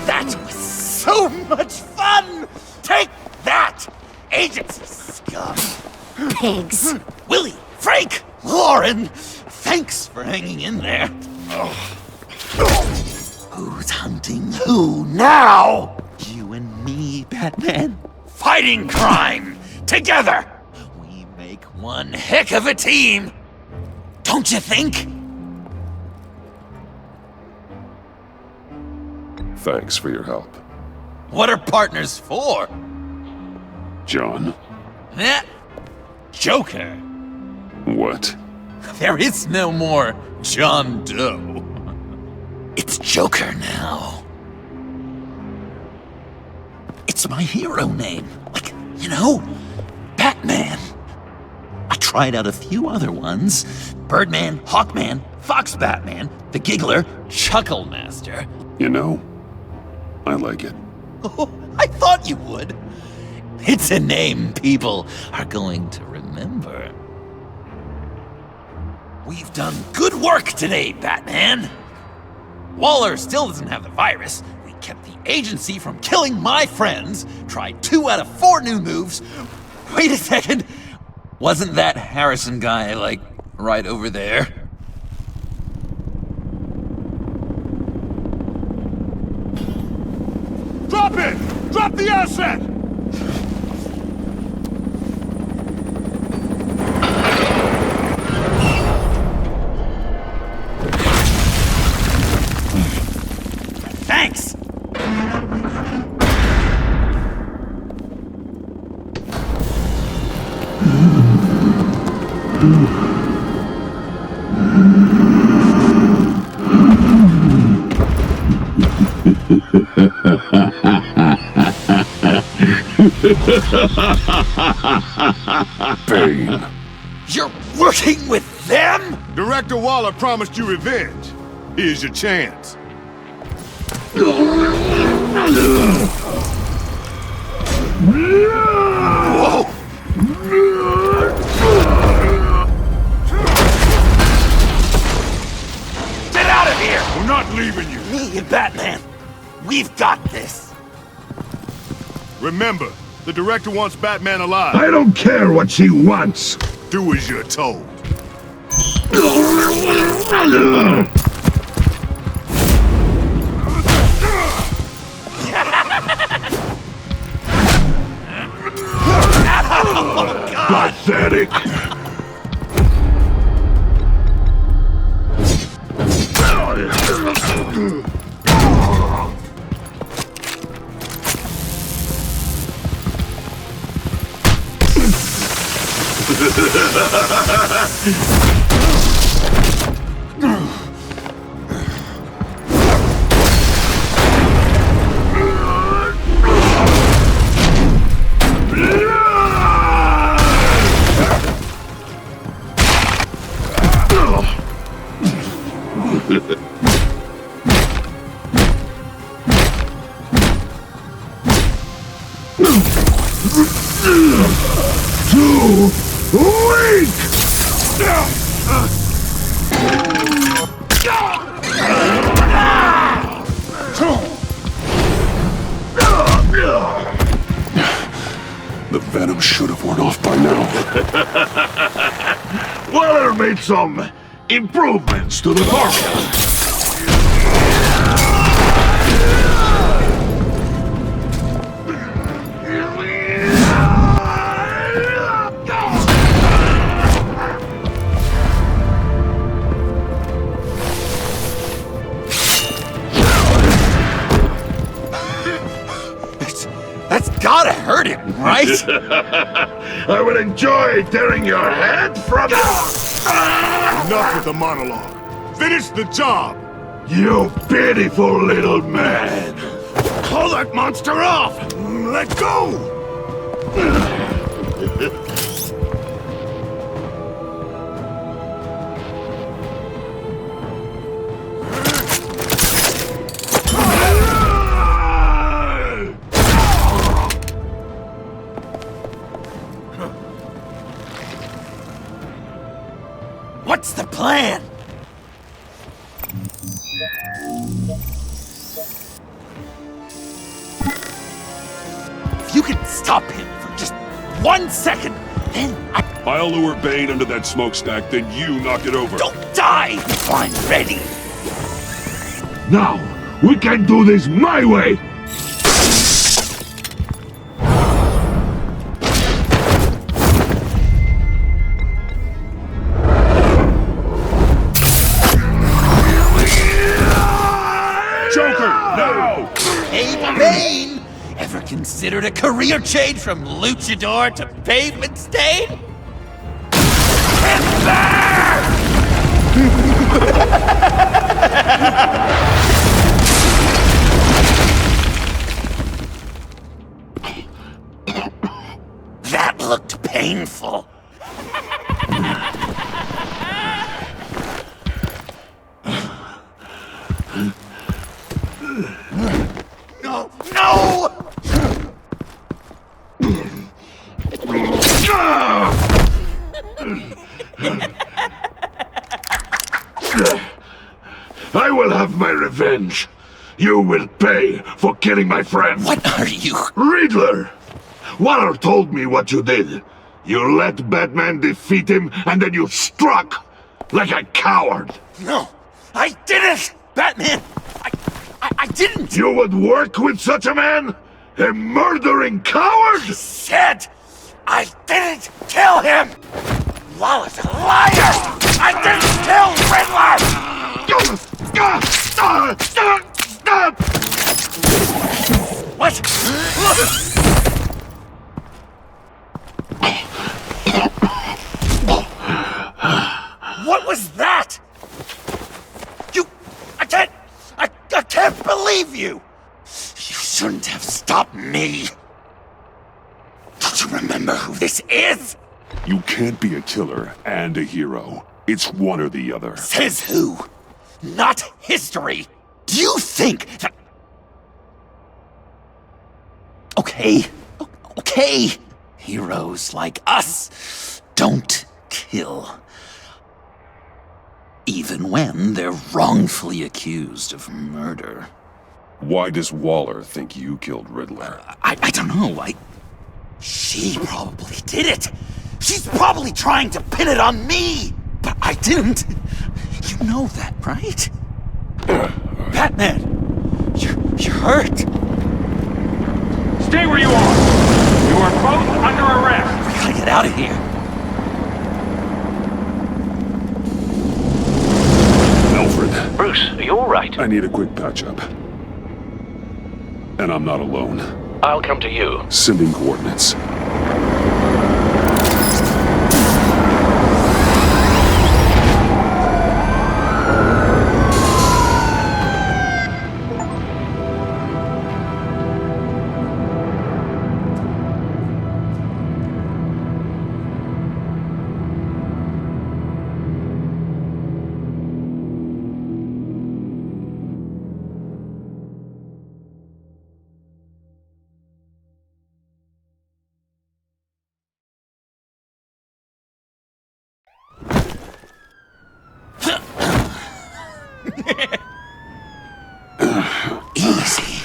That was so much fun! Take that, agents scum! Pigs. Willie, Frank, Lauren, thanks for hanging in there. Who's hunting who now? You and me, Batman. Fighting crime together. We make one heck of a team. Don't you think? Thanks for your help. What are partners for? John? Eh? Joker. What? There is no more John Doe. It's Joker now. It's my hero name. Like, you know, Batman. I tried out a few other ones. Birdman, Hawkman, Fox Batman, the Giggler, Chuckle Master. You know, I like it. Oh, I thought you would. It's a name people are going to remember. We've done good work today, Batman. Waller still doesn't have the virus. We kept the agency from killing my friends. Tried 2 out of 4 new moves. Wait a second. Wasn't that Harrison guy, like, right over there? Drop it! Drop the asset! Thanks! Bane. You're working with them? Director Waller promised you revenge. Here's your chance. Whoa! Get out of here! We're not leaving you. Me and Batman, we've got this. Remember, the director wants Batman alive. I don't care what she wants. Do as you're told. Pathetic. Too weak! The venom should have worn off by now. Waller made some improvements to the formula. That's gotta hurt him, right? I will enjoy tearing your head from it. Enough with the monologue. Finish the job. You pitiful little man. Call that monster off. Let go. What's the plan? If you can stop him for just 1 second, then I'll lure Bane under that smokestack, then you knock it over. Don't die if I'm ready! Now, we can do this my way! Joker, now! Hey, Bane! Ever considered a career change from luchador to pavement stain? That looked painful. No! No! I will have my revenge. You will pay for killing my friend. What are you? Riddler! Waller told me what you did. You let Batman defeat him, and then you struck like a coward. No, I didn't! Batman! I didn't! You would work with such a man? A murdering coward? I said I didn't kill him! Waller's a liar! I didn't kill Riddler! What? What was that? I can't believe you! You shouldn't have stopped me! Don't you remember who this is? You can't be a killer and a hero. It's one or the other. Says who? Not history! Do you think that... Okay. Heroes like us don't kill. Even when they're wrongfully accused of murder. Why does Waller think you killed Riddler? I don't know. She probably did it. She's probably trying to pin it on me. But I didn't. You know that, right? Batman! You're hurt. Stay where you are. You are both under arrest. We gotta get out of here. Alfred. Bruce, are you alright? I need a quick patch-up. And I'm not alone. I'll come to you. Sending coordinates. Easy.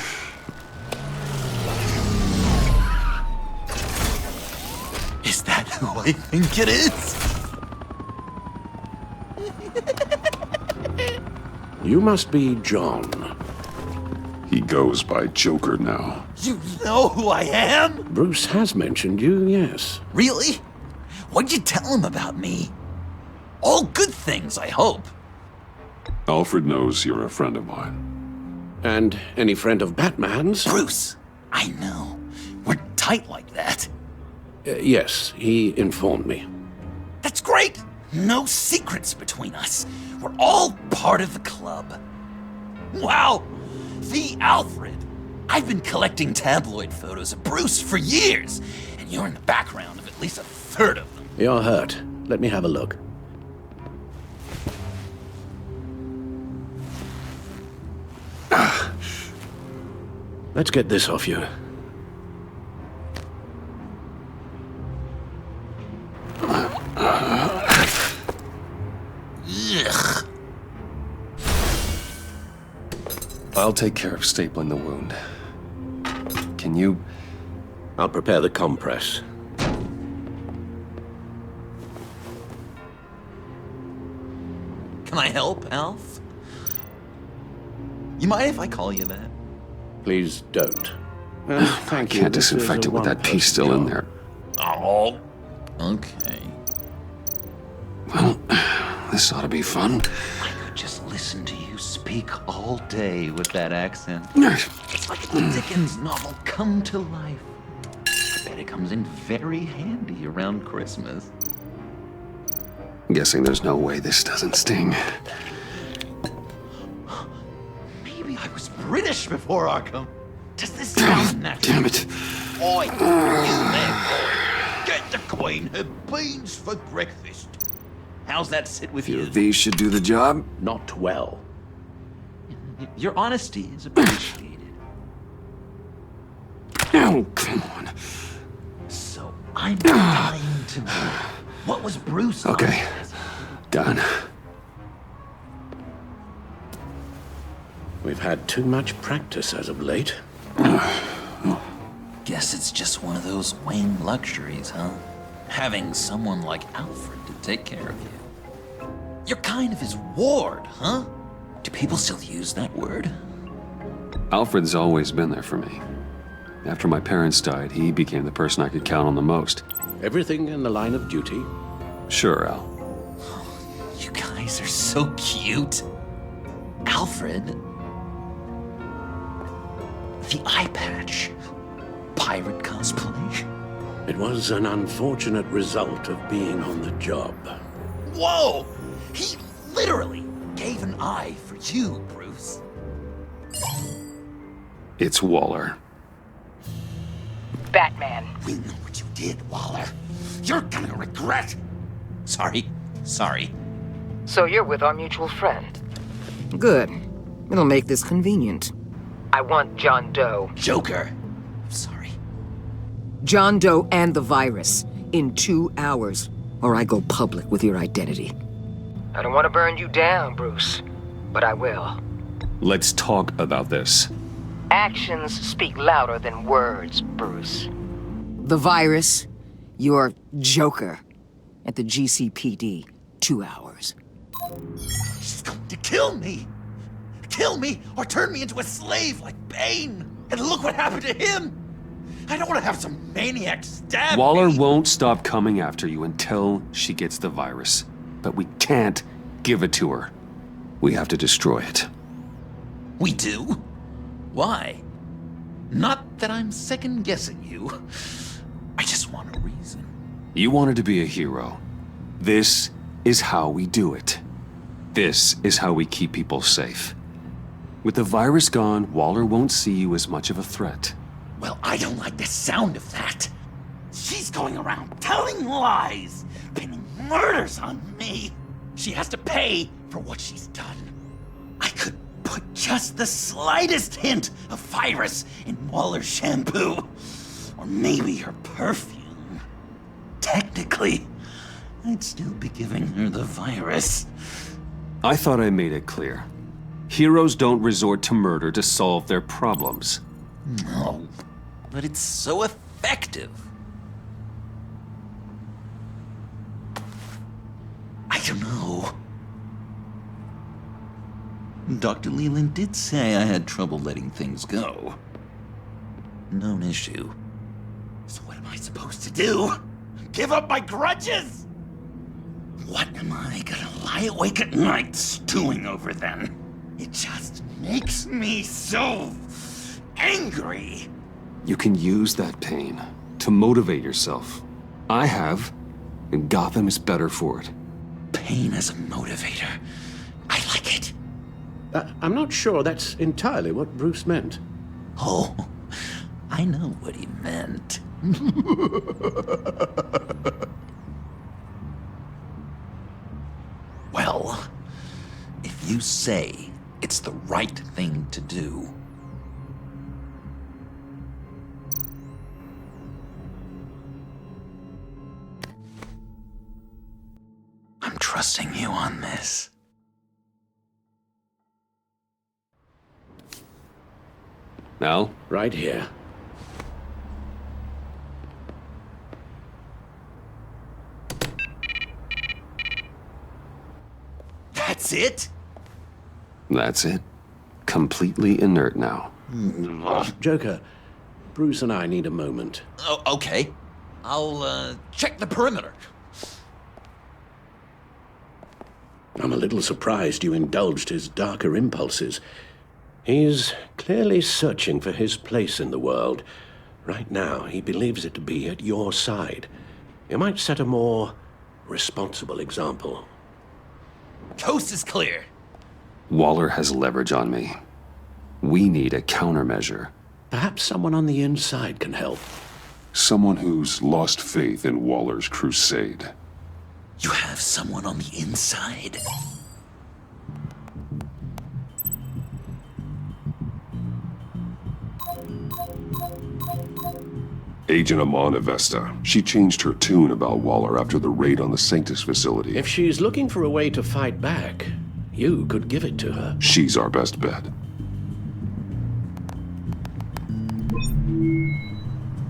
Is that who I think it is? You must be John. He goes by Joker now. You know who I am? Bruce has mentioned you, yes. Really? What'd you tell him about me? All good things, I hope. Alfred knows you're a friend of mine. And any friend of Batman's? Bruce, I know. We're tight like that. Yes, he informed me. That's great! No secrets between us. We're all part of the club. Wow! The Alfred! I've been collecting tabloid photos of Bruce for years, and you're in the background of at least a third of them. You're hurt. Let me have a look. Let's get this off you. I'll take care of stapling the wound. Can you... I'll prepare the compress. Can I help, Alf? You mind if I call you that? Please don't. I can't disinfect it with that piece still in there. Oh, okay. Well, this ought to be fun. I could just listen to you speak all day with that accent. It's like a Dickens novel come to life. I bet it comes in very handy around Christmas. I'm guessing there's no way this doesn't sting. Maybe I was British before Arkham. Does this sound natural? Damn it. Oi, you there, boy. Get the Queen her beans for breakfast. How's that sit with you? These should do the job. Not well. Your honesty is appreciated. Oh, come on. So I'm dying to know. What was Bruce like? Okay. Done. We've had too much practice as of late. Guess it's just one of those Wayne luxuries, huh? Having someone like Alfred to take care of you. You're kind of his ward, huh? Do people still use that word? Alfred's always been there for me. After my parents died, he became the person I could count on the most. Everything in the line of duty? Sure, Al. You guys are so cute. Alfred. The eye patch. Pirate cosplay. It was an unfortunate result of being on the job. Whoa! He literally gave an eye for you, Bruce. It's Waller. Batman. We know what you did, Waller. You're gonna regret. Sorry. So you're with our mutual friend. Good. It'll make this convenient. I want John Doe. Joker. Sorry. John Doe and the virus in 2 hours, or I go public with your identity. I don't want to burn you down, Bruce, but I will. Let's talk about this. Actions speak louder than words, Bruce. The virus, your Joker, at the GCPD, 2 hours. She's going to kill me. Kill me or turn me into a slave like Bane. And look what happened to him. I don't want to have some maniac stab Waller me. won't stop coming after you until she gets the virus. But we can't give it to her. We have to destroy it. We do? Why? Not that I'm second-guessing you. I just want a reason. You wanted to be a hero. This is how we do it. This is how we keep people safe. With the virus gone, Waller won't see you as much of a threat. Well, I don't like the sound of that. She's going around telling lies, pinning murders on me. She has to pay for what she's done. I could put just the slightest hint of virus in Waller's shampoo. Or maybe her perfume. Technically, I'd still be giving her the virus. I thought I made it clear. Heroes don't resort to murder to solve their problems. No, but it's so effective. I don't know. Dr. Leland did say I had trouble letting things go. Known issue. So what am I supposed to do? Give up my grudges? What am I gonna lie awake at night stewing over then? It just makes me so angry. You can use that pain to motivate yourself. I have, and Gotham is better for it. Pain as a motivator. I like it. I'm not sure that's entirely what Bruce meant. Oh, I know what he meant. Well, if you say it's the right thing to do, I'm trusting you on this. Al? Right here. That's it? That's it. Completely inert now. Joker, Bruce and I need a moment. Oh, okay. I'll, check the perimeter. I'm a little surprised you indulged his darker impulses. He's clearly searching for his place in the world. Right now, he believes it to be at your side. You might set a more responsible example. Coast is clear. Waller has leverage on me. We need a countermeasure. Perhaps someone on the inside can help. Someone who's lost faith in Waller's crusade. You have someone on the inside? Agent Amana Vesta. She changed her tune about Waller after the raid on the Sanctus facility. If she's looking for a way to fight back, you could give it to her. She's our best bet.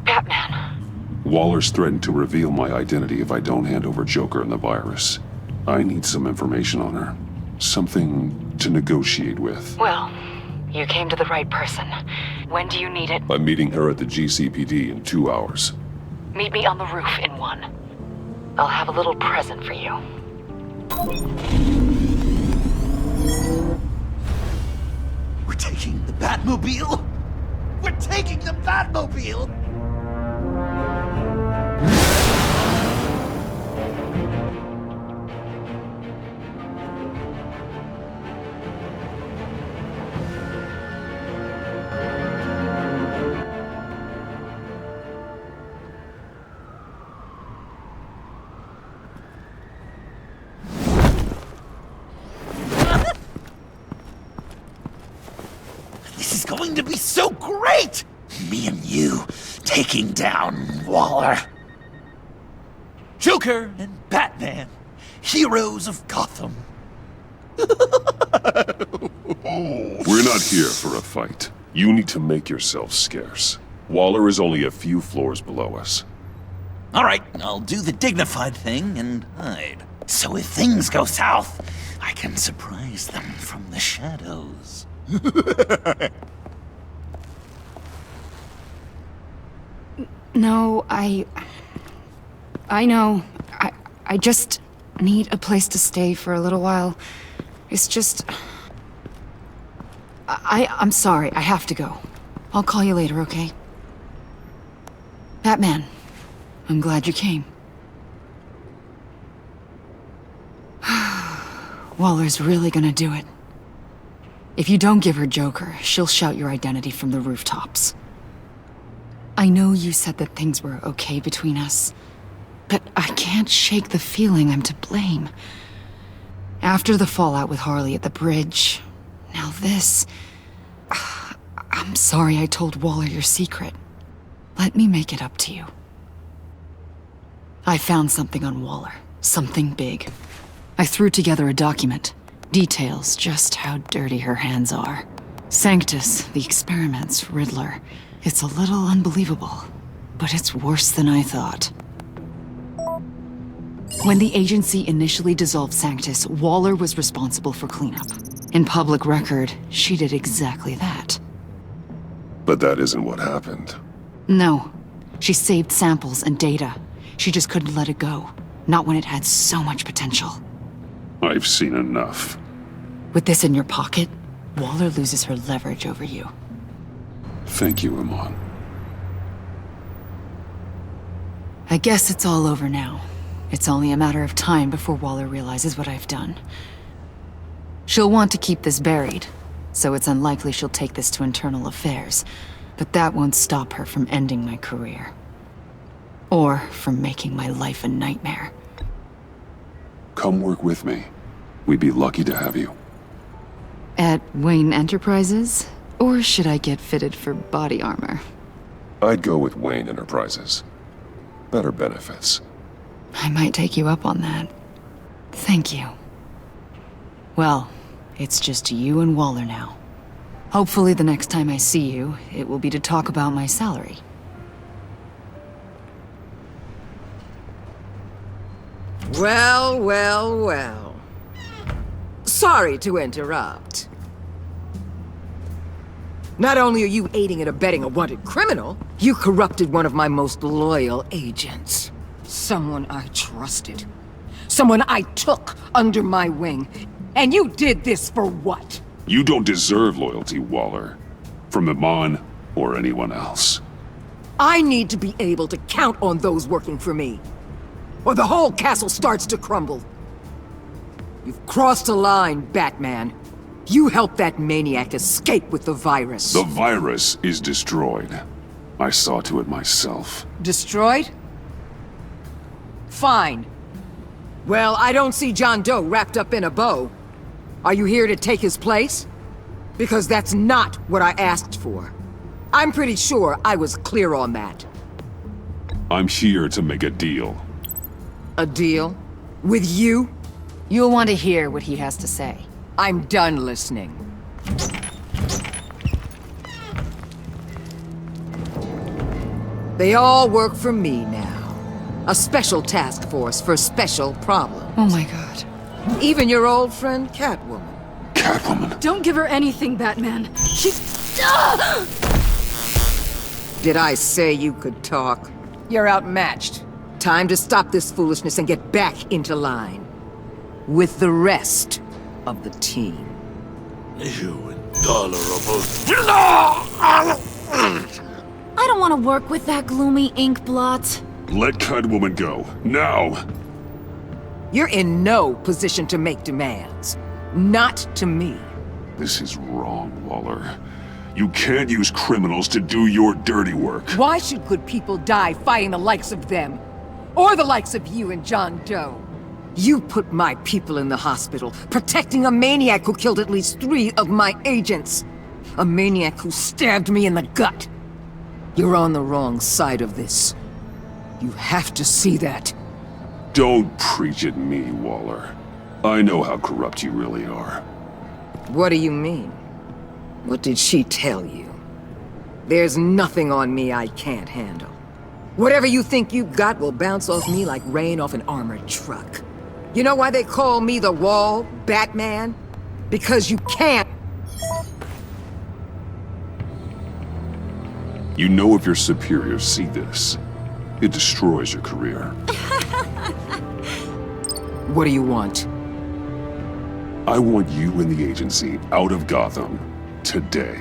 Batman. Waller's threatened to reveal my identity if I don't hand over Joker and the virus. I need some information on her. Something to negotiate with. Well, you came to the right person. When do you need it? I'm meeting her at the GCPD in 2 hours. Meet me on the roof in 1. I'll have a little present for you. We're taking the Batmobile? We're taking the Batmobile? This is going to be so great! Me and you taking down Waller. Joker and Batman, heroes of Gotham. We're not here for a fight. You need to make yourself scarce. Waller is only a few floors below us. All right, I'll do the dignified thing and hide. So if things go south, I can surprise them from the shadows. No, I know. I just need a place to stay for a little while. It's just... I'm sorry, I have to go. I'll call you later, okay? Batman, I'm glad you came. Waller's really gonna do it. If you don't give her Joker, she'll shout your identity from the rooftops. I know you said that things were okay between us, but I can't shake the feeling I'm to blame. After the fallout with Harley at the bridge, now this... I'm sorry I told Waller your secret. Let me make it up to you. I found something on Waller. Something big. I threw together a document. Details just how dirty her hands are. Sanctus, the experiments, Riddler. It's a little unbelievable, but it's worse than I thought. When the agency initially dissolved Sanctus, Waller was responsible for cleanup. In public record, she did exactly that. But that isn't what happened. No. She saved samples and data. She just couldn't let it go. Not when it had so much potential. I've seen enough. With this in your pocket, Waller loses her leverage over you. Thank you, Amon. I guess it's all over now. It's only a matter of time before Waller realizes what I've done. She'll want to keep this buried, so it's unlikely she'll take this to internal affairs. But that won't stop her from ending my career. Or from making my life a nightmare. Come work with me. We'd be lucky to have you. At Wayne Enterprises? Or should I get fitted for body armor? I'd go with Wayne Enterprises. Better benefits. I might take you up on that. Thank you. Well, it's just you and Waller now. Hopefully the next time I see you, it will be to talk about my salary. Well, well, well. Sorry to interrupt. Not only are you aiding and abetting a wanted criminal, you corrupted one of my most loyal agents. Someone I trusted. Someone I took under my wing. And you did this for what? You don't deserve loyalty, Waller. From Iman or anyone else. I need to be able to count on those working for me. Or the whole castle starts to crumble. You've crossed a line, Batman. You helped that maniac escape with the virus. The virus is destroyed. I saw to it myself. Destroyed? Fine. Well, I don't see John Doe wrapped up in a bow. Are you here to take his place? Because that's not what I asked for. I'm pretty sure I was clear on that. I'm here to make a deal. A deal? With you? You'll want to hear what he has to say. I'm done listening. They all work for me now. A special task force for special problems. Oh my god. Even your old friend Catwoman. Catwoman? Don't give her anything, Batman. She... Did I say you could talk? You're outmatched. Time to stop this foolishness and get back into line. With the rest of the team. You intolerable... I don't want to work with that gloomy ink blot. Let Catwoman go. Now! You're in no position to make demands. Not to me. This is wrong, Waller. You can't use criminals to do your dirty work. Why should good people die fighting the likes of them? Or the likes of you and John Doe? You put my people in the hospital, protecting a maniac who killed at least 3 of my agents. A maniac who stabbed me in the gut. You're on the wrong side of this. You have to see that. Don't preach at me, Waller. I know how corrupt you really are. What do you mean? What did she tell you? There's nothing on me I can't handle. Whatever you think you've got will bounce off me like rain off an armored truck. You know why they call me the Wall, Batman? Because you can't. You know if your superiors see this, it destroys your career. What do you want? I want you and the agency out of Gotham today.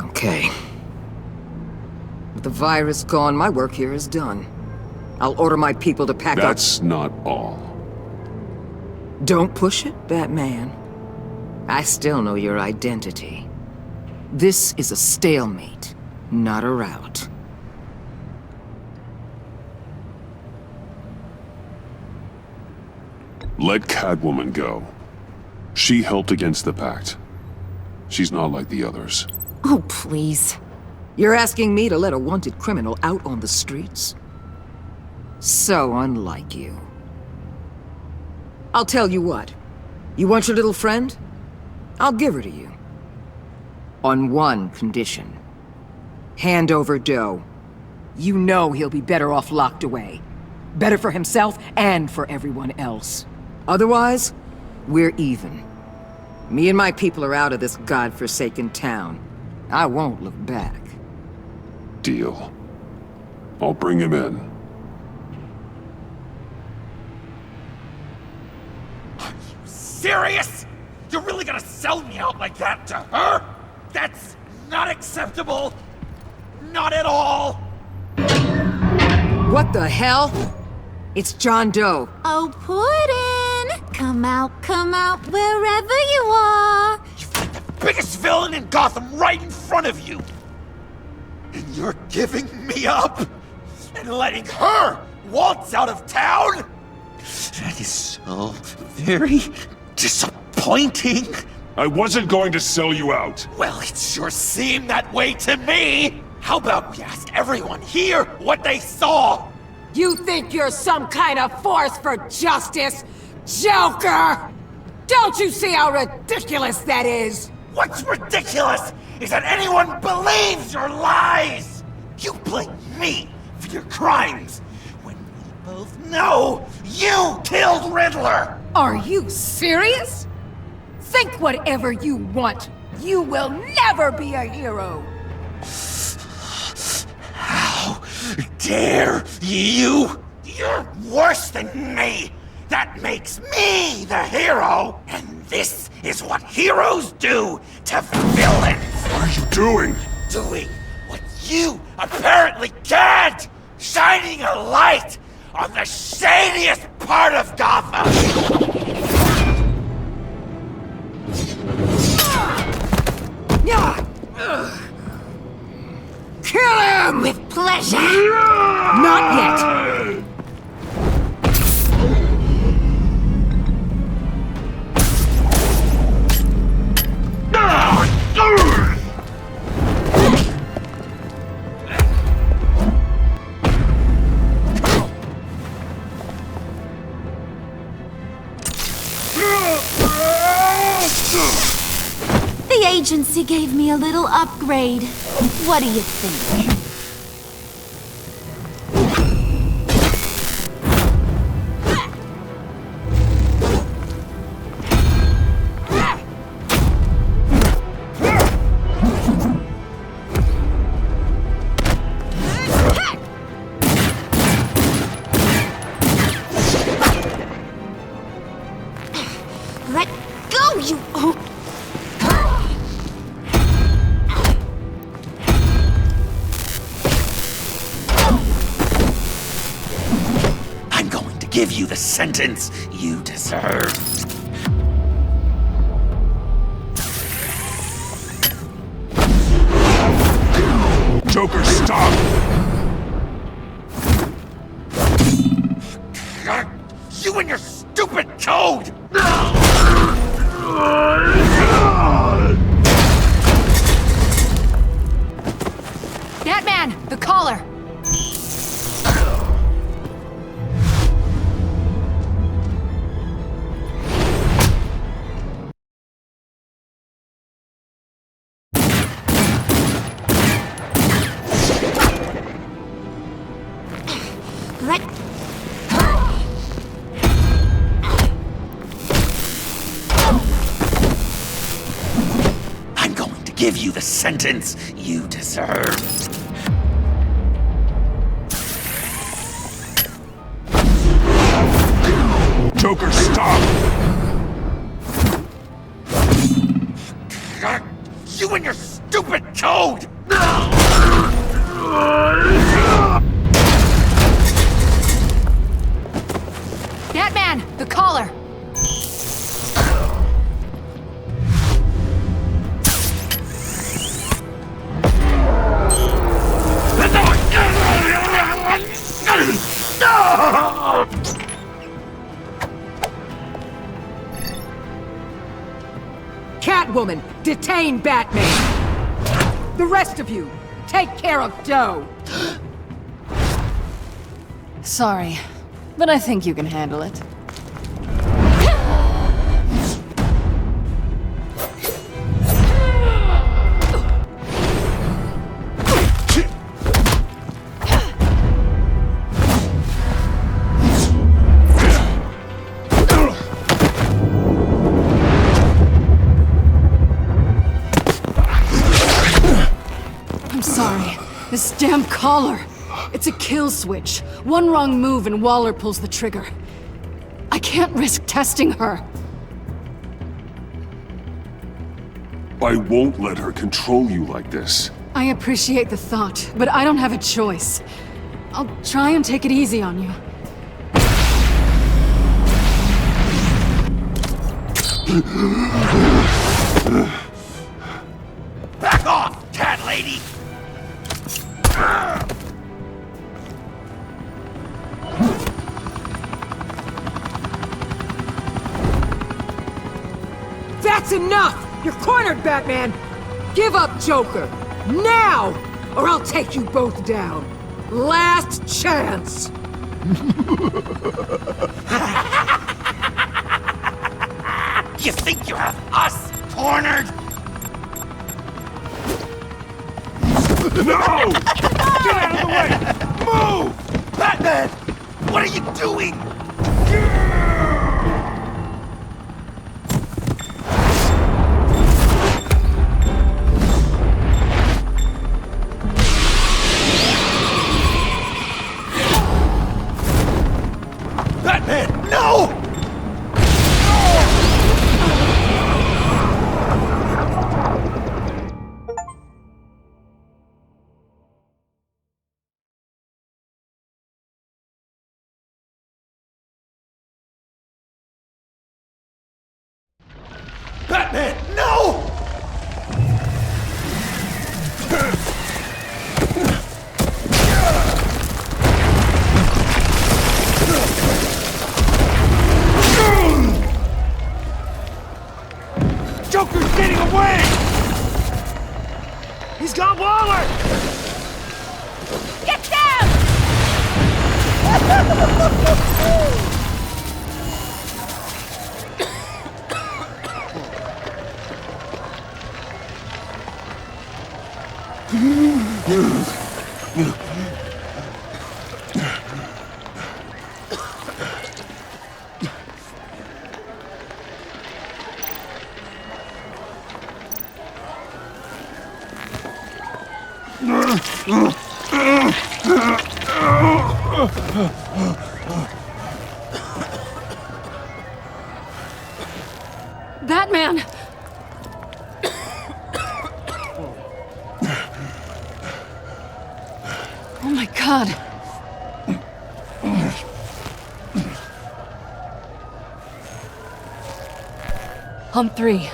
Okay. With the virus gone, my work here is done. I'll order my people to pack up. That's not all. Don't push it, Batman. I still know your identity. This is a stalemate, not a rout. Let Catwoman go. She helped against the Pact. She's not like the others. Oh, please. You're asking me to let a wanted criminal out on the streets? So unlike you. I'll tell you what. You want your little friend? I'll give her to you. On one condition. Hand over Doe. You know he'll be better off locked away. Better for himself and for everyone else. Otherwise, we're even. Me and my people are out of this godforsaken town. I won't look back. Deal. I'll bring him in. Are you serious? You're really gonna sell me out like that to her? That's not acceptable. Not at all. What the hell? It's John Doe. Oh, Puddin'! Come out, wherever you are. Biggest villain in Gotham right in front of you. And you're giving me up? And letting her waltz out of town? That is so very disappointing. I wasn't going to sell you out. Well, it sure seemed that way to me. How about we ask everyone here what they saw? You think you're some kind of force for justice, Joker? Don't you see how ridiculous that is? What's ridiculous is that anyone believes your lies! You blame me for your crimes, when we both know you killed Riddler! Are you serious? Think whatever you want. You will never be a hero! How dare you? You're worse than me! That makes me the hero! And this is what heroes do to villains! What are you doing? Doing what you apparently can't! Shining a light on the shadiest part of Gotham! Kill him! With pleasure! Not yet! The agency gave me a little upgrade. What do you think? Let go, you... I'm going to give you the sentence you deserve. Joker, stop! You and your stupid code! Batman, the collar! Let... I'm going to give you the sentence you deserve. Joker, stop! You and your stupid code! Batman, the collar! Catwoman, detain Batman! The rest of you, take care of Doe! Sorry, but I think you can handle it. I'm sorry. This damn collar. It's a kill switch. One wrong move and Waller pulls the trigger. I can't risk testing her. I won't let her control you like this. I appreciate the thought, but I don't have a choice. I'll try and take it easy on you. Back off, cat lady! That's enough! You're cornered, Batman! Give up, Joker! Now! Or I'll take you both down! Last chance! You think you have us cornered? No! Get out of the way! Move! Batman! What are you doing? Batman, no! Batman, no! Joker's getting away! He's got Waller! Get down! Batman! Oh my God. On three.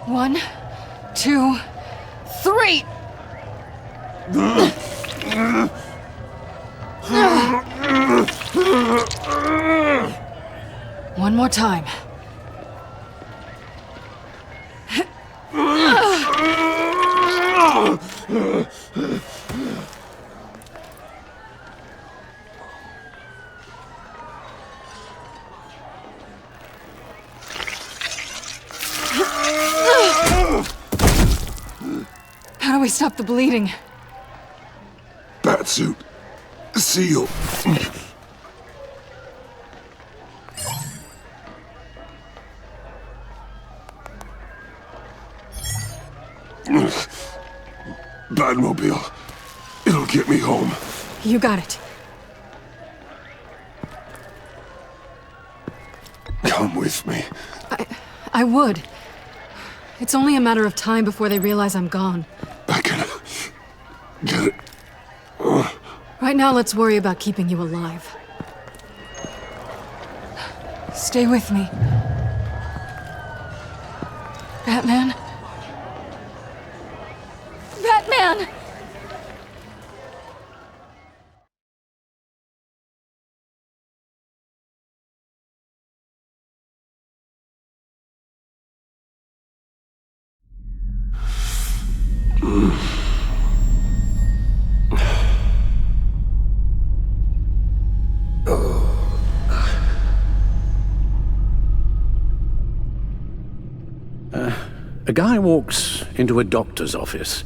1, 2, 3! One more time. How do we stop the bleeding? Batsuit. Seal. Batmobile. It'll get me home. You got it. Come with me. I would. It's only a matter of time before they realize I'm gone. I can get it. Right now, let's worry about keeping you alive. Stay with me. Batman? Batman! A guy walks into a doctor's office.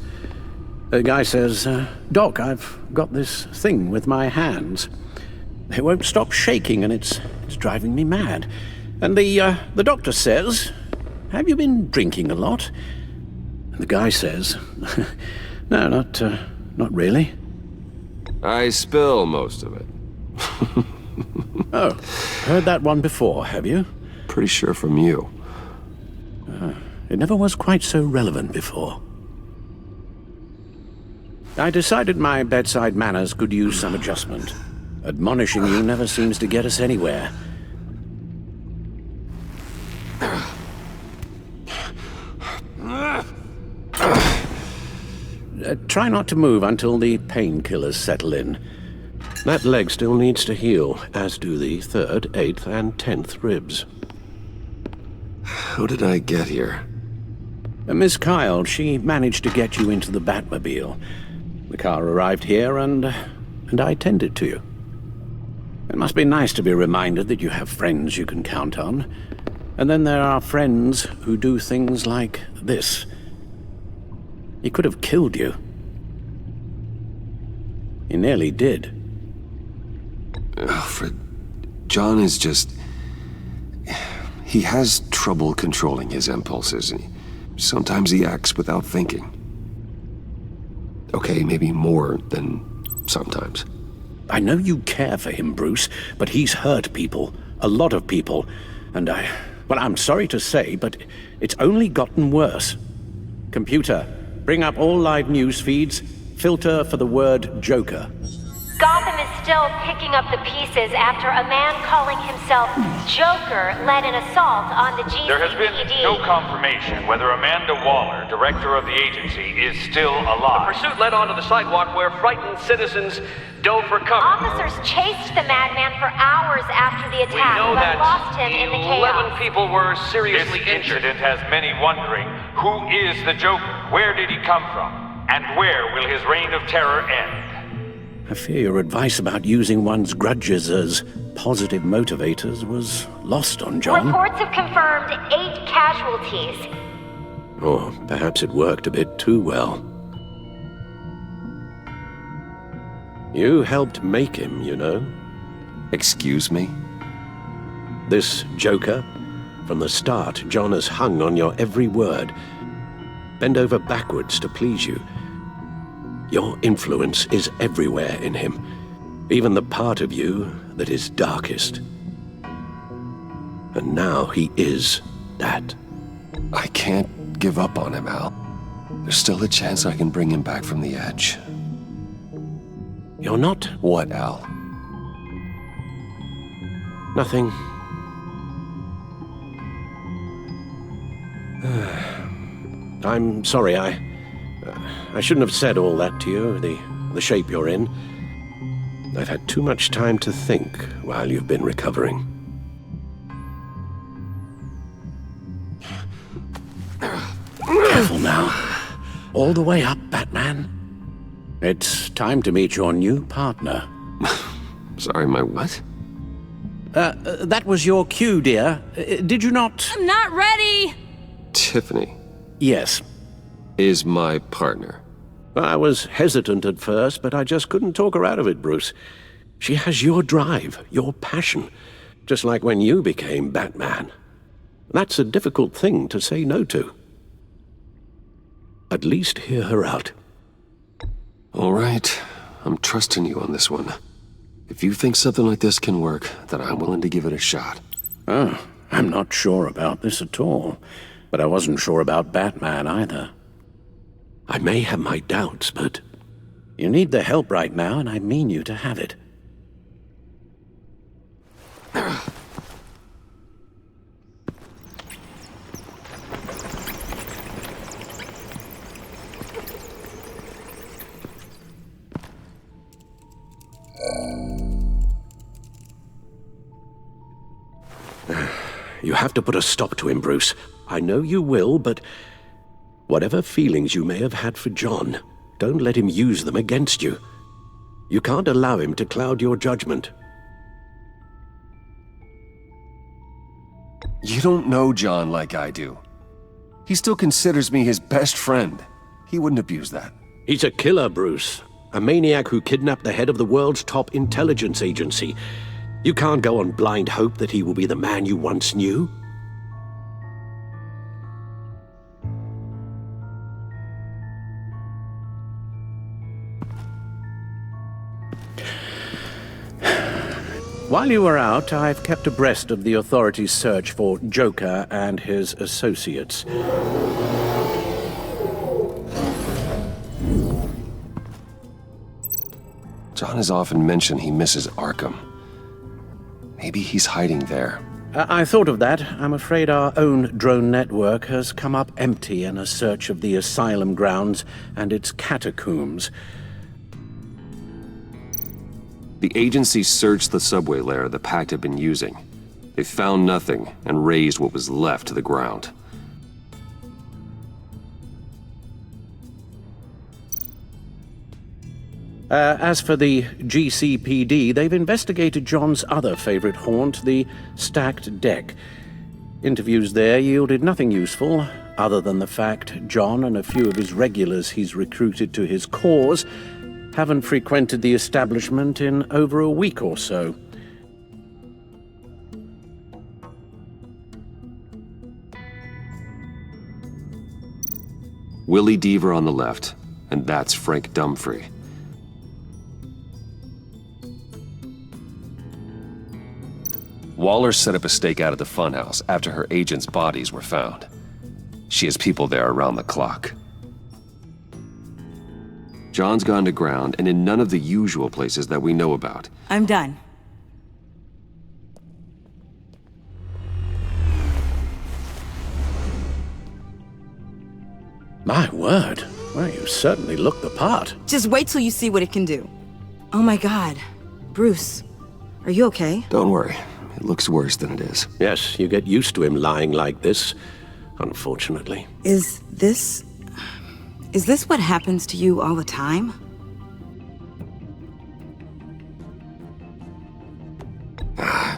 The guy says, Doc, I've got this thing with my hands. It won't stop shaking and it's driving me mad. And the doctor says, have you been drinking a lot? And the guy says, no, not really. I spill most of it. Oh, heard that one before, have you? Pretty sure from you. It never was quite so relevant before. I decided my bedside manners could use some adjustment. Admonishing you never seems to get us anywhere. Try not to move until the painkillers settle in. That leg still needs to heal, as do the 3rd, 8th, and 10th ribs. How did I get here? Miss Kyle, she managed to get you into the Batmobile. The car arrived here, and I tended to you. It must be nice to be reminded that you have friends you can count on. And then there are friends who do things like this. He could have killed you. He nearly did. Alfred, John is just... He has trouble controlling his impulses. Sometimes he acts without thinking. Okay, maybe more than sometimes. I know you care for him, Bruce, but he's hurt people. A lot of people. And well, I'm sorry to say, but it's only gotten worse. Computer, bring up all live news feeds. Filter for the word Joker. Gotham is still picking up the pieces after a man calling himself Joker led an assault on the GCPD. There has been no confirmation whether Amanda Waller, director of the agency, is still alive. The pursuit led onto the sidewalk where frightened citizens dove for cover. Officers chased the madman for hours after the attack, We know but that lost him in the chaos. 11 people were seriously This injured. incident has many wondering, who is the Joker? Where did he come from? And where will his reign of terror end? I fear your advice about using one's grudges as positive motivators was lost on John. Reports have confirmed 8 casualties. Or perhaps it worked a bit too well. You helped make him, you know. Excuse me? This Joker, from the start, John has hung on your every word. Bend over backwards to please you. Your influence is everywhere in him, even the part of you that is darkest. And now he is that. I can't give up on him, Al. There's still a chance I can bring him back from the edge. You're not? What, Al? Nothing. I'm sorry, I shouldn't have said all that to you, the shape you're in. I've had too much time to think while you've been recovering. Careful now. All the way up, Batman. It's time to meet your new partner. Sorry, my what? That was your cue, dear. Did you not? I'm not ready! Tiffany. Yes. Is my partner. I was hesitant at first, but I just couldn't talk her out of it, Bruce. She has your drive, your passion, just like when you became Batman. That's a difficult thing to say no to. At least hear her out. All right. I'm trusting you on this one. If you think something like this can work, then I'm willing to give it a shot. Oh, I'm not sure about this at all. But I wasn't sure about Batman either. I may have my doubts, but... You need the help right now, and I mean you to have it. You have to put a stop to him, Bruce. I know you will, but... Whatever feelings you may have had for John, don't let him use them against you. You can't allow him to cloud your judgment. You don't know John like I do. He still considers me his best friend. He wouldn't abuse that. He's a killer, Bruce. A maniac who kidnapped the head of the world's top intelligence agency. You can't go on blind hope that he will be the man you once knew. While you were out, I've kept abreast of the authorities' search for Joker and his associates. John has often mentioned he misses Arkham. Maybe he's hiding there. I thought of that. I'm afraid our own drone network has come up empty in a search of the asylum grounds and its catacombs. The agency searched the subway lair the Pact had been using. They found nothing and razed what was left to the ground. As for the GCPD, they've investigated John's other favorite haunt, the stacked deck. Interviews there yielded nothing useful, other than the fact John and a few of his regulars he's recruited to his cause haven't frequented the establishment in over a week or so. Willie Deaver on the left, and that's Frank Dumfrey. Waller set up a stakeout at the funhouse after her agents' bodies were found. She has people there around the clock. John's gone to ground and in none of the usual places that we know about. I'm done. My word. Well, you certainly look the part. Just wait till you see what it can do. Oh my God. Bruce, are you okay? Don't worry. It looks worse than it is. Yes, you get used to him lying like this, unfortunately. Is this what happens to you all the time?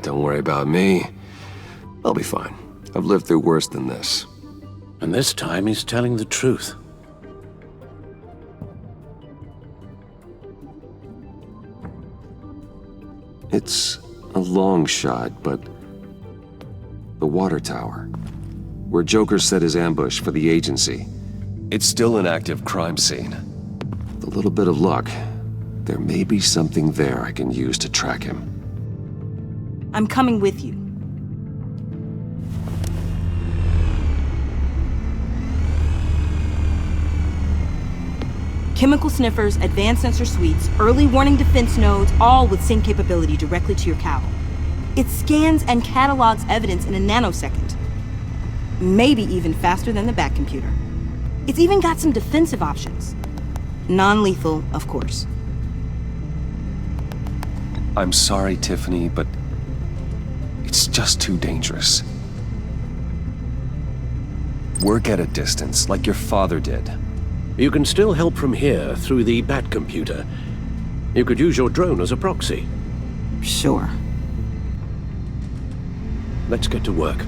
Don't worry about me. I'll be fine. I've lived through worse than this. And this time he's telling the truth. It's a long shot, but the water tower, where Joker set his ambush for the agency, it's still an active crime scene. With a little bit of luck, there may be something there I can use to track him. I'm coming with you. Chemical sniffers, advanced sensor suites, early warning defense nodes, all with sync capability directly to your cowl. It scans and catalogs evidence in a nanosecond. Maybe even faster than the Bat computer. It's even got some defensive options. Non-lethal, of course. I'm sorry, Tiffany, but it's just too dangerous. Work at a distance, like your father did. You can still help from here through the Bat computer. You could use your drone as a proxy. Sure. Let's get to work.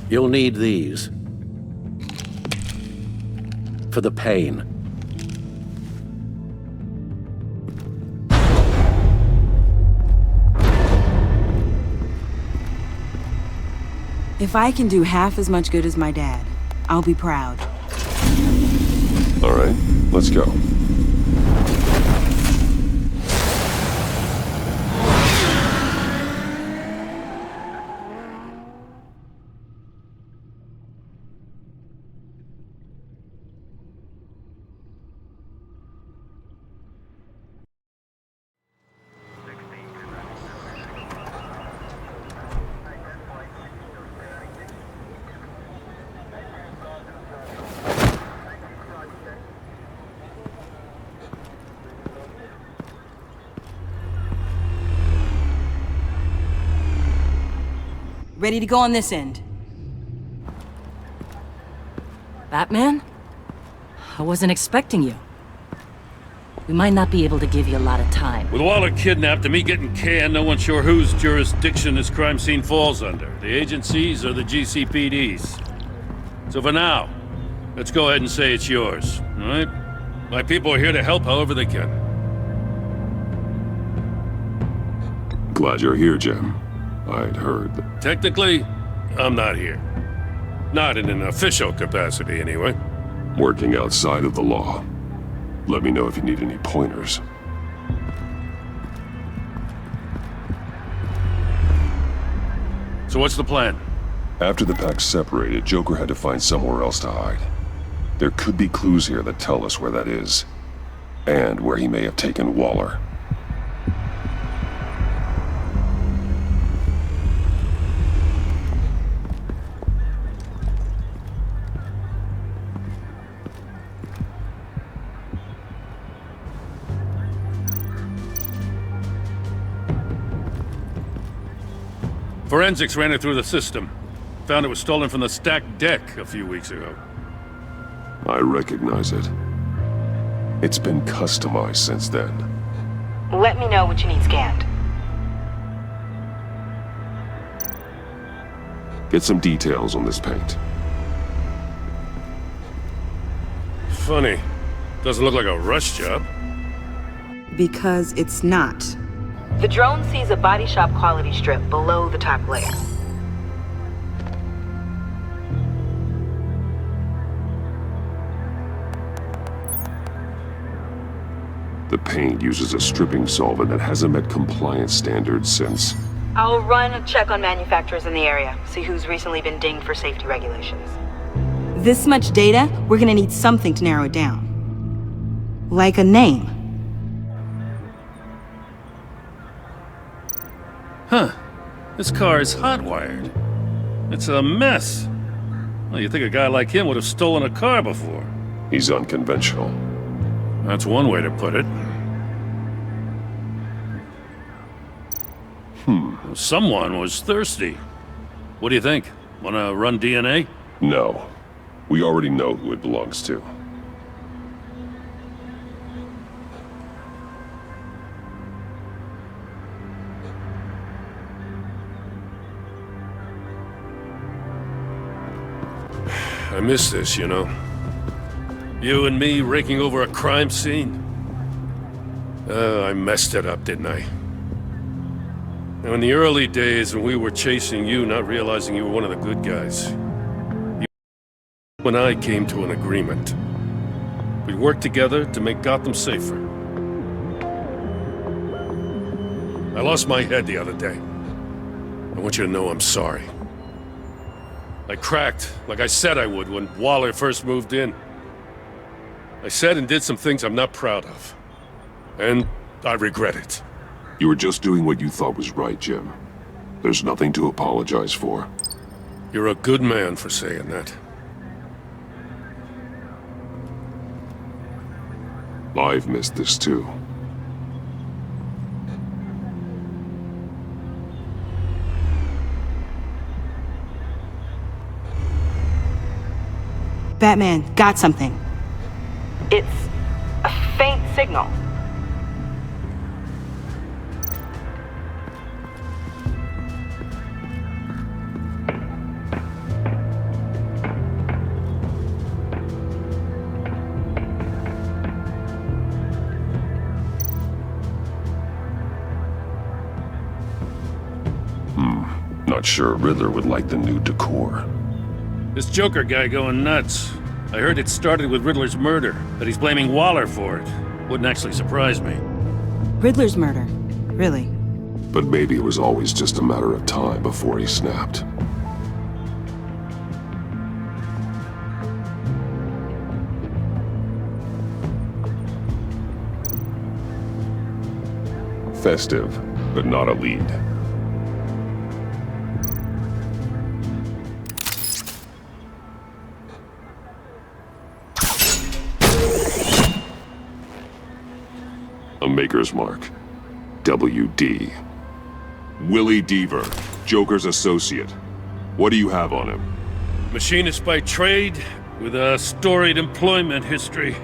You'll need these. For the pain. If I can do half as much good as my dad, I'll be proud. All right, let's go. Ready to go on this end. Batman? I wasn't expecting you. We might not be able to give you a lot of time. With Waller kidnapped and me getting canned, no one's sure whose jurisdiction this crime scene falls under. The agencies or the GCPD's. So for now, let's go ahead and say it's yours, all right? My people are here to help however they can. Glad you're here, Jim. I'd heard that. Technically, I'm not here. Not in an official capacity, anyway. Working outside of the law. Let me know if you need any pointers. So what's the plan? After the pack separated, Joker had to find somewhere else to hide. There could be clues here that tell us where that is. And where he may have taken Waller. Forensics ran it through the system. Found it was stolen from the stacked deck a few weeks ago. I recognize it. It's been customized since then. Let me know what you need scanned. Get some details on this paint. Funny. Doesn't look like a rush job. Because it's not. The drone sees a body shop quality strip below the top layer. The paint uses a stripping solvent that hasn't met compliance standards since... I'll run a check on manufacturers in the area, see who's recently been dinged for safety regulations. This much data, we're gonna need something to narrow it down. Like a name. Huh. This car is hotwired. It's a mess. Well, you'd think a guy like him would have stolen a car before. He's unconventional. That's one way to put it. Someone was thirsty. What do you think? Wanna run DNA? No. We already know who it belongs to. I miss this, you know. You and me raking over a crime scene. I messed it up, didn't I? Now, in the early days when we were chasing you, not realizing you were one of the good guys, you and I came to an agreement. We worked together to make Gotham safer. I lost my head the other day. I want you to know I'm sorry. I cracked, like I said I would when Waller first moved in. I said and did some things I'm not proud of. And I regret it. You were just doing what you thought was right, Jim. There's nothing to apologize for. You're a good man for saying that. I've missed this too. Batman, got something. It's a faint signal. Not sure Riddler would like the new decor. This Joker guy going nuts. I heard it started with Riddler's murder, that he's blaming Waller for it. Wouldn't actually surprise me. Riddler's murder? Really? But maybe it was always just a matter of time before he snapped. Festive, but not a lead. A maker's mark. WD. Willie Deaver, Joker's associate. What do you have on him? Machinist by trade, with a storied employment history.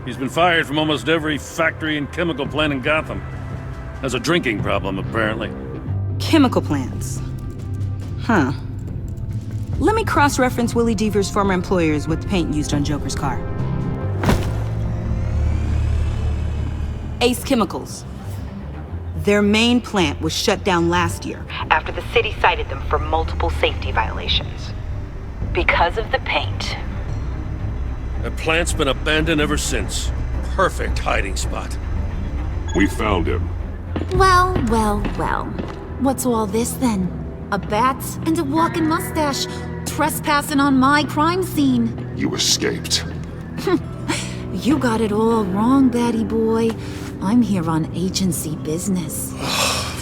He's been fired from almost every factory and chemical plant in Gotham. Has a drinking problem, apparently. Chemical plants. Huh. Let me cross-reference Willie Deaver's former employers with the paint used on Joker's car. Ace Chemicals. Their main plant was shut down last year after the city cited them for multiple safety violations. Because of the paint. That plant's been abandoned ever since. Perfect hiding spot. We found him. Well, well, well. What's all this then? A bat and a walking mustache trespassing on my crime scene. You escaped. You got it all wrong, Batty boy. I'm here on agency business.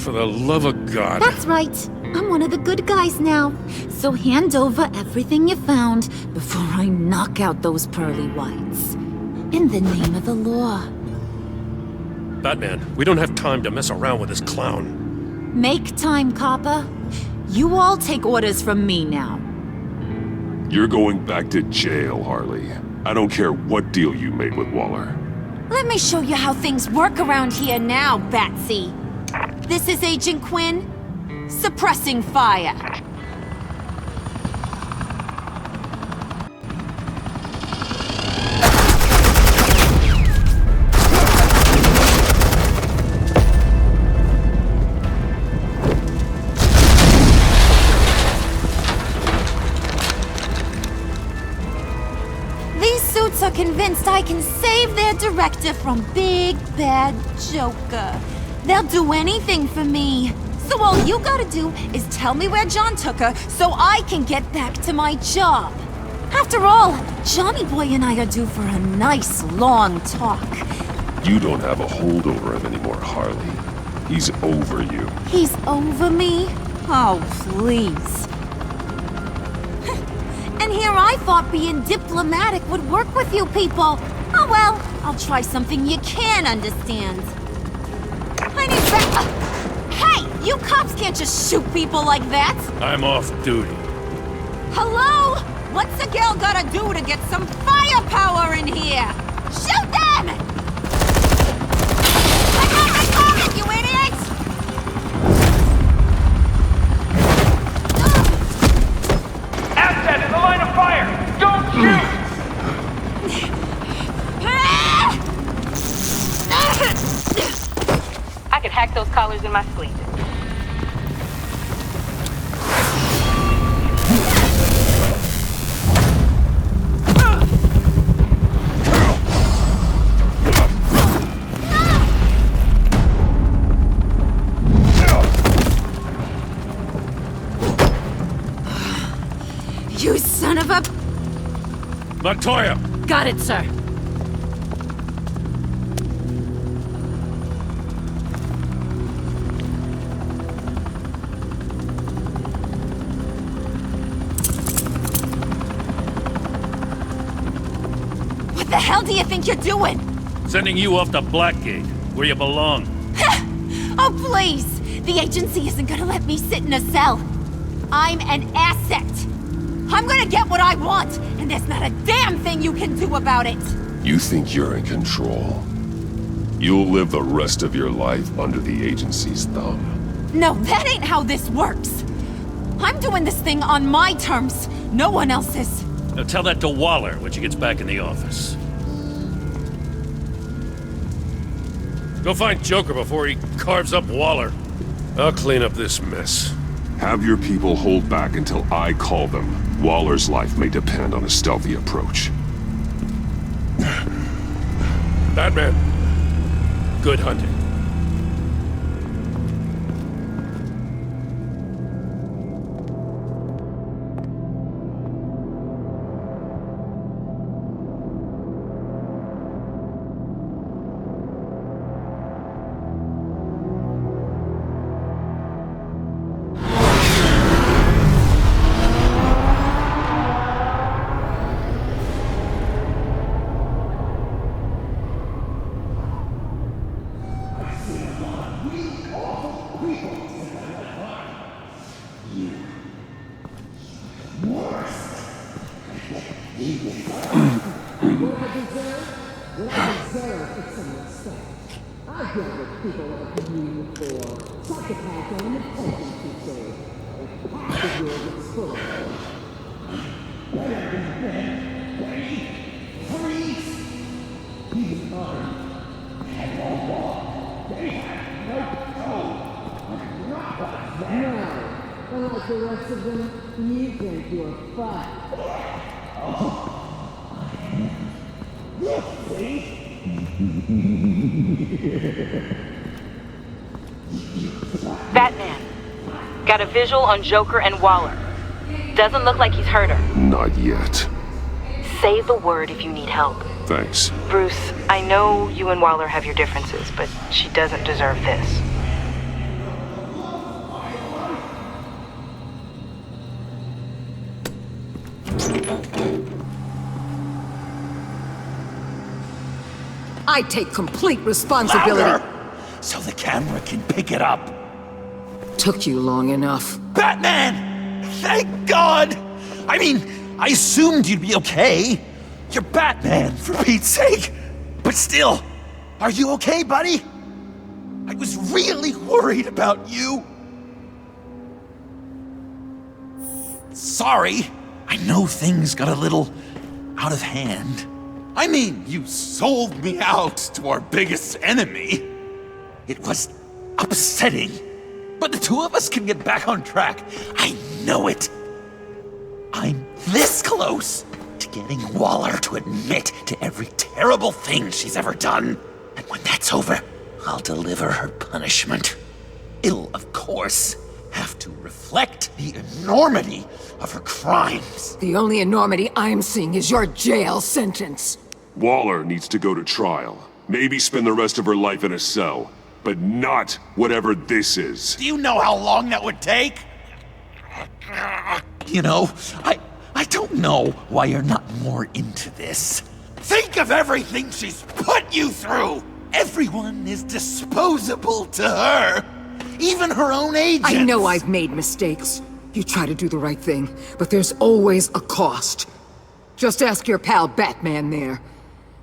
For the love of God. That's right. I'm one of the good guys now. So hand over everything you found before I knock out those pearly whites. In the name of the law. Batman, we don't have time to mess around with this clown. Make time, copper. You all take orders from me now. You're going back to jail, Harley. I don't care what deal you made with Waller. Let me show you how things work around here now, Batsy. This is Agent Quinn. Suppressing fire. Are convinced I can save their director from Big Bad Joker. They'll do anything for me. So all you gotta do is tell me where John took her so I can get back to my job. After all, Johnny Boy and I are due for a nice long talk. You don't have a hold over him anymore, Harley. He's over you. He's over me? Oh, please. And here I thought being diplomatic would work with you people. Oh well, I'll try something you can understand. I need Hey! You cops can't just shoot people like that! I'm off duty. Hello? What's a girl gotta do to get some firepower in here? Shoot them! I got my target, you idiots! Asset in the line of fire! Don't shoot! I could hack those collars in my sleep. You son of a... Montoya! Got it, sir. What the hell do you think you're doing? Sending you off to Blackgate, where you belong. Oh, please! The agency isn't gonna let me sit in a cell. I'm an asset. I'm gonna get what I want, and there's not a damn thing you can do about it. You think you're in control? You'll live the rest of your life under the agency's thumb. No, that ain't how this works. I'm doing this thing on my terms, no one else's. Now tell that to Waller when she gets back in the office. Go find Joker before he carves up Waller. I'll clean up this mess. Have your people hold back until I call them. Waller's life may depend on a stealthy approach. Batman, good hunting. Unlike the rest of them, you think you're fine. Batman, got a visual on Joker and Waller. Doesn't look like he's hurt her. Not yet. Say the word if you need help. Thanks. Bruce, I know you and Waller have your differences, but she doesn't deserve this. I take complete responsibility. Louder! So the camera can pick it up. Took you long enough. Batman! Thank God! I mean, I assumed you'd be okay. You're Batman, for Pete's sake. But still, are you okay, buddy? I was really worried about you. Sorry, I know things got a little out of hand. I mean, you sold me out to our biggest enemy. It was upsetting, but the two of us can get back on track. I know it. I'm this close to getting Waller to admit to every terrible thing she's ever done. And when that's over, I'll deliver her punishment. It'll, of course, have to reflect the enormity of her crimes. The only enormity I'm seeing is your jail sentence. Waller needs to go to trial. Maybe spend the rest of her life in a cell. But not whatever this is. Do you know how long that would take? You know, I don't know why you're not more into this. Think of everything she's put you through! Everyone is disposable to her. Even her own agents. I know I've made mistakes. You try to do the right thing, but there's always a cost. Just ask your pal Batman there.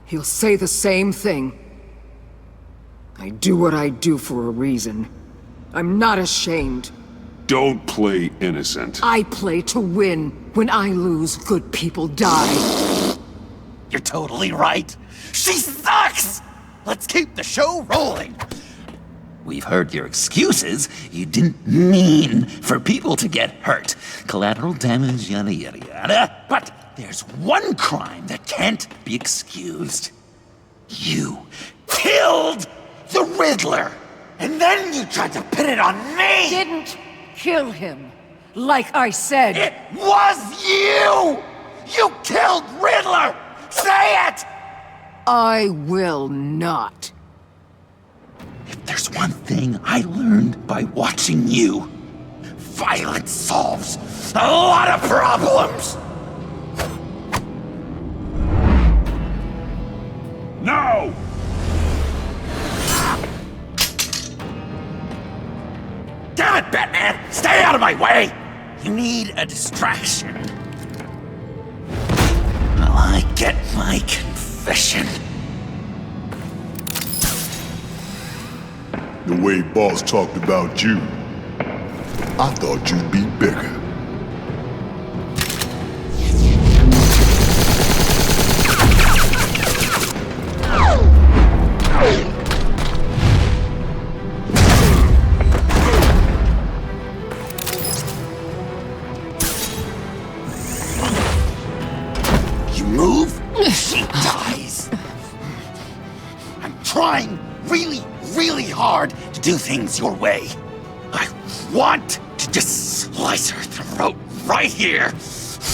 He'll say the same thing. I do what I do for a reason. I'm not ashamed. Don't play innocent. I play to win. When I lose, good people die. You're totally right. She sucks! Let's keep the show rolling. We've heard your excuses. You didn't mean for people to get hurt. Collateral damage, yada yada yada. But there's one crime that can't be excused. You killed the Riddler! And then you tried to pin it on me! Didn't kill him. Like I said. It was you! You killed Riddler! Say it! I will not. If there's one thing I learned by watching you, violence solves a lot of problems! No! Damn it, Batman! Stay out of my way! You need a distraction. While I get my confession. The way Boss talked about you, I thought you'd be bigger. You move, she dies. I'm trying really hard to do things your way. I want to just slice her throat right here,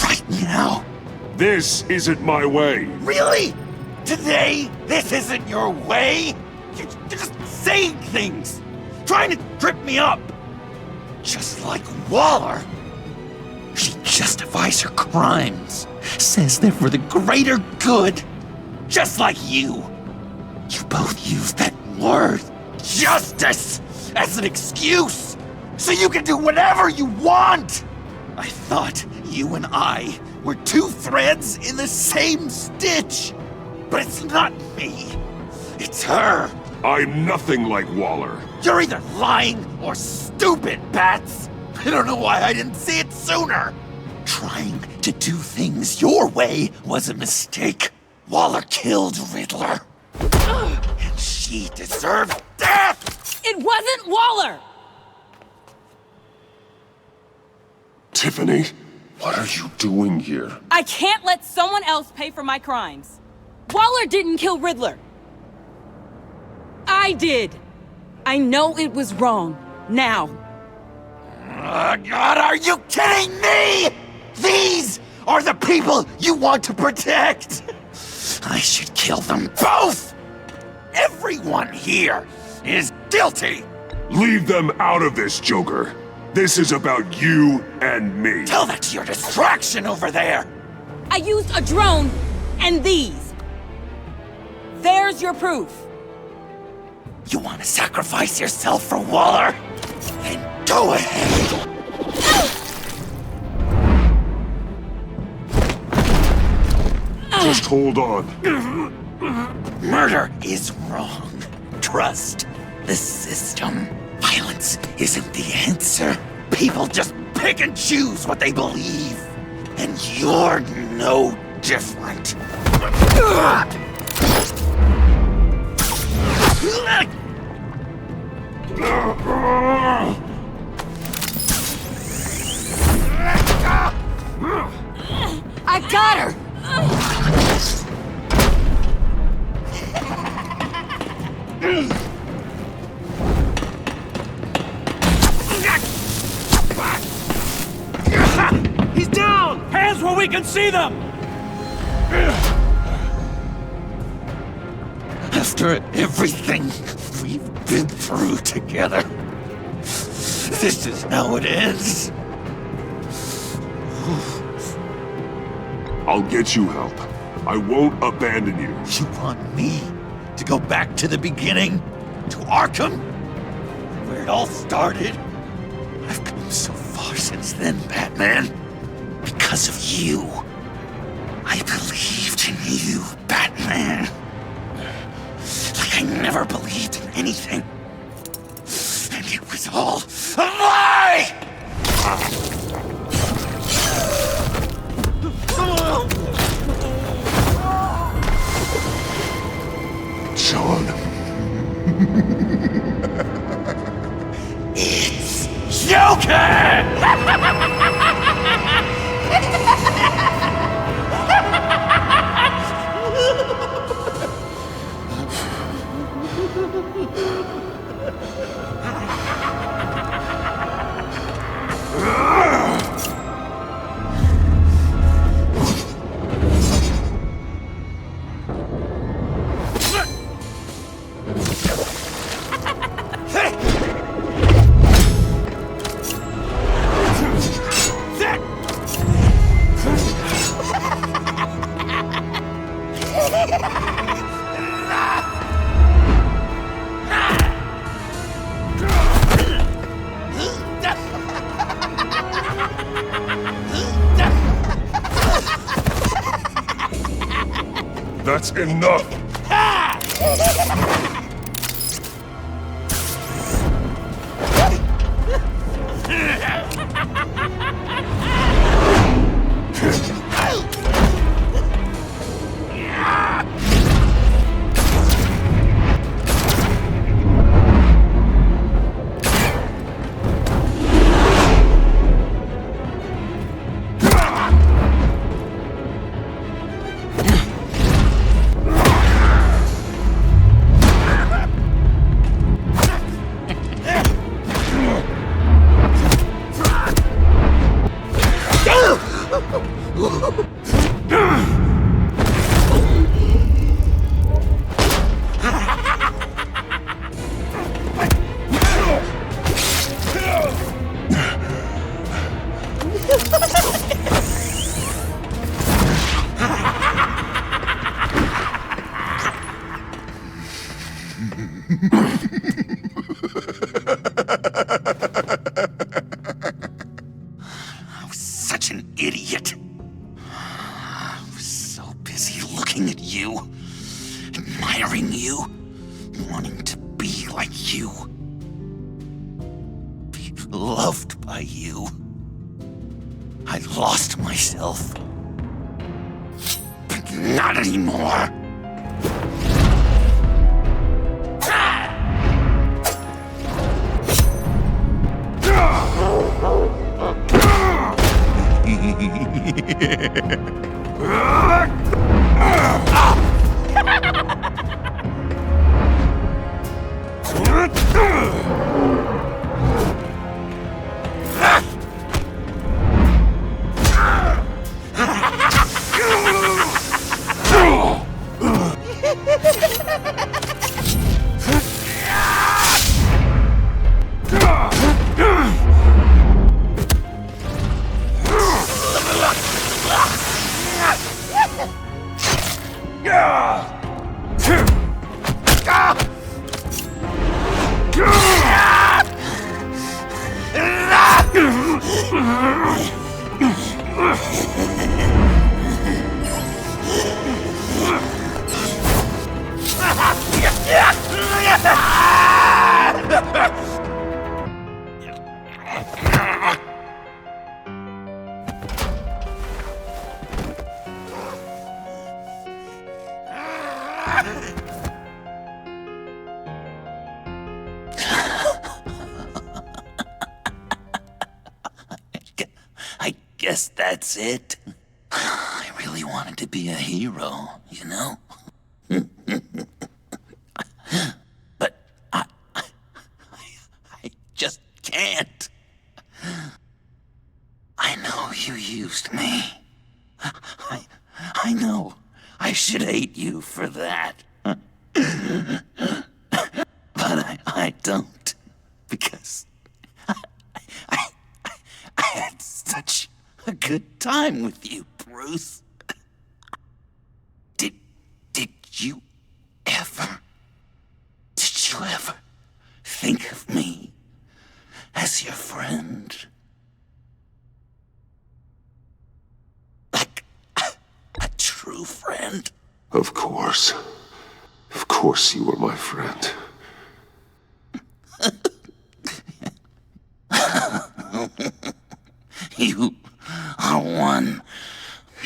right now. This isn't my way. Really? Today, this isn't your way? You're just saying things, trying to trip me up. Just like Waller. She justifies her crimes, says they're for the greater good. Just like you. You both use that word, justice, as an excuse, so you can do whatever you want. I thought you and I were two threads in the same stitch. But it's not me. It's her. I'm nothing like Waller. You're either lying or stupid, Bats. I don't know why I didn't see it sooner. Trying to do things your way was a mistake. Waller killed Riddler. And she deserved death! It wasn't Waller! Tiffany, what are you doing here? I can't let someone else pay for my crimes. Waller didn't kill Riddler. I did. I know it was wrong. Now. God, are you kidding me? These are the people you want to protect. I should kill them both. Everyone here is guilty. Leave them out of this, Joker. This is about you and me. Tell that to your distraction over there. I used a drone and these. There's your proof. You want to sacrifice yourself for Waller? Then go ahead. Just hold on. Murder is wrong. Trust the system. Violence isn't the answer. People just pick and choose what they believe. And you're no different. I got her! He's down! Hands where we can see them! After everything we've been through together, this is how it ends. I'll get you help. I won't abandon you. You want me to go back to the beginning? To Arkham? Where it all started? I've come so far since then, Batman. Because of you. I believed in you, Batman. Like I never believed in anything. And it was all a lie! Sean. It's Joker! That's enough! I was such an idiot. I was so busy looking at you, admiring you, wanting to be like you, be loved by you. I lost myself. But not anymore. That's it. I really wanted to be a hero, you know? But I just can't. I know you used me. I know. I should hate you for that. But I don't. Because I had such a good time with you, Bruce. Did you ever think of me as your friend? Like a true friend? Of course. Of course you were my friend. You are one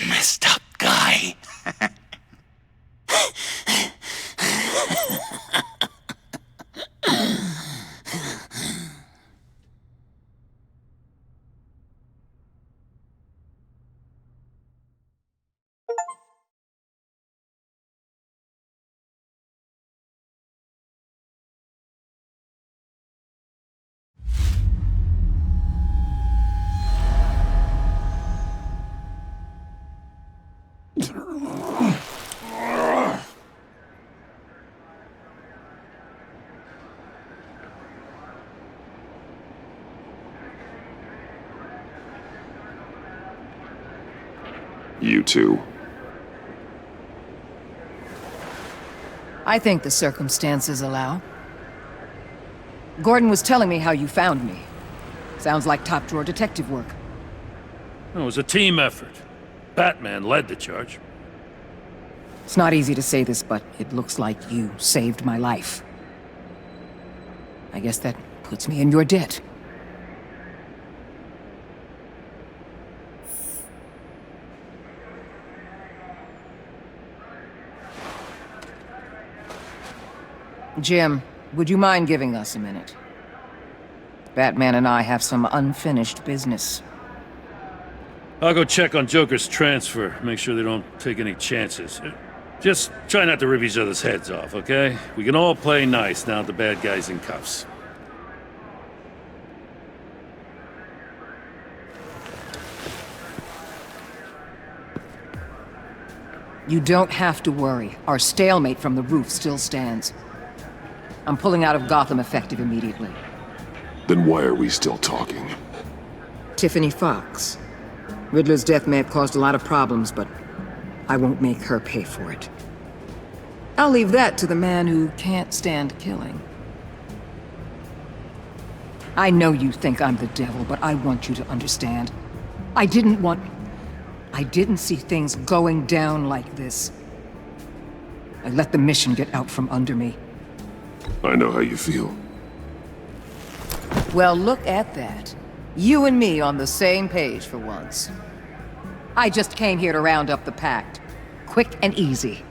messed up guy. You too. I think the circumstances allow. Gordon was telling me how you found me. Sounds like top-drawer detective work. It was a team effort. Batman led the charge. It's not easy to say this, but it looks like you saved my life. I guess that puts me in your debt. Jim, would you mind giving us a minute? Batman and I have some unfinished business. I'll go check on Joker's transfer, make sure they don't take any chances. Just try not to rip each other's heads off, okay? We can all play nice now that the bad guy's in cuffs. You don't have to worry. Our stalemate from the roof still stands. I'm pulling out of Gotham effective immediately. Then why are we still talking? Tiffany Fox. Riddler's death may have caused a lot of problems, but I won't make her pay for it. I'll leave that to the man who can't stand killing. I know you think I'm the devil, but I want you to understand. I didn't see things going down like this. I let the mission get out from under me. I know how you feel. Well, look at that. You and me on the same page for once. I just came here to round up the pact. Quick and easy.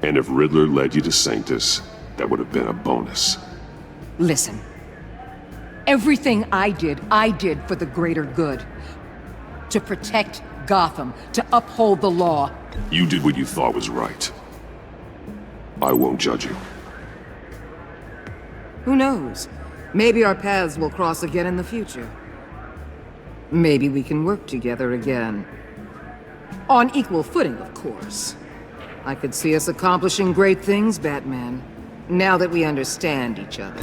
And if Riddler led you to Sanctus, that would have been a bonus. Listen. Everything I did for the greater good. To protect Gotham, to uphold the law. You did what you thought was right. I won't judge you. Who knows? Maybe our paths will cross again in the future. Maybe we can work together again. On equal footing, of course. I could see us accomplishing great things, Batman. Now that we understand each other.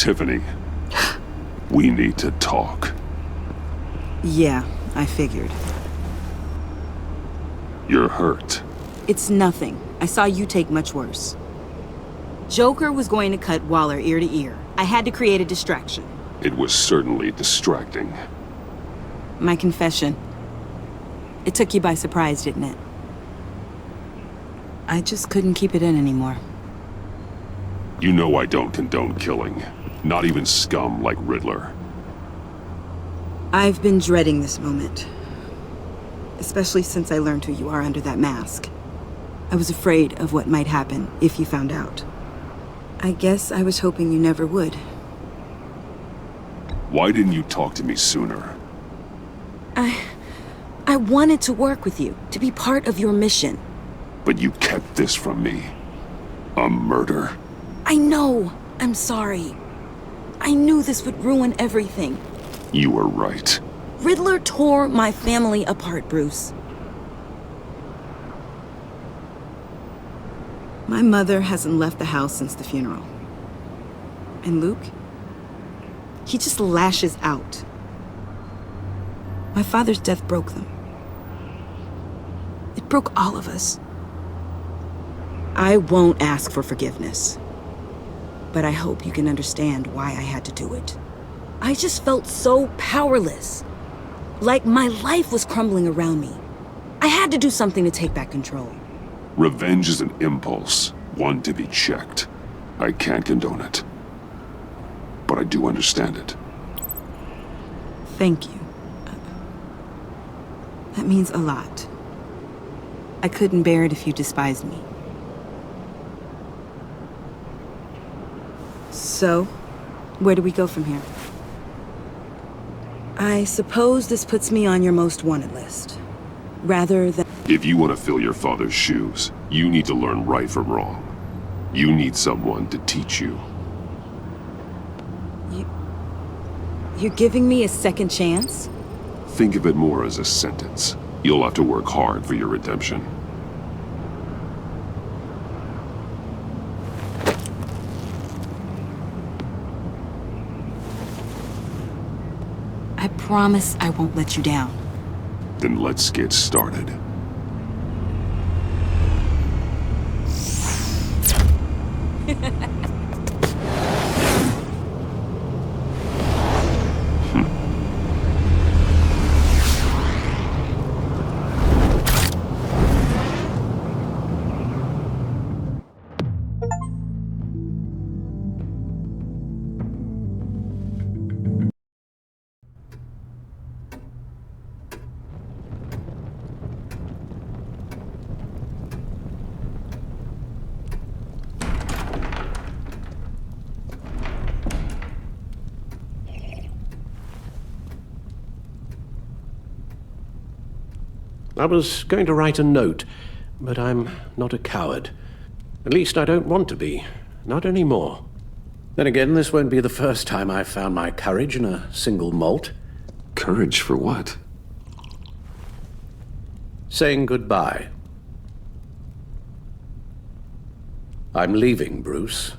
Tiffany, we need to talk. Yeah, I figured. You're hurt. It's nothing. I saw you take much worse. Joker was going to cut Waller ear to ear. I had to create a distraction. It was certainly distracting. My confession. It took you by surprise, didn't it? I just couldn't keep it in anymore. You know I don't condone killing. Not even scum like Riddler. I've been dreading this moment. Especially since I learned who you are under that mask. I was afraid of what might happen if you found out. I guess I was hoping you never would. Why didn't you talk to me sooner? I wanted to work with you, to be part of your mission. But you kept this from me. A murder. I know. I'm sorry. I knew this would ruin everything. You were right. Riddler tore my family apart, Bruce. My mother hasn't left the house since the funeral. And Luke? He just lashes out. My father's death broke them. It broke all of us. I won't ask for forgiveness. But I hope you can understand why I had to do it. I just felt so powerless. Like my life was crumbling around me. I had to do something to take back control. Revenge is an impulse, one to be checked. I can't condone it. But I do understand it. Thank you. That means a lot. I couldn't bear it if you despised me. So, where do we go from here? I suppose this puts me on your most wanted list. Rather than... If you want to fill your father's shoes, you need to learn right from wrong. You need someone to teach you. You're giving me a second chance? Think of it more as a sentence. You'll have to work hard for your redemption. I promise I won't let you down. Then let's get started. I was going to write a note, but I'm not a coward. At least I don't want to be. Not anymore. Then again, this won't be the first time I've found my courage in a single malt. Courage for what? Saying goodbye. I'm leaving, Bruce.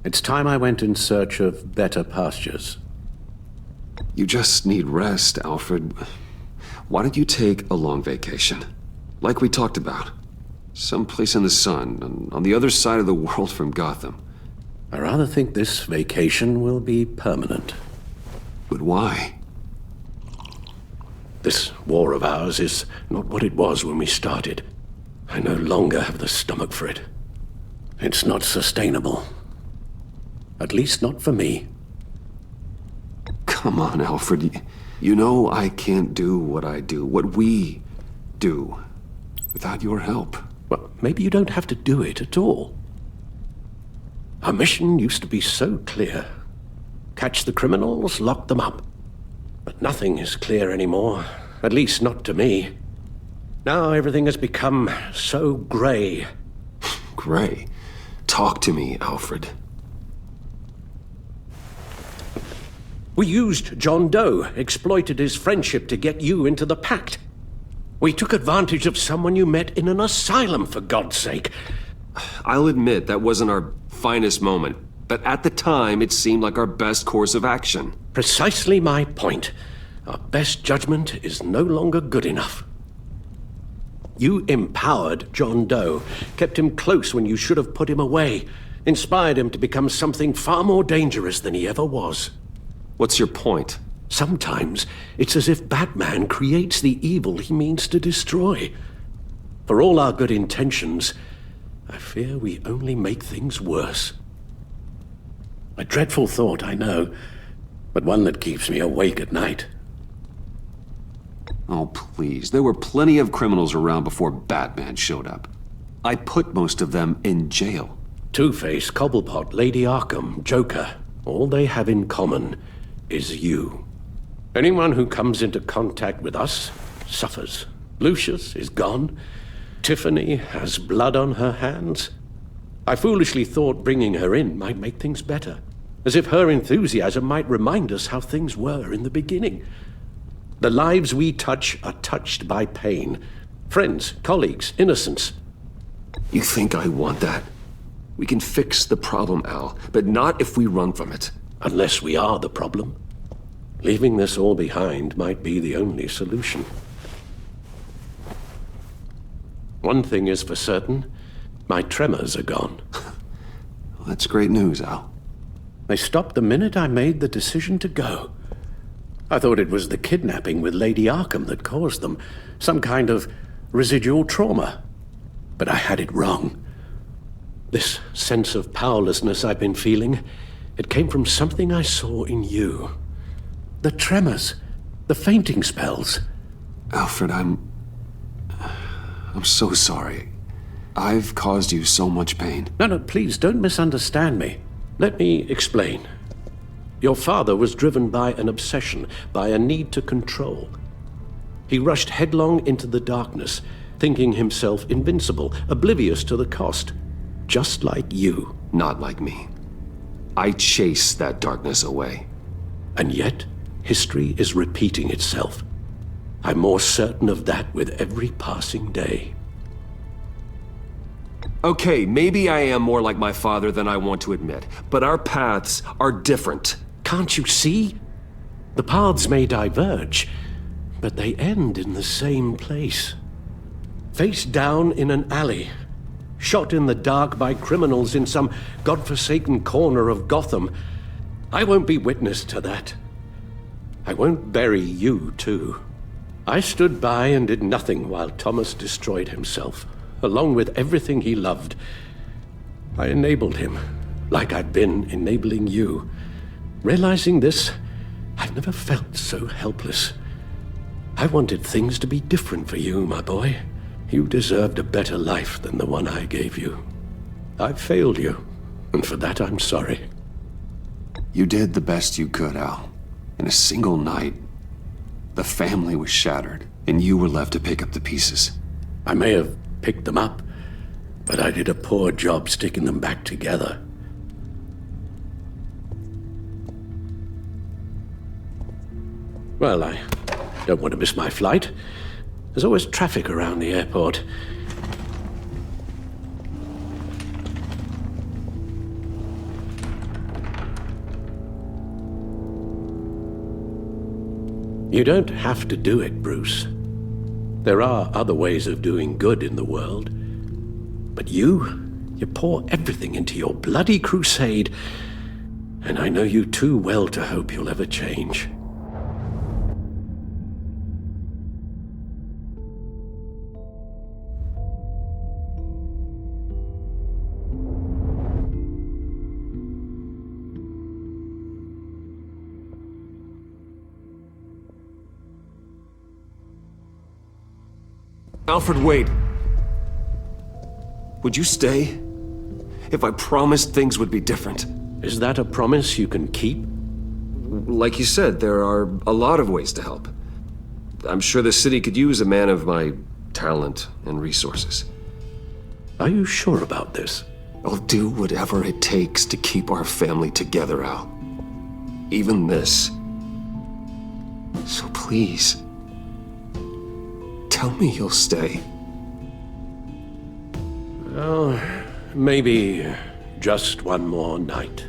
It's time I went in search of better pastures. You just need rest, Alfred. Why don't you take a long vacation? Like we talked about. Someplace in the sun, on the other side of the world from Gotham. I rather think this vacation will be permanent. But why? This war of ours is not what it was when we started. I no longer have the stomach for it. It's not sustainable. At least not for me. Come on, Alfred. You know I can't do what I do, what we do, without your help. Well, maybe you don't have to do it at all. Our mission used to be so clear. Catch the criminals, lock them up. But nothing is clear anymore, at least not to me. Now everything has become so grey. Grey? Talk to me, Alfred. We used John Doe, exploited his friendship to get you into the pact. We took advantage of someone you met in an asylum, for God's sake. I'll admit that wasn't our finest moment. but at the time it seemed like our best course of action. Precisely my point. Our best judgment is no longer good enough. You empowered John Doe, kept him close when you should have put him away, inspired him to become something far more dangerous than he ever was. What's your point? Sometimes it's as if Batman creates the evil he means to destroy. For all our good intentions, I fear we only make things worse. A dreadful thought, I know, but one that keeps me awake at night. Oh, please. There were plenty of criminals around before Batman showed up. I put most of them in jail. Two-Face, Cobblepot, Lady Arkham, Joker, all they have in common is you. Anyone who comes into contact with us suffers. Lucius is gone. Tiffany has blood on her hands. I foolishly thought bringing her in might make things better, as if her enthusiasm might remind us how things were in the beginning. The lives we touch are touched by pain. Friends, colleagues, innocence. You think I want that? We can fix the problem, Al, but not if we run from it. Unless we are the problem. Leaving this all behind might be the only solution. One thing is for certain, my tremors are gone. Well, that's great news, Al. They stopped the minute I made the decision to go. I thought it was the kidnapping with Lady Arkham that caused them, some kind of residual trauma. But I had it wrong. This sense of powerlessness I've been feeling, it came from something I saw in you. The tremors, the fainting spells. Alfred, I'm so sorry. I've caused you so much pain. No, please don't misunderstand me. Let me explain. Your father was driven by an obsession, by a need to control. He rushed headlong into the darkness, thinking himself invincible, oblivious to the cost. Just like you. Not like me. I chase that darkness away. And yet, history is repeating itself. I'm more certain of that with every passing day. Okay, maybe I am more like my father than I want to admit, but our paths are different. Can't you see? The paths may diverge, but they end in the same place. Face down in an alley, shot in the dark by criminals in some godforsaken corner of Gotham. I won't be witness to that. I won't bury you, too. I stood by and did nothing while Thomas destroyed himself, along with everything he loved. I enabled him, like I'd been enabling you. Realizing this, I've never felt so helpless. I wanted things to be different for you, my boy. You deserved a better life than the one I gave you. I failed you, and for that I'm sorry. You did the best you could, Al. In a single night, the family was shattered, and you were left to pick up the pieces. I may have picked them up, but I did a poor job sticking them back together. Well, I don't want to miss my flight. There's always traffic around the airport. You don't have to do it, Bruce. There are other ways of doing good in the world. But you pour everything into your bloody crusade, and I know you too well to hope you'll ever change. Alfred, wait. Would you stay? If I promised things would be different. Is that a promise you can keep? Like you said, there are a lot of ways to help. I'm sure the city could use a man of my talent and resources. Are you sure about this? I'll do whatever it takes to keep our family together, Al. Even this. So please, tell me you'll stay. Well, maybe just one more night.